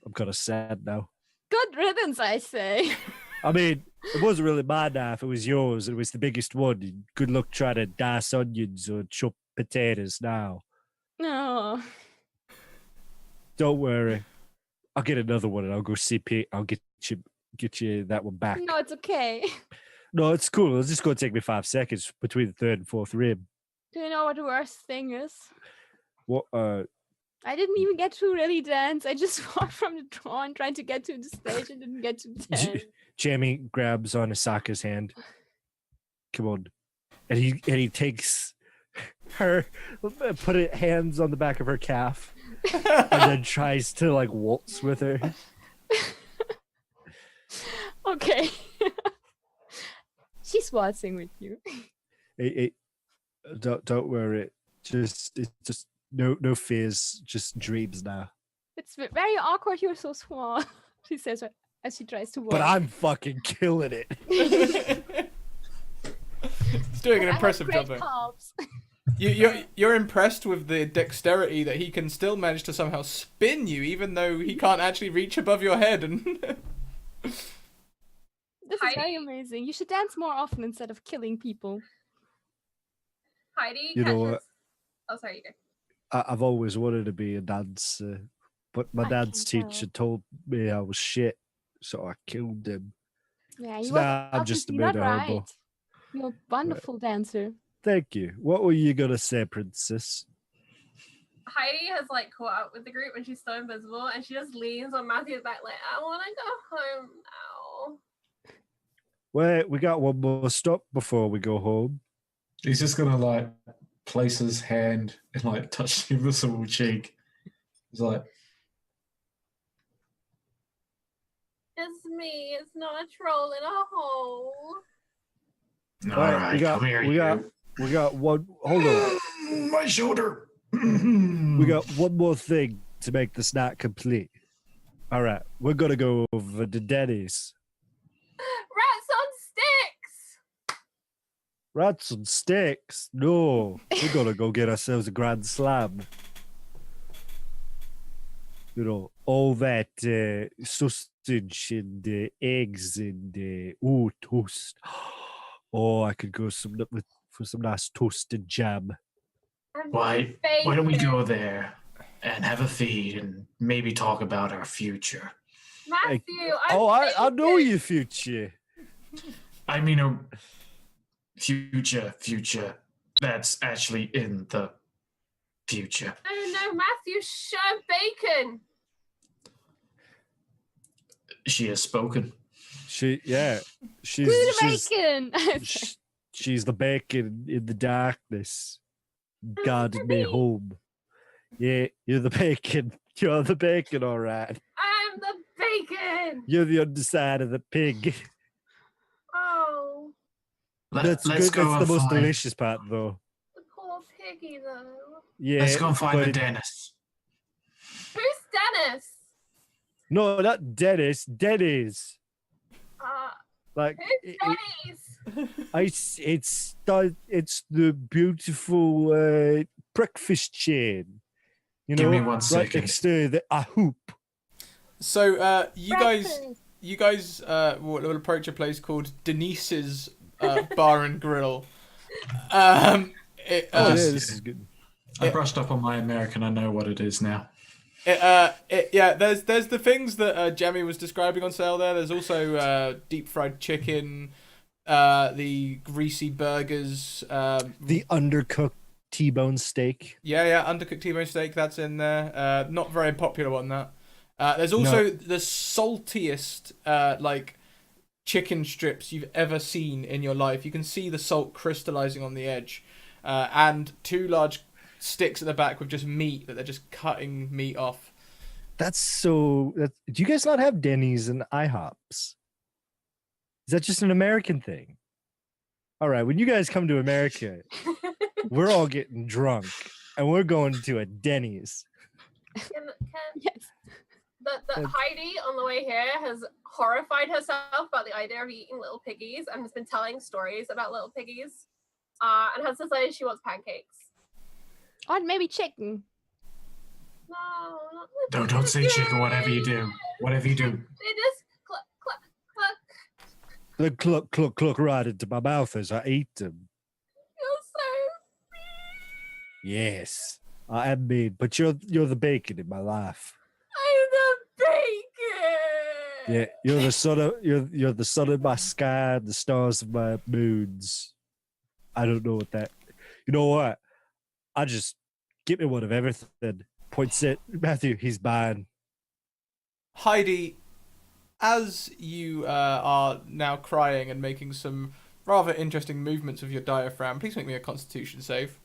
I'm kind of sad now. Good riddance, I say. I mean, it wasn't really my knife. It was yours. It was the biggest one. Good luck trying to dice onions or chop potatoes now. No. Don't worry. I'll get another one and I'll go see Pete. I'll get you that one back. No, it's okay. No, it's cool. It's just going to take me 5 seconds between the third and fourth rib. Do you know what the worst thing is? What? I didn't even get to really dance. I just walked from the door and tried to get to the stage and didn't get to dance. Jamie grabs on Asaka's hand. Come on. And he takes her, put hands on the back of her calf, and then tries to like waltz with her. Okay. She's waltzing with you. Don't worry. It's just no fears, just dreams now. It's very awkward. You're so small. She says as she tries to walk. But I'm fucking killing it. It's doing an I have impressive great job, though. calves. You're impressed with the dexterity that he can still manage to somehow spin you, even though he can't actually reach above your head. And This is very amazing. You should dance more often instead of killing people. Heidi You know catches. what? Oh, sorry, you go. I've always wanted to be a dancer, but my I dance can tell. teacher told me I was shit, so I killed him. Yeah, So you was now I'm just a obviously not bit right. horrible. You're a wonderful dancer. Thank you. What were you gonna say, princess? Heidi has like caught up with the group and she's so invisible and she just leans on Matthew's back like, I want to go home now. Wait, we got one more stop before we go home. He's just gonna like place his hand and like touch the invisible cheek. He's like, It's me. It's not a troll in a hole. all right, come here, you. We got one. Hold on. My shoulder. We got one more thing to make this night complete. All right, we're gonna go over to Denny's. Rats on sticks. Rats and sticks. No, we're gonna go get ourselves a grand slam. You know, all that sausage and eggs and toast. Oh, I could go for some nice toasted jam. And Why don't we bacon. go there and have a feed and maybe talk about our future? Matthew, I know bacon. your future. I mean, a future that's actually in the future. No, Matthew, shove bacon. She has spoken. She's Who's the bacon? she's the bacon in the darkness, guarding me home. Yeah, you're the bacon. You're the bacon, all right. I'm the bacon. You're the underside of the pig. Oh, That's let's good. go That's the and most find- delicious part, though. the poor piggy though. Yeah. Let's go and find but the it- dentist. Who's Dennis? No, not Dennis. Denny's. Like Who's Denny's? it's the beautiful breakfast chain. You know, Give me 1 right second. next to the hoop. so you Breakfast. guys will approach a place called Denise's Bar and Grill. Oh, Just- this is good. I brushed up on my American. I know what it is now. There's the things that Jammy was describing on sale there. There's also deep fried chicken, the greasy burgers. The undercooked T-bone steak. Yeah, undercooked T-bone steak. That's in there. Not very popular one that. There's also the saltiest like chicken strips you've ever seen in your life. You can see the salt crystallizing on the edge, and 2 large sticks at the back with just meat that they're just cutting meat off. Do you guys not have Denny's and IHOPs? Is that just an American thing? All right, when you guys come to America, we're all getting drunk and we're going to a Denny's. Can Yes. the Heidi on the way here has horrified herself about the idea of eating little piggies and has been telling stories about little piggies, and has decided she wants pancakes. Or maybe chicken. No, not the Don't say chicken. Whatever you do, piggies. whatever you do. They just cluck cluck cluck. They cluck, cluck, cluck right into my mouth as I eat them. You're so Yes, I am mean, but you're the bacon in my life. I'm the bacon. Yeah, you're the sun of my sky, the stars of my moons. I don't know what that. You know what? I just give me one of everything. Points it, Matthew. He's mine. Heidi, as you are now crying and making some rather interesting movements with your diaphragm, please make me a Constitution save.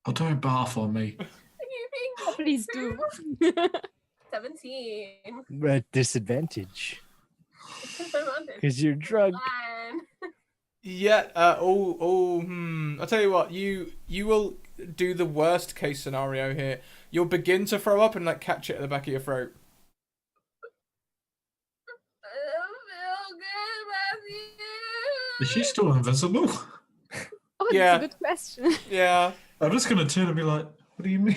Oh, don't barf on me. Are you being Oh, please do. 17? We're at disadvantage Fine. because you're drunk. Yeah. I'll tell you what. You will do the worst case scenario here. You'll begin to throw up and like catch it at the back of your throat. I don't feel good, Matthew. Is she still invisible? Oh Oh, but Yeah. it's a good question. Yeah. I'm just gonna turn and be like, "What do you mean?"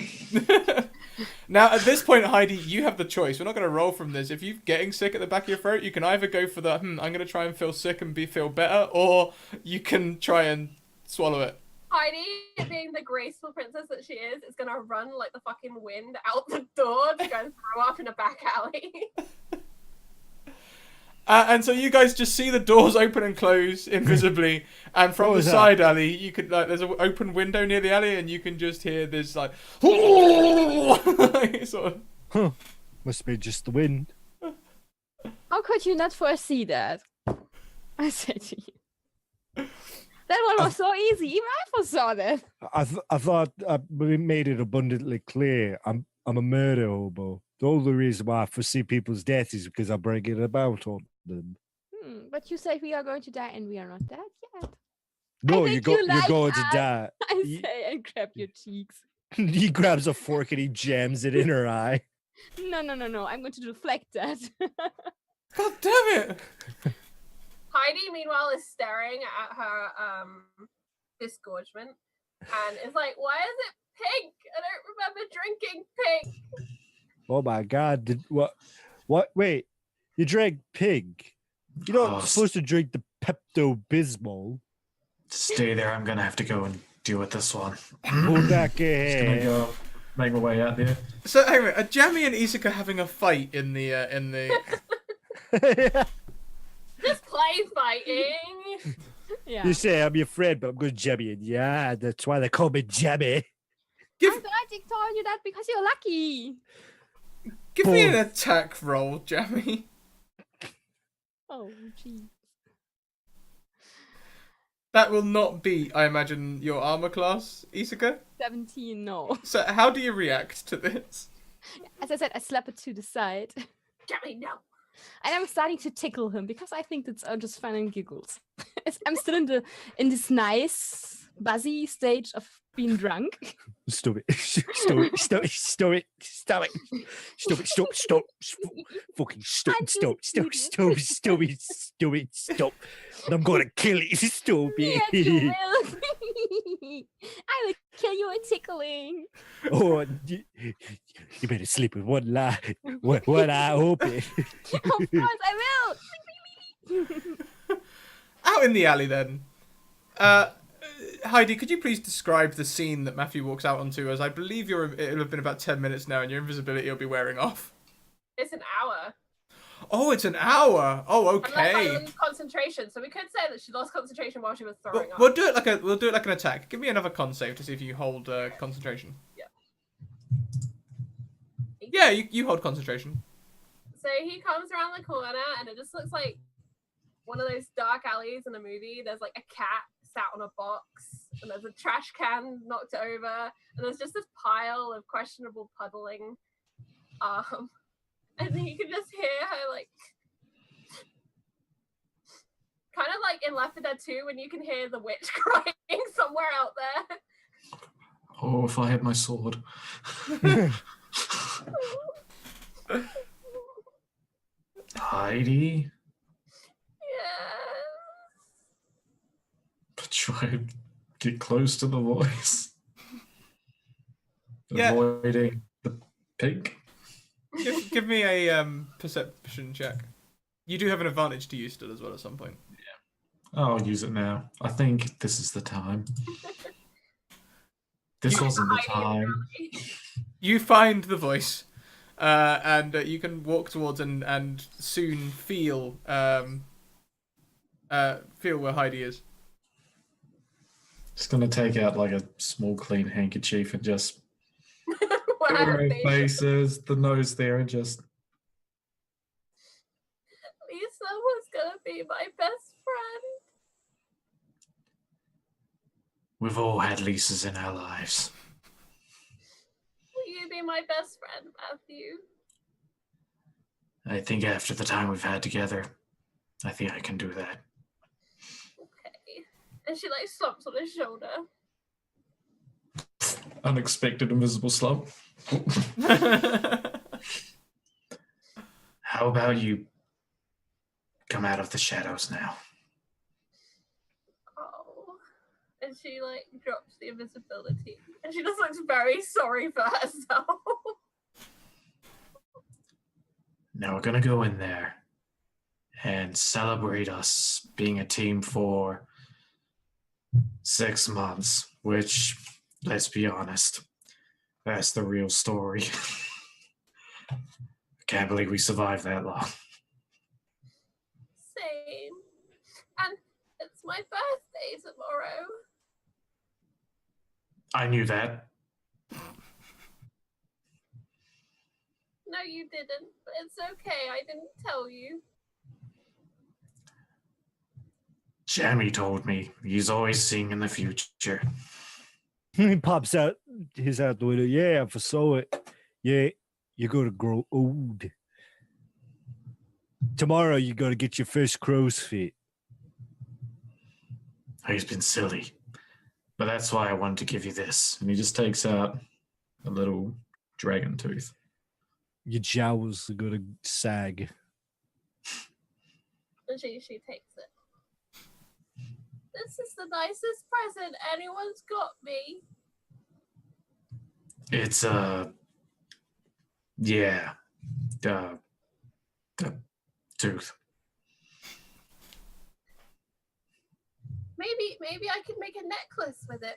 Now, at this point, Heidi, you have the choice. We're not going to roll from this. If you're getting sick at the back of your throat, you can either go for the, I'm going to try and feel sick and feel better, or you can try and swallow it. Heidi, being the graceful princess that she is gonna run like the fucking wind out the door to go and throw up in a back alley. And so you guys just see the doors open and close invisibly, and from What the was that? side alley, you could there's an open window near the alley, and you can just hear this like, sort of. Must be just the wind. How could you not foresee that? I said to you. That one was so easy. Even I foresaw that. I thought we made it abundantly clear. I'm a murder hobo. The only reason why I foresee people's death is because I bring it about on them. But you said we are going to die, and we are not dead yet. No, think you're you like going to us. die. I Ye- say and grab your cheeks. He grabs a fork and he jams it in her eye. No. I'm going to deflect that. God damn it! Heidi, meanwhile, is staring at her disgorgement and is like, "Why is it pink? I don't remember drinking pink." Oh my god! What? Wait, you drank pig? You're not Oh, supposed to drink the Pepto Bismol. Stay there. I'm gonna have to go and deal with this one. Hold back your Just gonna hair. go make my way out there. So anyway, are Jammy and Isaka having a fight in the Just play fighting. Yeah. You say I'm your friend, but I'm going to Jammy, and yeah, that's why they call me Jammy. Give I'm glad they told you that because you're lucky. give me an Both. attack roll, Jammy. Oh, gee. That will not be, I imagine, your armor class, Isaka. 17, no. So how do you react to this? As I said, I slap it to the side. Jammy, no. And I'm starting to tickle him because I think that's just fun and giggles. I'm still in this nice, buzzy stage of being drunk. Stop it. Stop it. Stop it. Stop it. Stop it. Stop it. Stop. Stop. Fucking stop. Stop. Stop. Stop. Stop it. Stop it. Stop. And I'm going to kill you. Stop Yes, you it. will. I will kill you with tickling. Oh, you better sleep with one eye. One eye open. Of course, I will. Out in the alley then. Heidi, could you please describe the scene that Matthew walks out onto, as I believe it'll have been about 10 minutes now and your invisibility will be wearing off. It's an hour. Oh, it's an hour. Oh, Unless I okay. lose concentration. So we could say that she lost concentration while she was throwing up. We'll do it like an attack. Give me another con save to see if you hold concentration. Yeah, you hold concentration. So he comes around the corner and it just looks like one of those dark alleys in a movie. There's like a cat sat on a box and there's a trash can knocked over and there's just this pile of questionable puddling. And then you can just hear her like kind of like in Left 4 Dead 2 when you can hear the witch crying somewhere out there. Oh, if I had my sword. Heidi, Yeah. try and get close to the voice. Yeah. Avoiding the pig. Give me a perception check. You do have an advantage to use still as well at some point. I'll use it now. I think this is the time. This wasn't the time. You find the voice, and you can walk towards and soon feel where Heidi is. Just gonna take out like a small clean handkerchief and just When I cover her face faces, the nose there, and just Lisa was gonna be my best friend. we've all had Lisas in our lives. Will you be my best friend, Matthew? I think after the time we've had together, I think I can do that. Okay. And she like slumps on his shoulder. Unexpected invisible slump. How about you come out of the shadows now? Oh. And she like drops the invisibility. And she just looks very sorry for herself. Now we're gonna go in there and celebrate us being a team for 6 months, which, let's be honest, that's the real story. I can't believe we survived that long. Same. And it's my birthday tomorrow. I knew that. No, you didn't. But it's okay. I didn't tell you. Jammy told me. He's always seeing in the future. He pops out his out the window. Yeah, I foresaw it. Yeah, you're gonna grow old. Tomorrow you gotta get your first crow's feet. He's been silly. But that's why I wanted to give you this. And he just takes out a little dragon tooth. Your jowls are gonna sag. And she takes it. This is the nicest present anyone's got me. It's yeah. The tooth. Maybe I could make a necklace with it,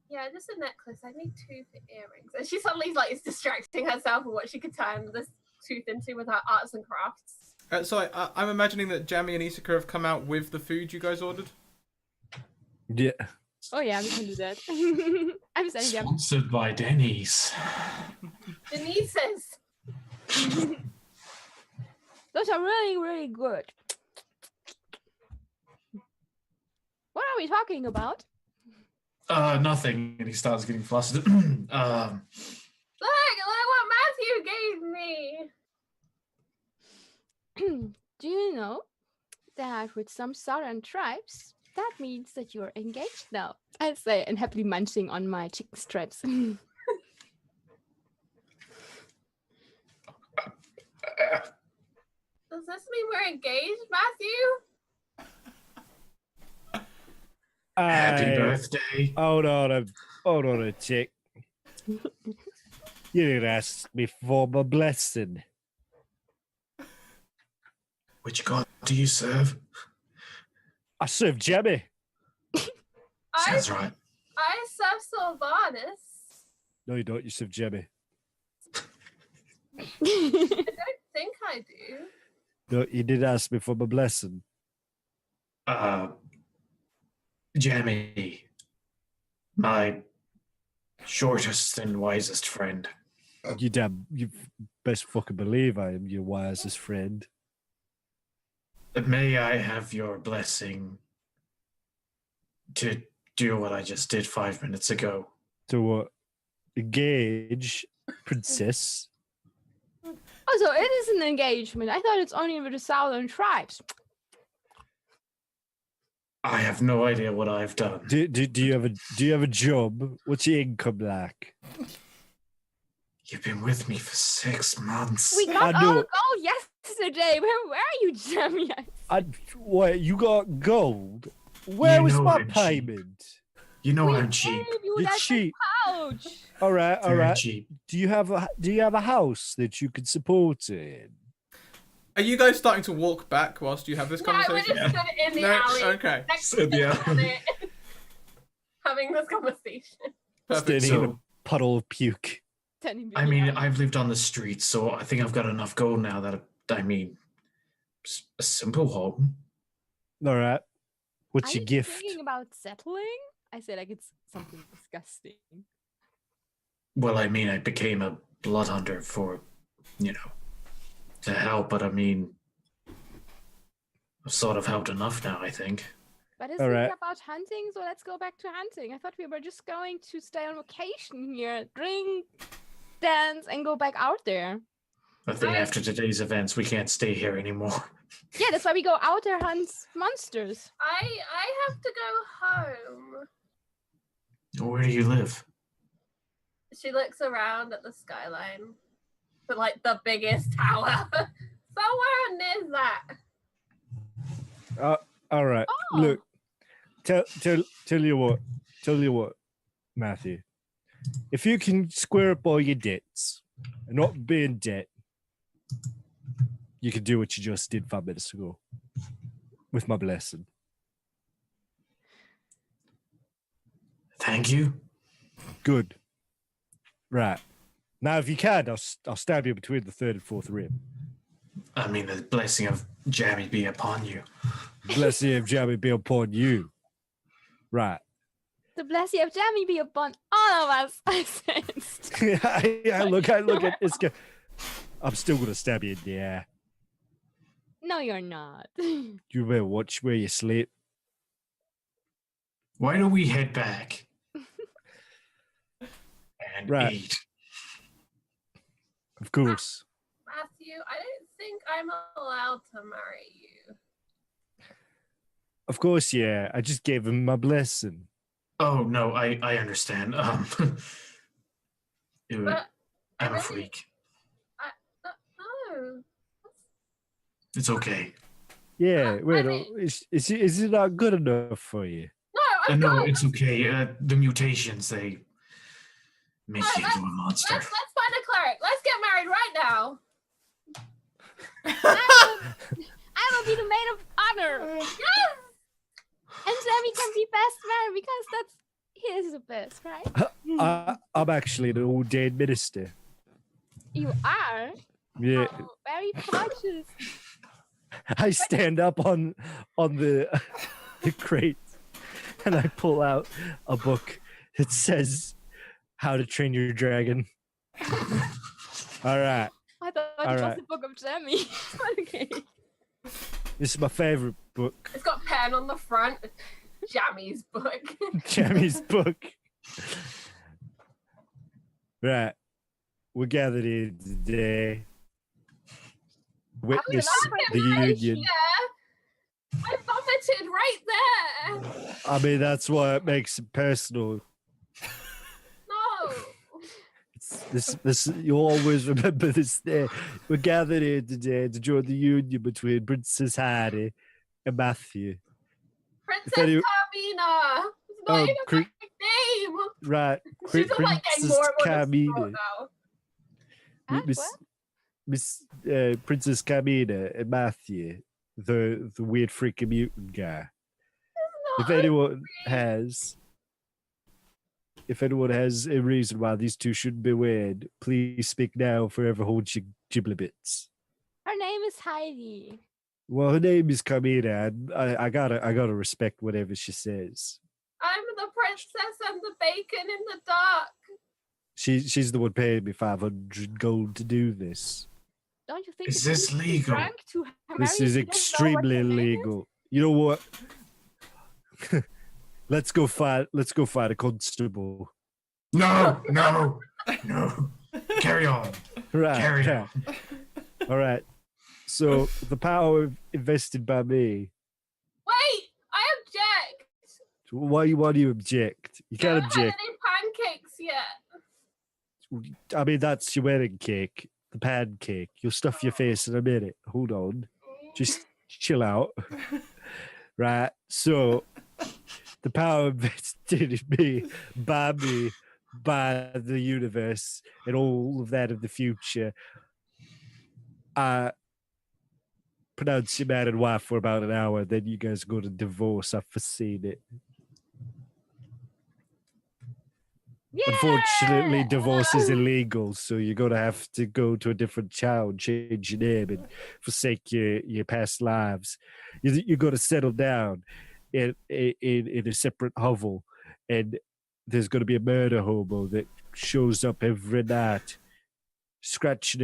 yeah, just a necklace. I need tooth earrings. And she suddenly like is distracting herself with what she could turn this tooth into with her arts and crafts. So I'm imagining that Jammy and Isaka have come out with the food you guys ordered. Yeah. Oh yeah, we can do that. I'm saying yeah. Sponsored by Denny's. Denise's. Those are really, really good. What are we talking about? Nothing. And he starts getting flustered. Look what Matthew gave me. Do you know that with some southern tribes, that means that you're engaged now? I say, and happily munching on my chicken strips. Does this mean we're engaged, Matthew? Happy birthday. Hold on a tick. You didn't ask me for my blessing. Which god do you serve? I serve Jammy. Sounds right. I serve Sylvanus. No, you don't. You serve Jammy. I don't think I do. No, you did ask me for my blessing. Jammy, my shortest and wisest friend. You best fucking believe I am your wisest friend. May I have your blessing to do what I just did 5 minutes ago? To what? Engage, princess. Oh, so it is an engagement. I thought it's only with the southern tribes. I have no idea what I've done. Do you have a job? What's your income like? You've been with me for 6 months. We got I all know. gold yesterday. Where are you, Jammy? What? You got gold? Where You was know my I'm cheap. payment? You know We I'm cheap. gave you You're that cheap. pouch. All right. Very cheap. Do you have a house that you could support in? Are you guys starting to walk back whilst you have this No, we're conversation? just stood in the No, alley. okay. Next Stood to the the alley. alley. Having this conversation. Perfect. Standing in a So, puddle of puke. Standing I mean, behind. I've lived on the streets, so I think I've got enough gold now that, a simple home. All right. What's Are your you gift? thinking about settling? I say like it's something disgusting. Well, I mean, I became a blood hunter for, to help, but I mean, I've sort of helped enough now, I think. But it's All not right. about hunting, so let's go back to hunting. I thought we were just going to stay on vacation here, drink, dance, and go back out there. I think I- after today's events, we can't stay here anymore. Yeah, that's why we go out there hunt monsters. I have to go home. Where do you live? She looks around at the skyline. But like the biggest tower. Somewhere near that. All right. Oh. Look, Tell you what, Matthew. If you can square up all your debts and not be in debt, you can do what you just did 5 minutes ago. With my blessing. Thank you. Good. Right. Now, if you can, I'll stab you between the third and fourth rib. I mean, the blessing of Jammy be upon you. Blessing of Jammy be upon you. Right. The blessing of Jammy be upon all of us, I sensed. I look at this guy. I'm still gonna stab you in the eye. No, you're not. You better watch where you sleep. Why don't we head back and Right. eat? Of course. Matthew, I don't think I'm allowed to marry you. Of course, yeah. I just gave him my blessing. Oh no, I understand. But I I'm a really- freak. No. It's okay. Yeah, I wait, mean- is it not good enough for you? No, I'm No, not. it's okay. The mutations, they make No, you into a monster. Let's find a cleric. Let's get married right now. I will be the maid of honor. Yes. And Jammy can be best man because that's he is the best, right? I'm actually an ordained minister. You are. Yeah, Oh, very cautious. I stand up on the the crate and I pull out a book that says "How to Train Your Dragon." All right, I thought it All was right. the book of Jammy. Okay. this is my favorite book, It's got pen on the front. Jammy's book. Jammy's book. Right, we're gathered here today. Witness the union. Yeah. I vomited right there. I mean, that's why it makes it personal. No. This you'll always remember this day. We're gathered here today to join the union between Princess Heidi and Matthew. Princess any- Carmina. It's not Oh, even my cre- name. Right, She's just like getting more and more Carmina. distraught now. Miss What? Miss Princess Carmina and Matthew, the weird freaking mutant guy. It's If not. anyone has a reason why these two shouldn't be wed, please speak now. Forever hold your giblets. Her name is Heidi. Well, her name is Carmina. And I gotta respect whatever she says. I'm the princess and the bacon in the dark. She's the one paying me 500 gold to do this. Don't you think Is it's this too legal? drunk to This marry is if you don't know what extremely her name is? illegal. You know what? Let's go fight a constable. No. Carry on. Right. Carry right. on. All right. So the power invested by me. Wait, I object. Why do you object? You I can't haven't had object. any pancakes yet. I mean, that's your wedding cake, the pancake. You'll stuff your face in a minute. Hold on. Just chill out. Right. So the power invested in me, by the universe, and all of that of the future. I pronounce you man and wife for about an hour, then you guys go to divorce. I've foreseen it. Yeah! Unfortunately, divorce is illegal, so you're gonna have to go to a different town, change your name, and forsake your past lives. You're gonna settle down in a separate hovel, and there's gonna be a murder hobo that shows up every night, scratching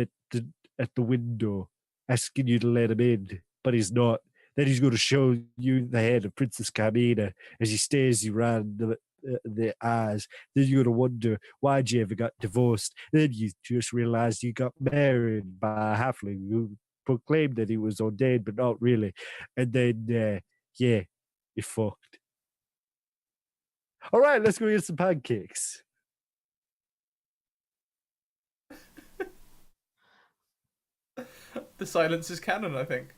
at the window, asking you to let him in, but he's not. Then he's gonna show you the head of Princess Carmina as he stares you round the eyes. Then you're gonna wonder why'd you ever got divorced. Then you just realize you got married by a halfling who proclaimed that he was ordained, but not really. And then yeah, you're fucked. All right, let's go get some pancakes. The silence is canon, I think.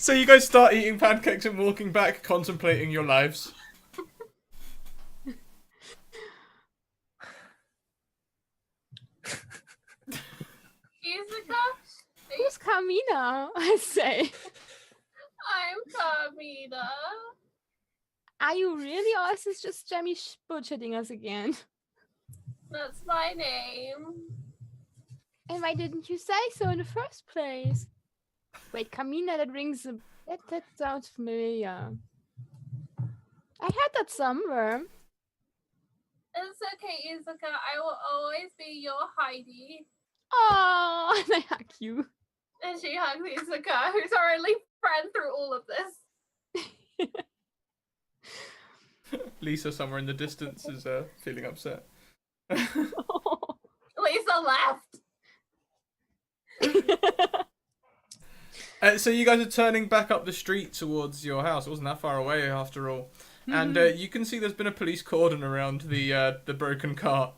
So you guys start eating pancakes and walking back, contemplating your lives. Izuka, Who's Kamina? I say. I'm Kamina. Are you really, or is this just Jammy bullshitting us again? That's my name. And why didn't you say so in the first place? Wait, Kamina, that rings a... That sounds familiar. I heard that somewhere. It's okay, Izuka. I will always be your Heidi. Oh, and I hug you. And she hugs Izuka, who's our only friend through all of this. Lisa, somewhere in the distance, is feeling upset. Lisa left. So you guys are turning back up the street towards your house. It wasn't that far away, after all. And you can see there's been a police cordon around the broken cart.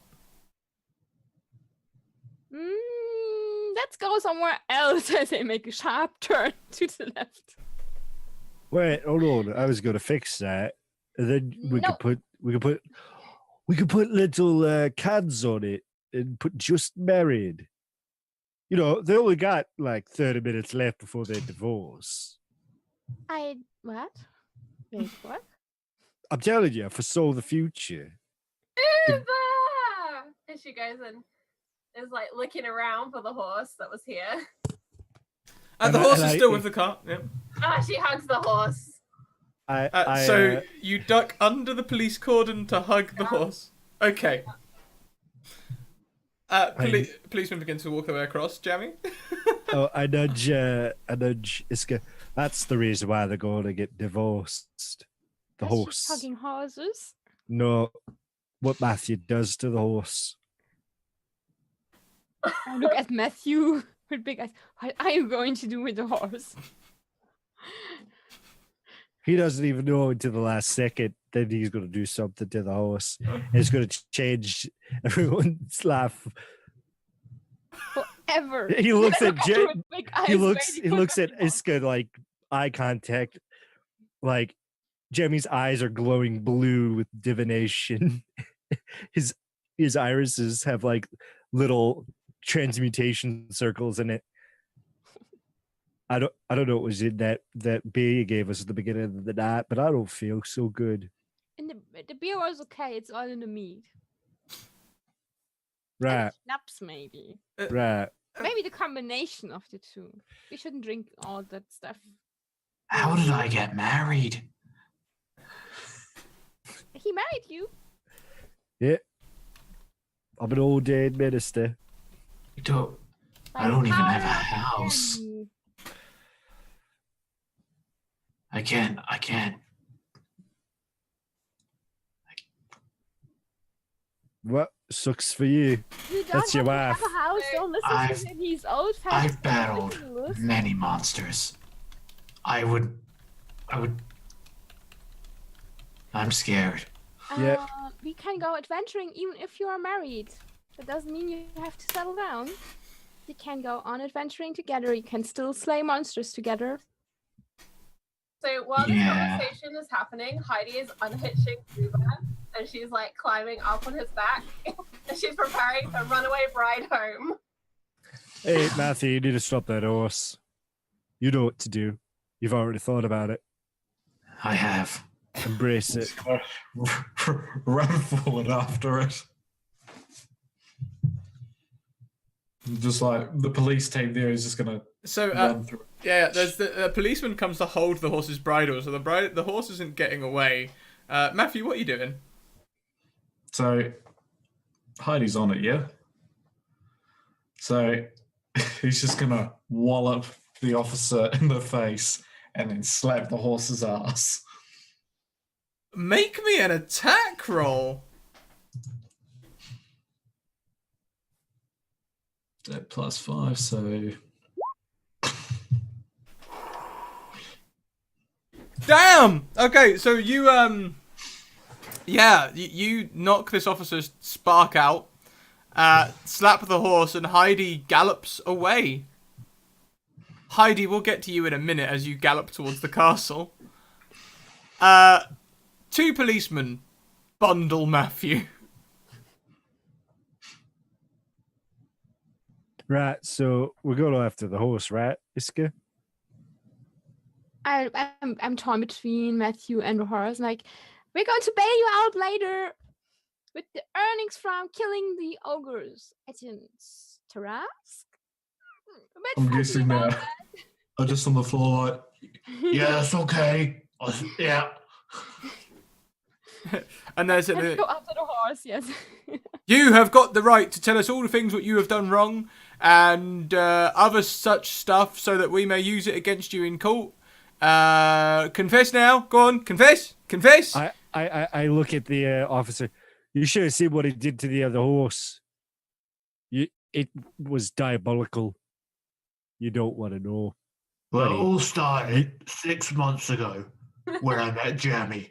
Let's go somewhere else as they make a sharp turn to the left. Wait, hold on. I was going to fix that, and then we No. could put little cards on it and put just married. You know, they only got like 30 minutes left before their divorce. What? Wait, what? I'm telling you, foresaw the future. Uber! And she goes and is like looking around for the horse that was here. And the horse is still with the cart. Yeah. She hugs the horse. So you duck under the police cordon to hug the horse. Okay. Policeman begins to walk their way across. Jammy? I nudge Iska. That's the reason why they're going to get divorced. The That's horse. just hugging horses. No, what Matthew does to the horse. I look at Matthew with big eyes. What are you going to do with the horse? He doesn't even know until the last second that he's going to do something to the horse. It's going to change everyone's life. Forever. He looks at Matthew with big eyes he waiting for looks at the horse. Iska like eye contact, like Jemmy's eyes are glowing blue with divination. His irises have like little transmutation circles in it. I don't know what was in that beer you gave us at the beginning of the night, but I don't feel so good. And the beer was okay. It's all in the meat. And Right, schnapps, maybe. right. Maybe the combination of the two. We shouldn't drink all that stuff. How did I get married? He married you. Yeah. I'm an ordained minister. I don't even have a Power of house. Jammy. I can't. What sucks for you? You don't That's your have to wife. have a house. Don't listen to I've- him. He's old fashioned. I've battled many monsters. I'm scared. Yeah. We can go adventuring even if you are married. That doesn't mean you have to settle down. You can go on adventuring together. You can still slay monsters together. So while this Yeah. conversation is happening, Heidi is unhitching Uber and she's like climbing up on his back and she's preparing a runaway bride home. Hey, Matthew, you need to stop that horse. You know what to do. You've already thought about it. I have. Embrace it. Run forward after it. Just like the police team there is just gonna So, run through. yeah, there's the policeman comes to hold the horse's bridle, so the horse isn't getting away. Matthew, what are you doing? So Heidi's on it, yeah. So he's just gonna wallop the officer in the face and then slap the horse's ass. Make me an attack roll. That +5, so Damn. Okay, so you you knock this officer's spark out, slap the horse, and Heidi gallops away. Heidi, we'll get to you in a minute as you gallop towards the castle. 2 policemen bundle Matthew. Right, so we're going after the horse, right, Iska? I'm torn between Matthew and Horace. Like, we're going to bail you out later with the earnings from killing the ogres at Tarask. I'm guessing now. I'm just on the floor like, yeah, it's okay. Yeah. And there's Let's go after the horse. Yes. You have got the right to tell us all the things what you have done wrong and other such stuff so that we may use it against you in court. Confess now. Go on. Confess. Confess. I look at the officer. You should have seen what he did to the other horse. It was diabolical. You don't want to know. Well, it Buddy. all started 6 months ago when I met Jammy.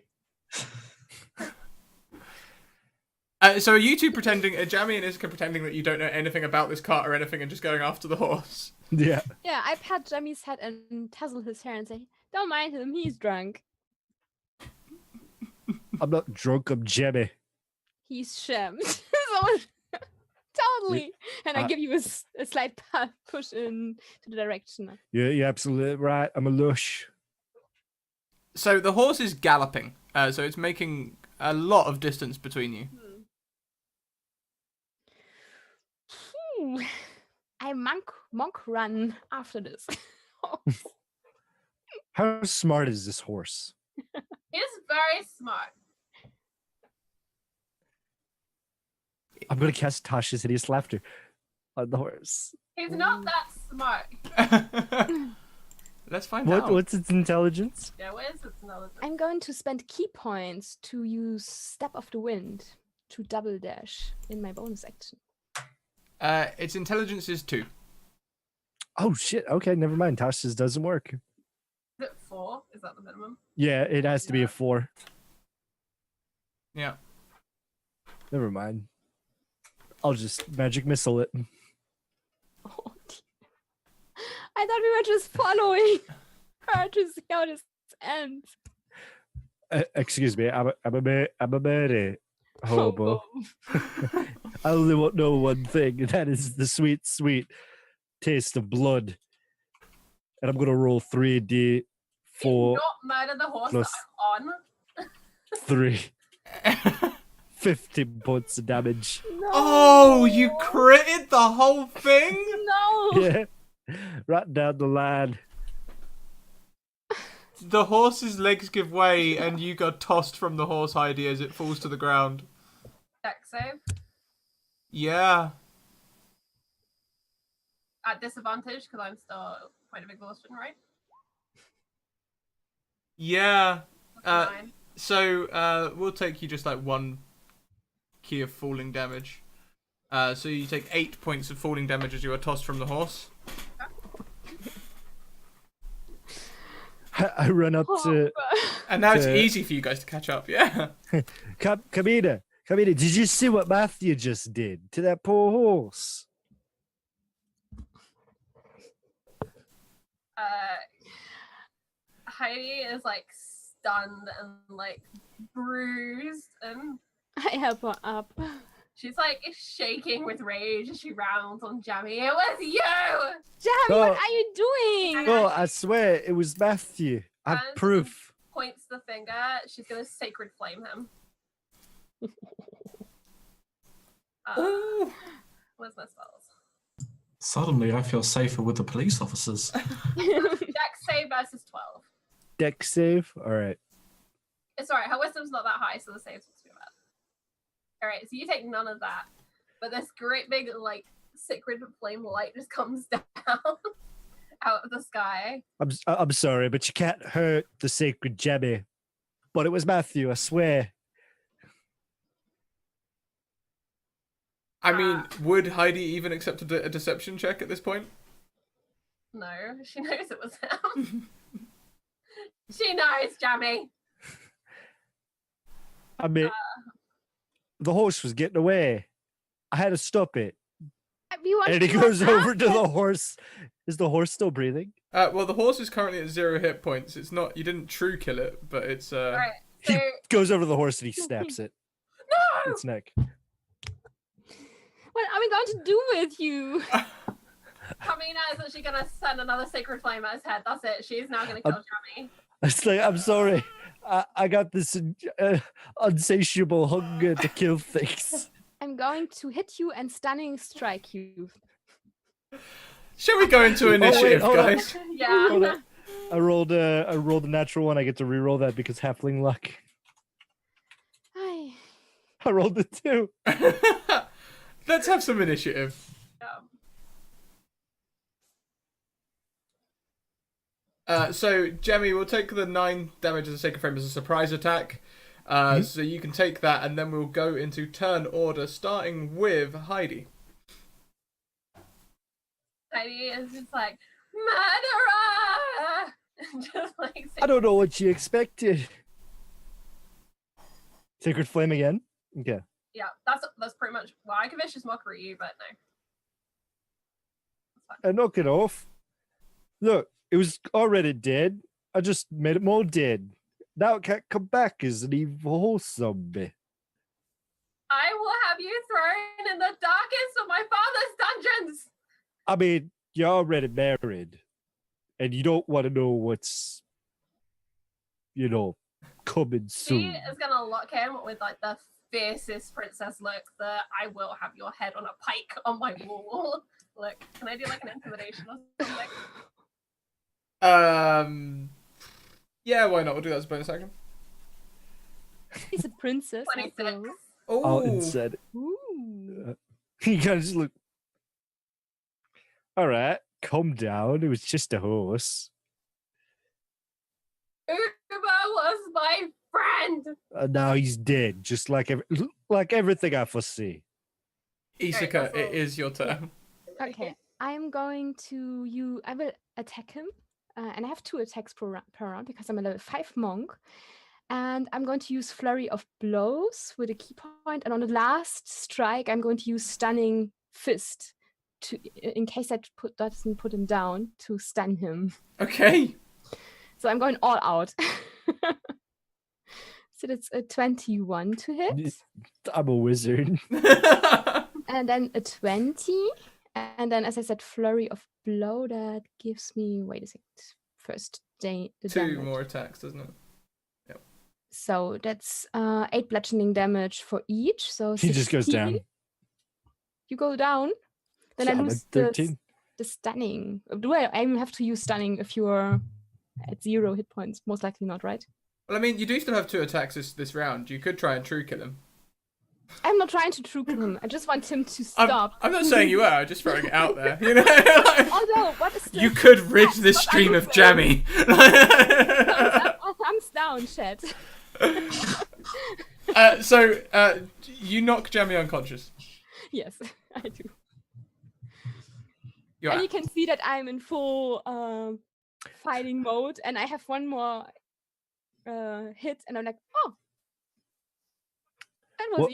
So are you two pretending, Jammy and Iska pretending that you don't know anything about this cart or anything and just going after the horse? Yeah. Yeah, I pat Jammy's head and tussle his hair and say, "Don't mind him, he's drunk. I'm not drunk, I'm Jammy. He's shammed." Totally. And I give you a slight push in to the direction. You're absolutely right. I'm a lush. So the horse is galloping, so it's making a lot of distance between you. I monk run after this. How smart is this horse? He's very smart. I'm going to cast Tasha's Hideous Laughter on the horse. He's not that smart. Let's find out. What's its intelligence? Yeah, what is its intelligence? I'm going to spend key points to use Step of the Wind to double dash in my bonus action. Its intelligence is 2. Oh, shit. Okay, never mind. Tasha's doesn't work. Is it 4? Is that the minimum? Yeah, it has to be a 4. Yeah. Never mind. I'll just magic missile it. Oh, dear. I thought we were just following her to see how this ends. Excuse me, I'm a Mary hobo. I only want to know one thing, and that is the sweet, sweet taste of blood. And I'm gonna roll 3d4 Not murder the horse plus- that I'm on. 3. 15 points of damage. No. Oh, you critted the whole thing? No. Yeah, right down the line. The horse's legs give way and you got tossed from the horse, Heidi, as it falls to the ground. Dex save. Yeah. At disadvantage because I'm still point of exhaustion, right? Yeah. That's fine. So, we'll take you just like 1 key of falling damage. So you take 8 points of falling damage as you are tossed from the horse. I run up to And now it's To- easy for you guys to catch up, yeah. Kamina. Kamina, did you see what Matthew just did to that poor horse? Heidi is like stunned and like bruised, and I help her up. she's like shaking with rage as she rounds on Jammy. It was you! Jammy, Oh. what are you doing? No, I swear it was Matthew. I have And- proof. Points the finger. She's gonna sacred flame him. Ooh. Where's my spells? Suddenly, I feel safer with the police officers. Dex save versus 12. Deck save. All right. It's alright, her wisdom's not that high, so the save's supposed to be bad. Alright, so you take none of that. But this great big, like, sacred flame light just comes down out of the sky. I'm sorry, but you can't hurt the sacred Jammy. But it was Matthew, I swear. I mean, would Heidi even accept a deception check at this point? No, she knows it was him. She knows, Jammy. I mean, the horse was getting away. I had to stop it. We want And he to goes run over to after- the horse. Is the horse still breathing? Well, the horse is currently at 0 hit points. It's not. You didn't true kill it, but it's. Alright, He so goes over to the horse and he snaps it. no! Its neck. What are we going to do with you? Kamina is actually gonna send another sacred flame at his head. That's it. She's now gonna kill Jammy. It's like, I'm sorry. I got this unsatiable hunger to kill things. I'm going to hit you and stunning strike you. Shall we go into initiative, hold on. guys? Yeah. Hold on. I rolled a natural one. I get to re-roll that because halfling luck. Hi. I rolled a 2. Let's have some initiative. So, Jammy, we'll take the 9 damage as a sacred frame as a surprise attack. So you can take that, and then we'll go into turn order, starting with Heidi. Heidi is just like, murderer! Just like, I don't know what you expected. Sacred flame again? Okay. yeah, that's pretty much. Well, I could vicious mockery you, but no. I knock it off. Look, it was already dead. I just made it more dead. Now it can't come back as an evil zombie. I will have you thrown in the darkest of my father's dungeons. I mean, you're already married. And you don't want to know what's, coming She soon. is gonna lock him with like the fiercest princess look. The I will have your head on a pike on my wall. Look, can I do like an intimidation or something? Yeah, why not? We'll do that as a bonus action. She's a princess. 26. after all. Oh, Oh, instead. Ooh. You guys just look. All right, calm down. It was just a horse. Uber was my friend. Now he's dead, just like everything I foresee. Isaka, that's it all. is your turn. Okay, I'm going to I will attack him, and I have 2 attacks per round because I'm a level 5 monk. And I'm going to use Flurry of Blows with a key point, and on the last strike, I'm going to use Stunning Fist to, in case that doesn't put him down, to stun him. Okay. So I'm going all out. So that's a 21 to hit, I'm a wizard. and then a 20, and then, as I said, Flurry of Blow. That gives me, wait a second, first the 2 damage. more attacks, doesn't it? So that's 8 bludgeoning damage for each. So He just goes 16. down. You go down. Then Yeah, I I'm lose at 13. the stunning. Do I even have to use stunning if you're at 0 hit points? Most likely not, right? Well, I mean, you do still have 2 attacks this round. You could try and true kill him. I'm not trying to true kill him. I just want him to stop. I'm not saying you are. I'm just throwing it out there. You know, Although, what is the you could rid this What are you stream of saying? Jammy. thumbs down, chat. You knock Jammy unconscious. Yes, I do. You're And you can see that I'm in full fighting mode, and I have one more hit, and I'm like, oh, that was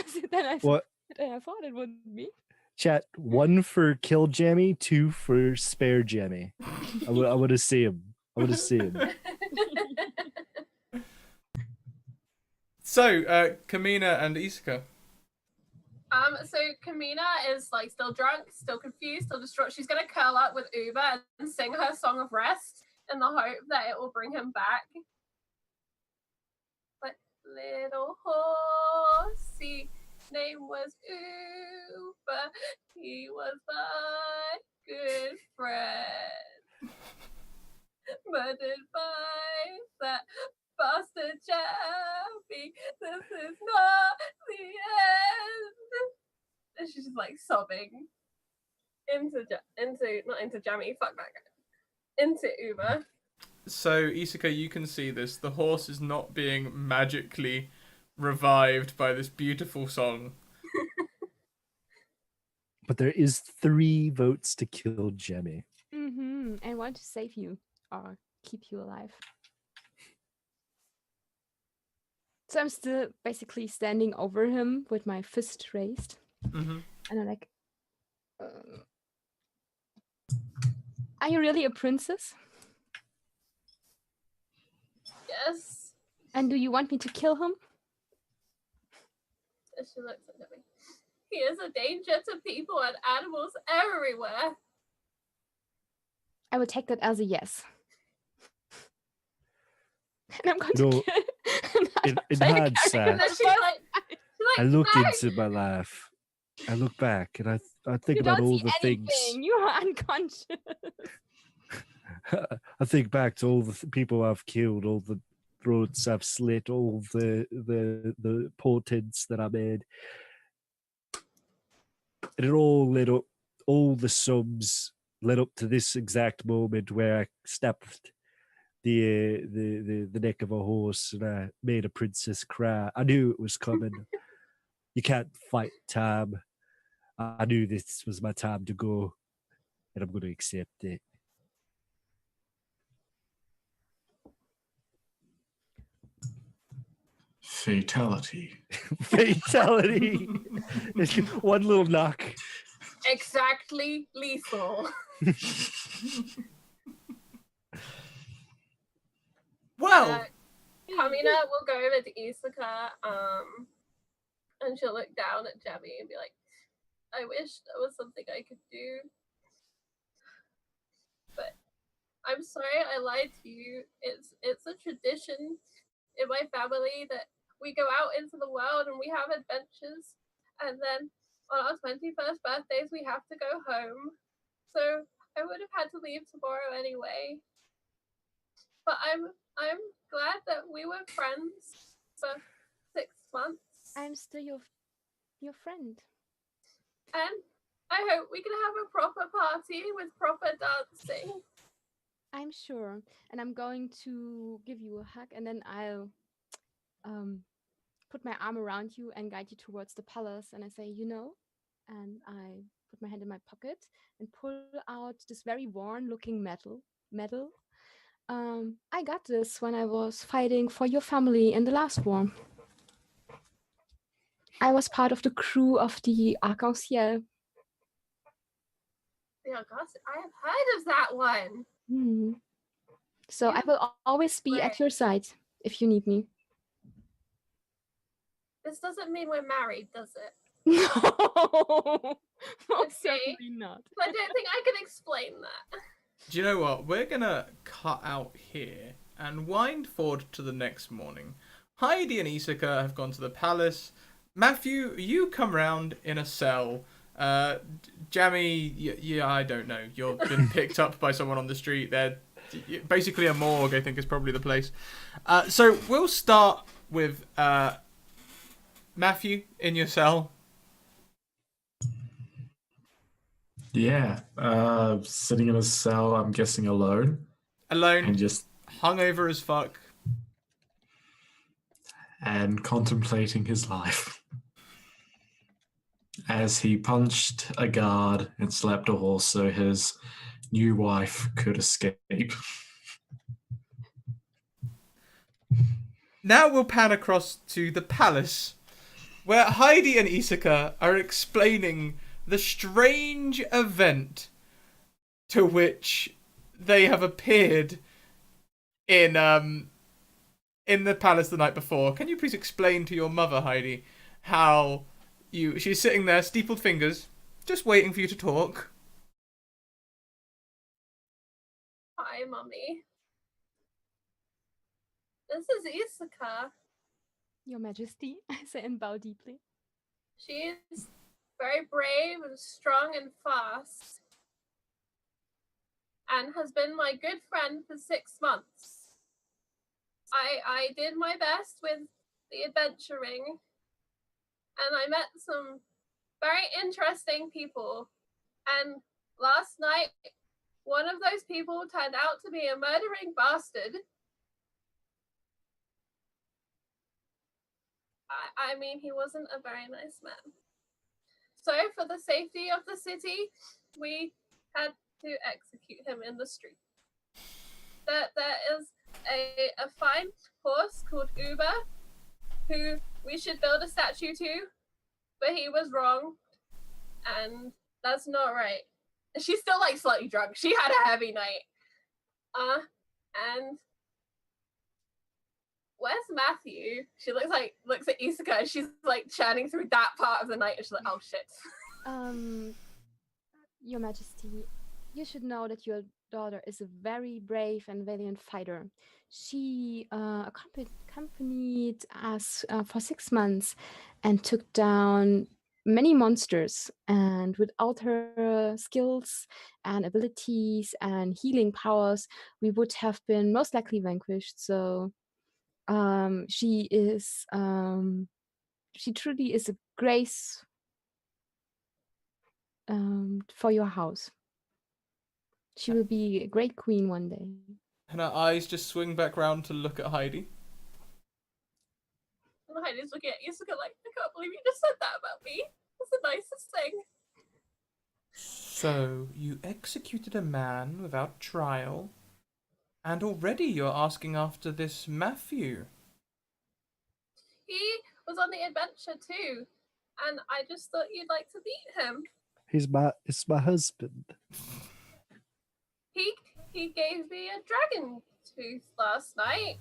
easier than I What? thought it would be. Chat, 1 for kill Jammy, 2 for spare Jammy. I would have seen him. I would have seen him. So, Kamina and Isaka. So Kamina is like still drunk, still confused, still distraught. She's gonna curl up with Uber and sing her song of rest in the hope that it will bring him back. But little horsey name was Uber. He was my good friend. Murdered by that bastard Jammy. This is not the end. And she's just like sobbing not into Jammy, fuck that guy. Into Uber. So, Isaka, you can see this. The horse is not being magically revived by this beautiful song. But there is 3 votes to kill Jammy. I want to save you or keep you alive. So I'm still basically standing over him with my fist raised. Mm-hmm. And I'm like, Are you really a princess? Yes. And do you want me to kill him? And she looks at me. He is a danger to people and animals everywhere. I will take that as a yes. And I'm going You know, to kill in play a hindsight, character And then that's she's both- like, I look "No." into my life. I look back and I think you about don't all see the anything. things. You are unconscious. I think back to all the people I've killed, all the throats I've slit, all the portents that I made. And it all led up, all the sums led up to this exact moment where I snapped the neck of a horse and I made a princess cry. I knew it was coming. You can't fight time. I knew this was my time to go, and I'm going to accept it. Fatality. Fatality. One little knock. Exactly lethal. Well, Kamina will go over to Isaka, and she'll look down at Jammy and be like, I wish there was something I could do. But I'm sorry I lied to you. It's a tradition in my family that we go out into the world and we have adventures, and then on our 21st birthdays we have to go home. So I would have had to leave tomorrow anyway. But I'm glad that we were friends for 6 months. I'm still your friend. And I hope we can have a proper party with proper dancing. I'm sure. And I'm going to give you a hug, and then I'll put my arm around you and guide you towards the palace. And I say, and I put my hand in my pocket and pull out this very worn-looking medal. I got this when I was fighting for your family in the last war. I was part of the crew of the Arc-en-Ciel. Yeah, gosh, I have heard of that one. Hmm. So I will always be at your side if you need me. This doesn't mean we're married, does it? No, Okay. certainly not. I don't think I can explain that. do you know what? We're gonna cut out here and wind forward to the next morning. Heidi and Isaka have gone to the palace. Matthew, you come round in a cell. Jammy, yeah, I don't know. You've been picked up by someone on the street. They're basically a morgue, I think, is probably the place. So we'll start with Matthew in your cell. Yeah, sitting in a cell, I'm guessing alone, Alone, and just hungover as fuck. and contemplating his life as he punched a guard and slapped a horse so his new wife could escape. Now we'll pan across to the palace, where Heidi and Isaka are explaining the strange event to which they have appeared in the palace the night before. Can you please explain to your mother, Heidi, how she's sitting there, steepled fingers, just waiting for you to talk? Hi, Mummy. This is Isaka. Your Majesty, I say and bow deeply. She is very brave and strong and fast, and has been my good friend for 6 months. I did my best with the adventuring, and I met some very interesting people. And last night, one of those people turned out to be a murdering bastard. I mean, he wasn't a very nice man. So, for the safety of the city, we had to execute him in the street. There is a fine horse called Uber, who we should build a statue to, but he was wrong, and that's not right. She's still like slightly drunk. She had a heavy night. And where's Matthew? She looks at Isuka and she's like churning through that part of the night and she's like, oh shit. Your Majesty, you should know that your daughter is a very brave and valiant fighter. She accompanied us for 6 months and took down many monsters, and without her skills and abilities and healing powers, we would have been most likely vanquished. So she truly is a grace for your house. She will be a great queen one day. And her eyes just swing back round to look at Heidi. And Heidi's looking at Isuka like, I can't believe you just said that about me. That's the nicest thing. So, you executed a man without trial, and already you're asking after this Matthew. He was on the adventure too, and I just thought you'd like to meet him. It's my husband. He gave me a dragon tooth last night,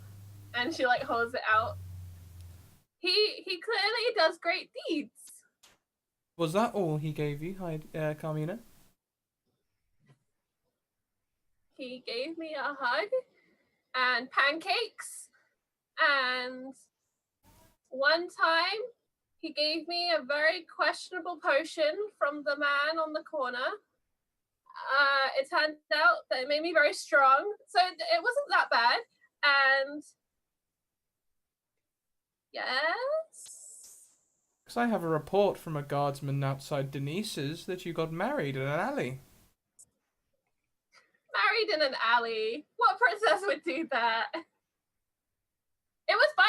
and she like holds it out. He clearly does great deeds. Was that all he gave you, Carmina? He gave me a hug and pancakes, and one time he gave me a very questionable potion from the man on the corner. It turned out that it made me very strong, so it wasn't that bad. And yes, Because I have a report from a guardsman outside Denise's that you got married in an alley. married in an alley. What princess would do that? It was by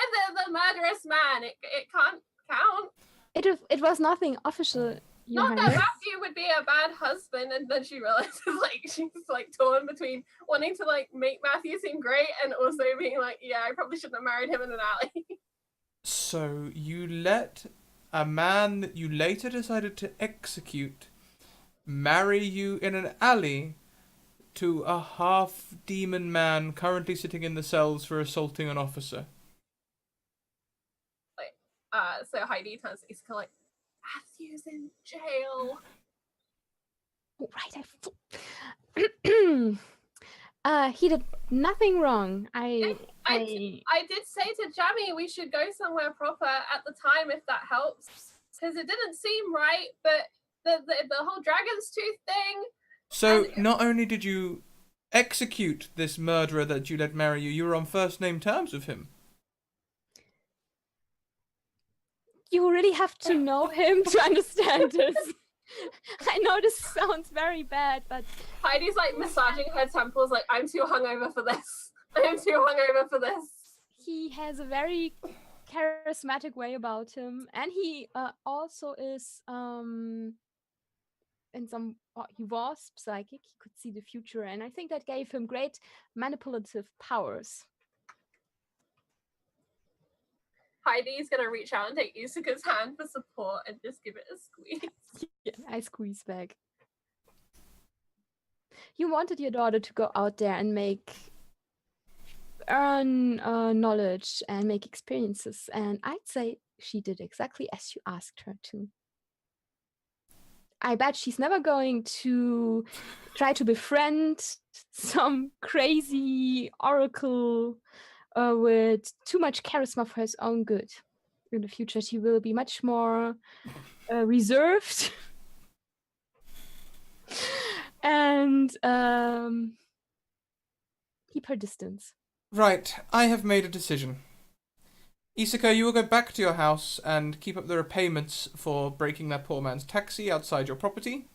the murderous man. It can't count. It was nothing official. Your Not that Highness. Matthew would be a bad husband, and then she realizes like she's like torn between wanting to like make Matthew seem great and also being like, yeah, I probably shouldn't have married him in an alley. So you let a man that you later decided to execute marry you in an alley to a half-demon man currently sitting in the cells for assaulting an officer. So Heidi turns to Isuka like, Matthew's in jail. Oh, right, he did nothing wrong. I did say to Jammy we should go somewhere proper at the time if that helps, because it didn't seem right. But the whole dragon's tooth thing. So And- not only did you execute this murderer that you let marry you, you were on first name terms with him. You really have to know him to understand this. I know this sounds very bad, but Heidi's like massaging her temples, like, I'm too hungover for this. I am too hungover for this. he has a very charismatic way about him, and he also is he was psychic. He could see the future, and I think that gave him great manipulative powers. Heidi's gonna reach out and take Isuka's hand for support and just give it a squeeze. Yeah, I squeeze back. You wanted your daughter to go out there and earn knowledge and make experiences, and I'd say she did exactly as you asked her to. I bet she's never going to try to befriend some crazy oracle with too much charisma for his own good. In the future, she will be much more reserved and keep her distance. Right, I have made a decision. Isuka, you will go back to your house and keep up the repayments for breaking that poor man's taxi outside your property.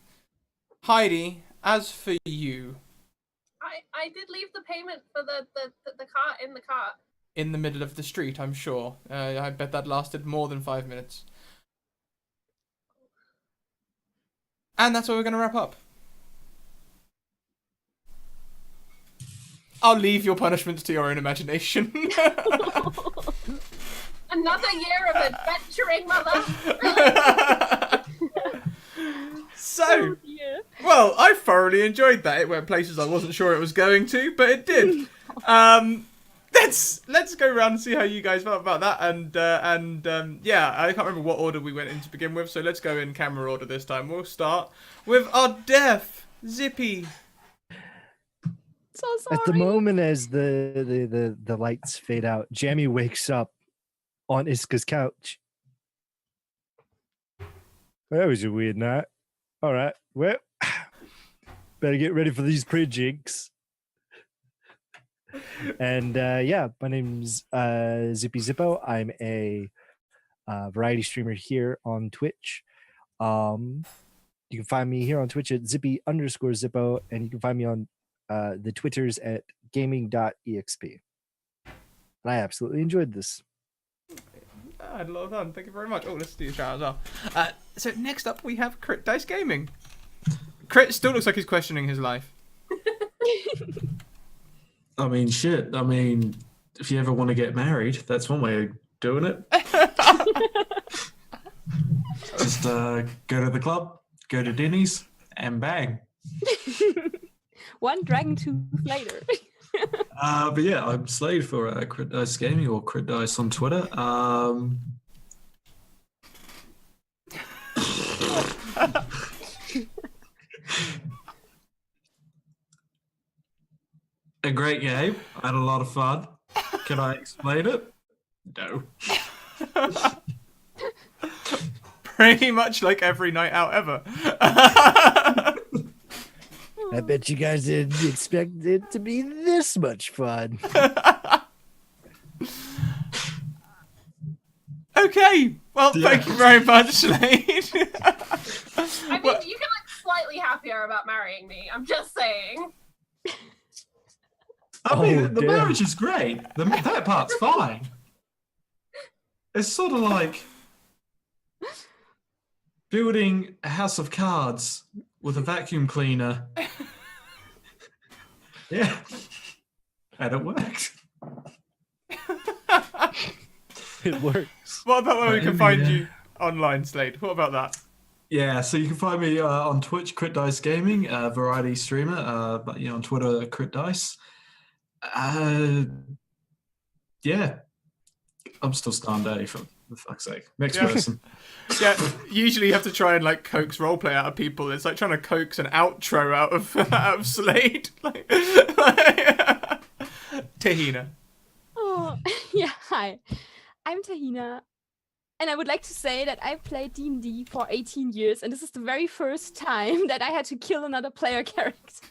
Heidi, as for you, I did leave the payment for the cart in the cart. in the middle of the street, I'm sure. I bet that lasted more than 5 minutes. And that's where we're going to wrap up. I'll leave your punishments to your own imagination. Another year of adventuring, mother. So, Yeah. Well, I thoroughly enjoyed that. It went places I wasn't sure it was going to, but it did. Let's go around and see how you guys felt about that. And yeah, I can't remember what order we went in to begin with, so let's go in camera order this time. We'll start with our deaf Zippy. So sorry. At the moment, as the lights fade out, Jammy wakes up on Iska's couch. That was a weird night. All right, well, better get ready for these pre-jigs. And yeah, my name's Zippy Zippo. I'm a variety streamer here on Twitch. You can find me here on Twitch at Zippy_Zippo, and you can find me on the Twitters at gaming.exp. And I absolutely enjoyed this. I had a lot of fun. Thank you very much. Oh, let's do a shout out as well. So next up we have Crit Dice Gaming. Crit still looks like he's questioning his life. I mean, shit. I mean, if you ever want to get married, that's one way of doing it. Just go to the club, go to Denny's, and bang. One dragon tooth later. But yeah, I'm Slade for Crit Dice Gaming or Crit Dice on Twitter. A great game. I had a lot of fun. Can I explain it? No. Pretty much like every night out ever. I bet you guys didn't expect it to be this much fun. Okay. Well, thank you very much, Slade. I mean, you can look slightly happier about marrying me. I'm just saying. I mean, Oh, the damn. marriage is great. That part's fine. It's sort of like building a house of cards with a vacuum cleaner. Yeah. And it works. It works. What about where we can find Yeah. you online, Slade? What about that? Yeah, so you can find me on Twitch, Crit Dice Gaming, variety streamer, but on Twitter, Crit Dice. Yeah, I'm still Starn for fuck's sake. Next Yeah. person. Yeah, usually you have to try and like coax roleplay out of people. It's like trying to coax an outro out of Slade. Like Tahina. Oh, yeah. Hi, I'm Tahina, and I would like to say that I played D&D for 18 years, and this is the very first time that I had to kill another player character.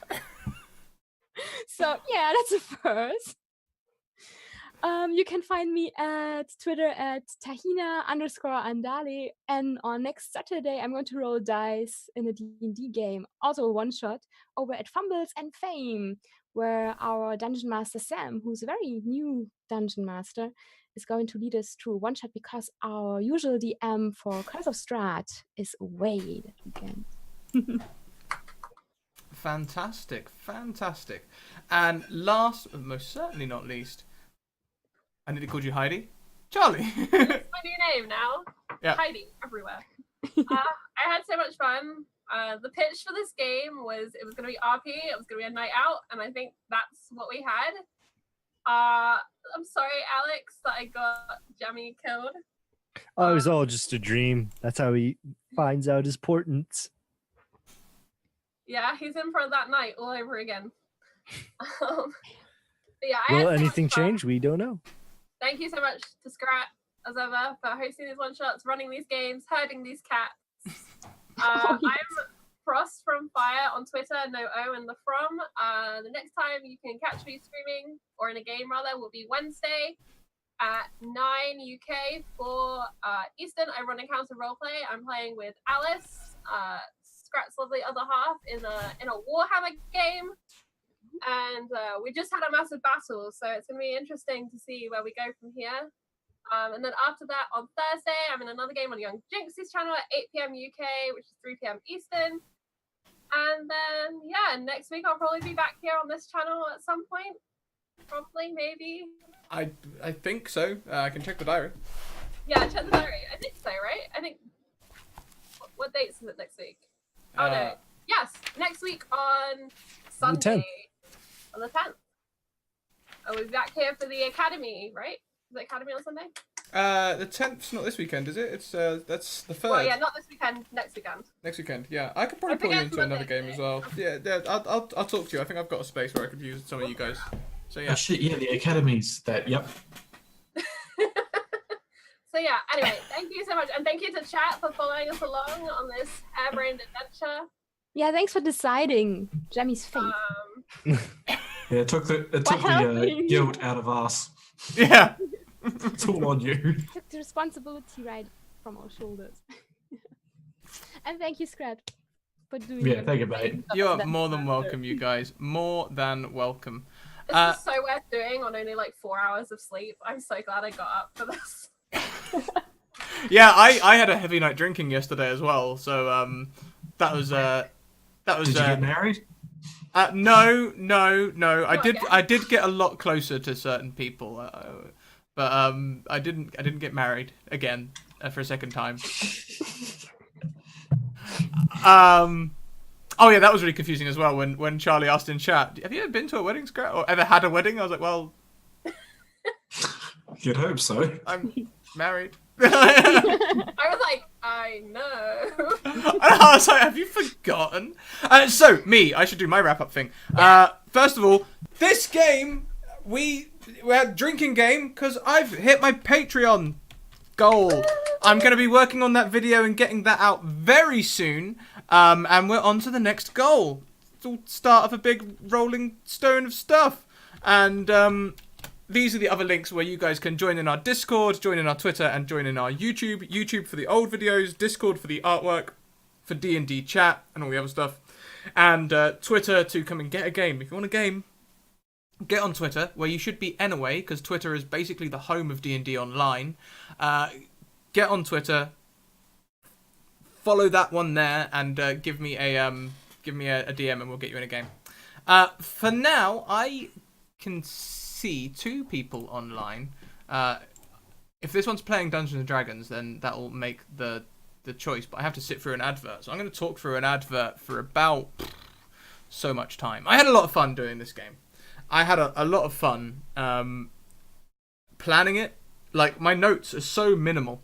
So yeah, that's a first. You can find me at Twitter at Tahina_Andale, and on next Saturday I'm going to roll dice in a D&D game, also a one-shot, over at Fumbles and Fame, where our Dungeon Master Sam, who's a very new Dungeon Master, is going to lead us through one-shot because our usual DM for Curse of Strahd is away that weekend. Fantastic, fantastic. And last, but most certainly not least, I nearly called you Heidi. Charlie. It's my new name now. Yeah. Heidi everywhere. I had so much fun. The pitch for this game was it was going to be RP, it was going to be a night out, and I think that's what we had. I'm sorry, Alex, that I got Jammy killed. Oh, it was all just a dream. That's how he finds out his portents. Yeah, he's in for that night all over again. But yeah, I had Will so much anything fun. change? We don't know. Thank you so much to Scrat, as ever, for hosting these one-shots, running these games, herding these cats. Oh, yes. I'm Frost from Fire on Twitter, no O in the from. The next time you can catch me streaming, or in a game rather, will be Wednesday at 9 UK for Eastern. I run Encounter Roleplay. I'm playing with Alice, Scrat's lovely other half, in a Warhammer game. And we just had a massive battle, so it's going to be interesting to see where we go from here. And then after that, on Thursday, I'm in another game on Young Jinx's channel at 8 p.m. UK, which is 3 p.m. Eastern. And then, yeah, next week I'll probably be back here on this channel at some point. Probably, maybe. I think so. I can check the diary. Yeah, check the diary. I think so, right? I think... What dates is it next week? Oh, no. Yes, next week on Sunday, on the 10th. We'll be back here for the Academy, right? Is it Academy on Sunday? The 10th's not this weekend, is it? It's that's the 3rd. Well, yeah, not this weekend, next weekend. Next weekend, yeah. I could probably I pull you think it's into another Monday, game as well. Yeah, I'll talk to you. I think I've got a space where I could use some of you guys. So Oh yeah. shit, yeah, the Academy's that, yep. So yeah, anyway, thank you so much. And thank you to chat for following us along on this harebrained adventure. Yeah, thanks for deciding Jammy's fate. Yeah, it took the helping you. guilt out of us. Yeah. It's all on you. Took the responsibility right from our shoulders. And thank you, Scrat, for doing Yeah, thank you, mate. everything. You're more than welcome, you guys. More than welcome. This is so worth doing on only like 4 hours of sleep. I'm so glad I got up for this. Yeah, I had a heavy night drinking yesterday as well, so that was Did you get married? no. I Not again. did get a lot closer to certain people, but I didn't get married again for a second time. Oh yeah, that was really confusing as well when Charlie asked in chat, have you ever been to a wedding, Scrat, or ever had a wedding? I was like, well, You'd hope so. I'm married. I was like, I know. I was like, have you forgotten? So, I should do my wrap-up thing. First of all, this game, we had a drinking game because I've hit my Patreon goal. I'm going to be working on that video and getting that out very soon. And we're on to the next goal. It's all start of a big rolling stone of stuff. And these are the other links where you guys can join in our Discord, join in our Twitter, and join in our YouTube. YouTube for the old videos, Discord for the artwork, for D&D chat, and all the other stuff. And Twitter to come and get a game. If you want a game, get on Twitter, where you should be anyway, because Twitter is basically the home of D&D online. Get on Twitter, follow that one there, and give me a DM, and we'll get you in a game. For now, I can see 2 people online. If this one's playing Dungeons and Dragons, then that'll make the choice, but I have to sit through an advert. So I'm going to talk through an advert for about so much time. I had a lot of fun doing this game. I had a lot of fun planning it. Like, my notes are so minimal.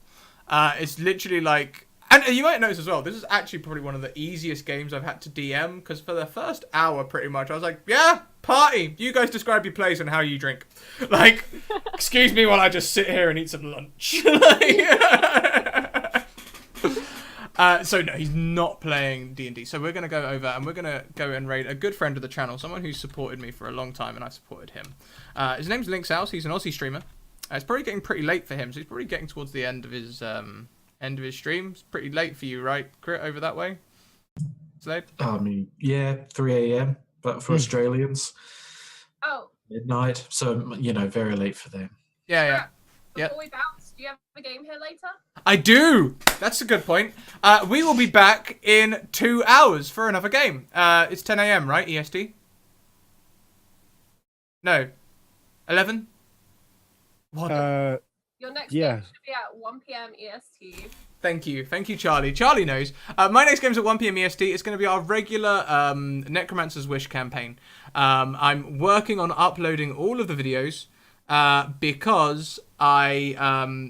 It's literally like... And you might notice as well, this is actually probably one of the easiest games I've had to DM, because for the first hour, pretty much, I was like, yeah, party. You guys describe your place and how you drink. Like, excuse me while I just sit here and eat some lunch. So no, he's not playing D&D. So we're going to go over and we're going to go and raid a good friend of the channel, someone who's supported me for a long time, and I supported him. His name's Link's House. He's an Aussie streamer. It's probably getting pretty late for him, so he's probably getting towards the end of his stream. It's pretty late for you, right, Crit, over that way? It's late? I mean, yeah, 3 a.m., but for Australians, Oh, midnight. So, very late for them. Yeah. before we bounce, do you have a game here later? I do! That's a good point. We will be back in 2 hours for another game. It's 10 a.m., right, EST? No. 11? What? Your next Yeah. game should be at 1 p.m. EST. Thank you, Charlie. Charlie knows. My next game's at 1 p.m. EST. It's going to be our regular Necromancer's Wish campaign. I'm working on uploading all of the videos because I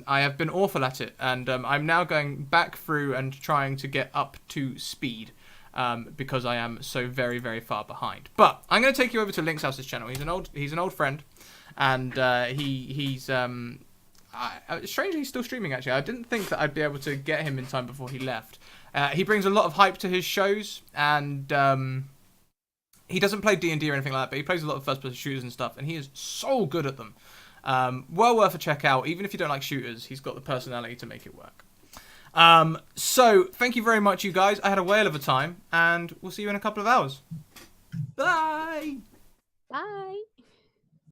have been awful at it, and I'm now going back through and trying to get up to speed because I am so very, very far behind. But I'm going to take you over to Link's House's channel. He's an old friend, and he's strangely he's still streaming. Actually, I didn't think that I'd be able to get him in time before he left. He brings a lot of hype to his shows, and he doesn't play D&D or anything like that, but he plays a lot of first-person shooters and stuff, and he is so good at them. Well worth a check out. Even if you don't like shooters, he's got the personality to make it work. So, thank you very much, you guys. I had a whale of a time, and we'll see you in a couple of hours. Bye! Bye.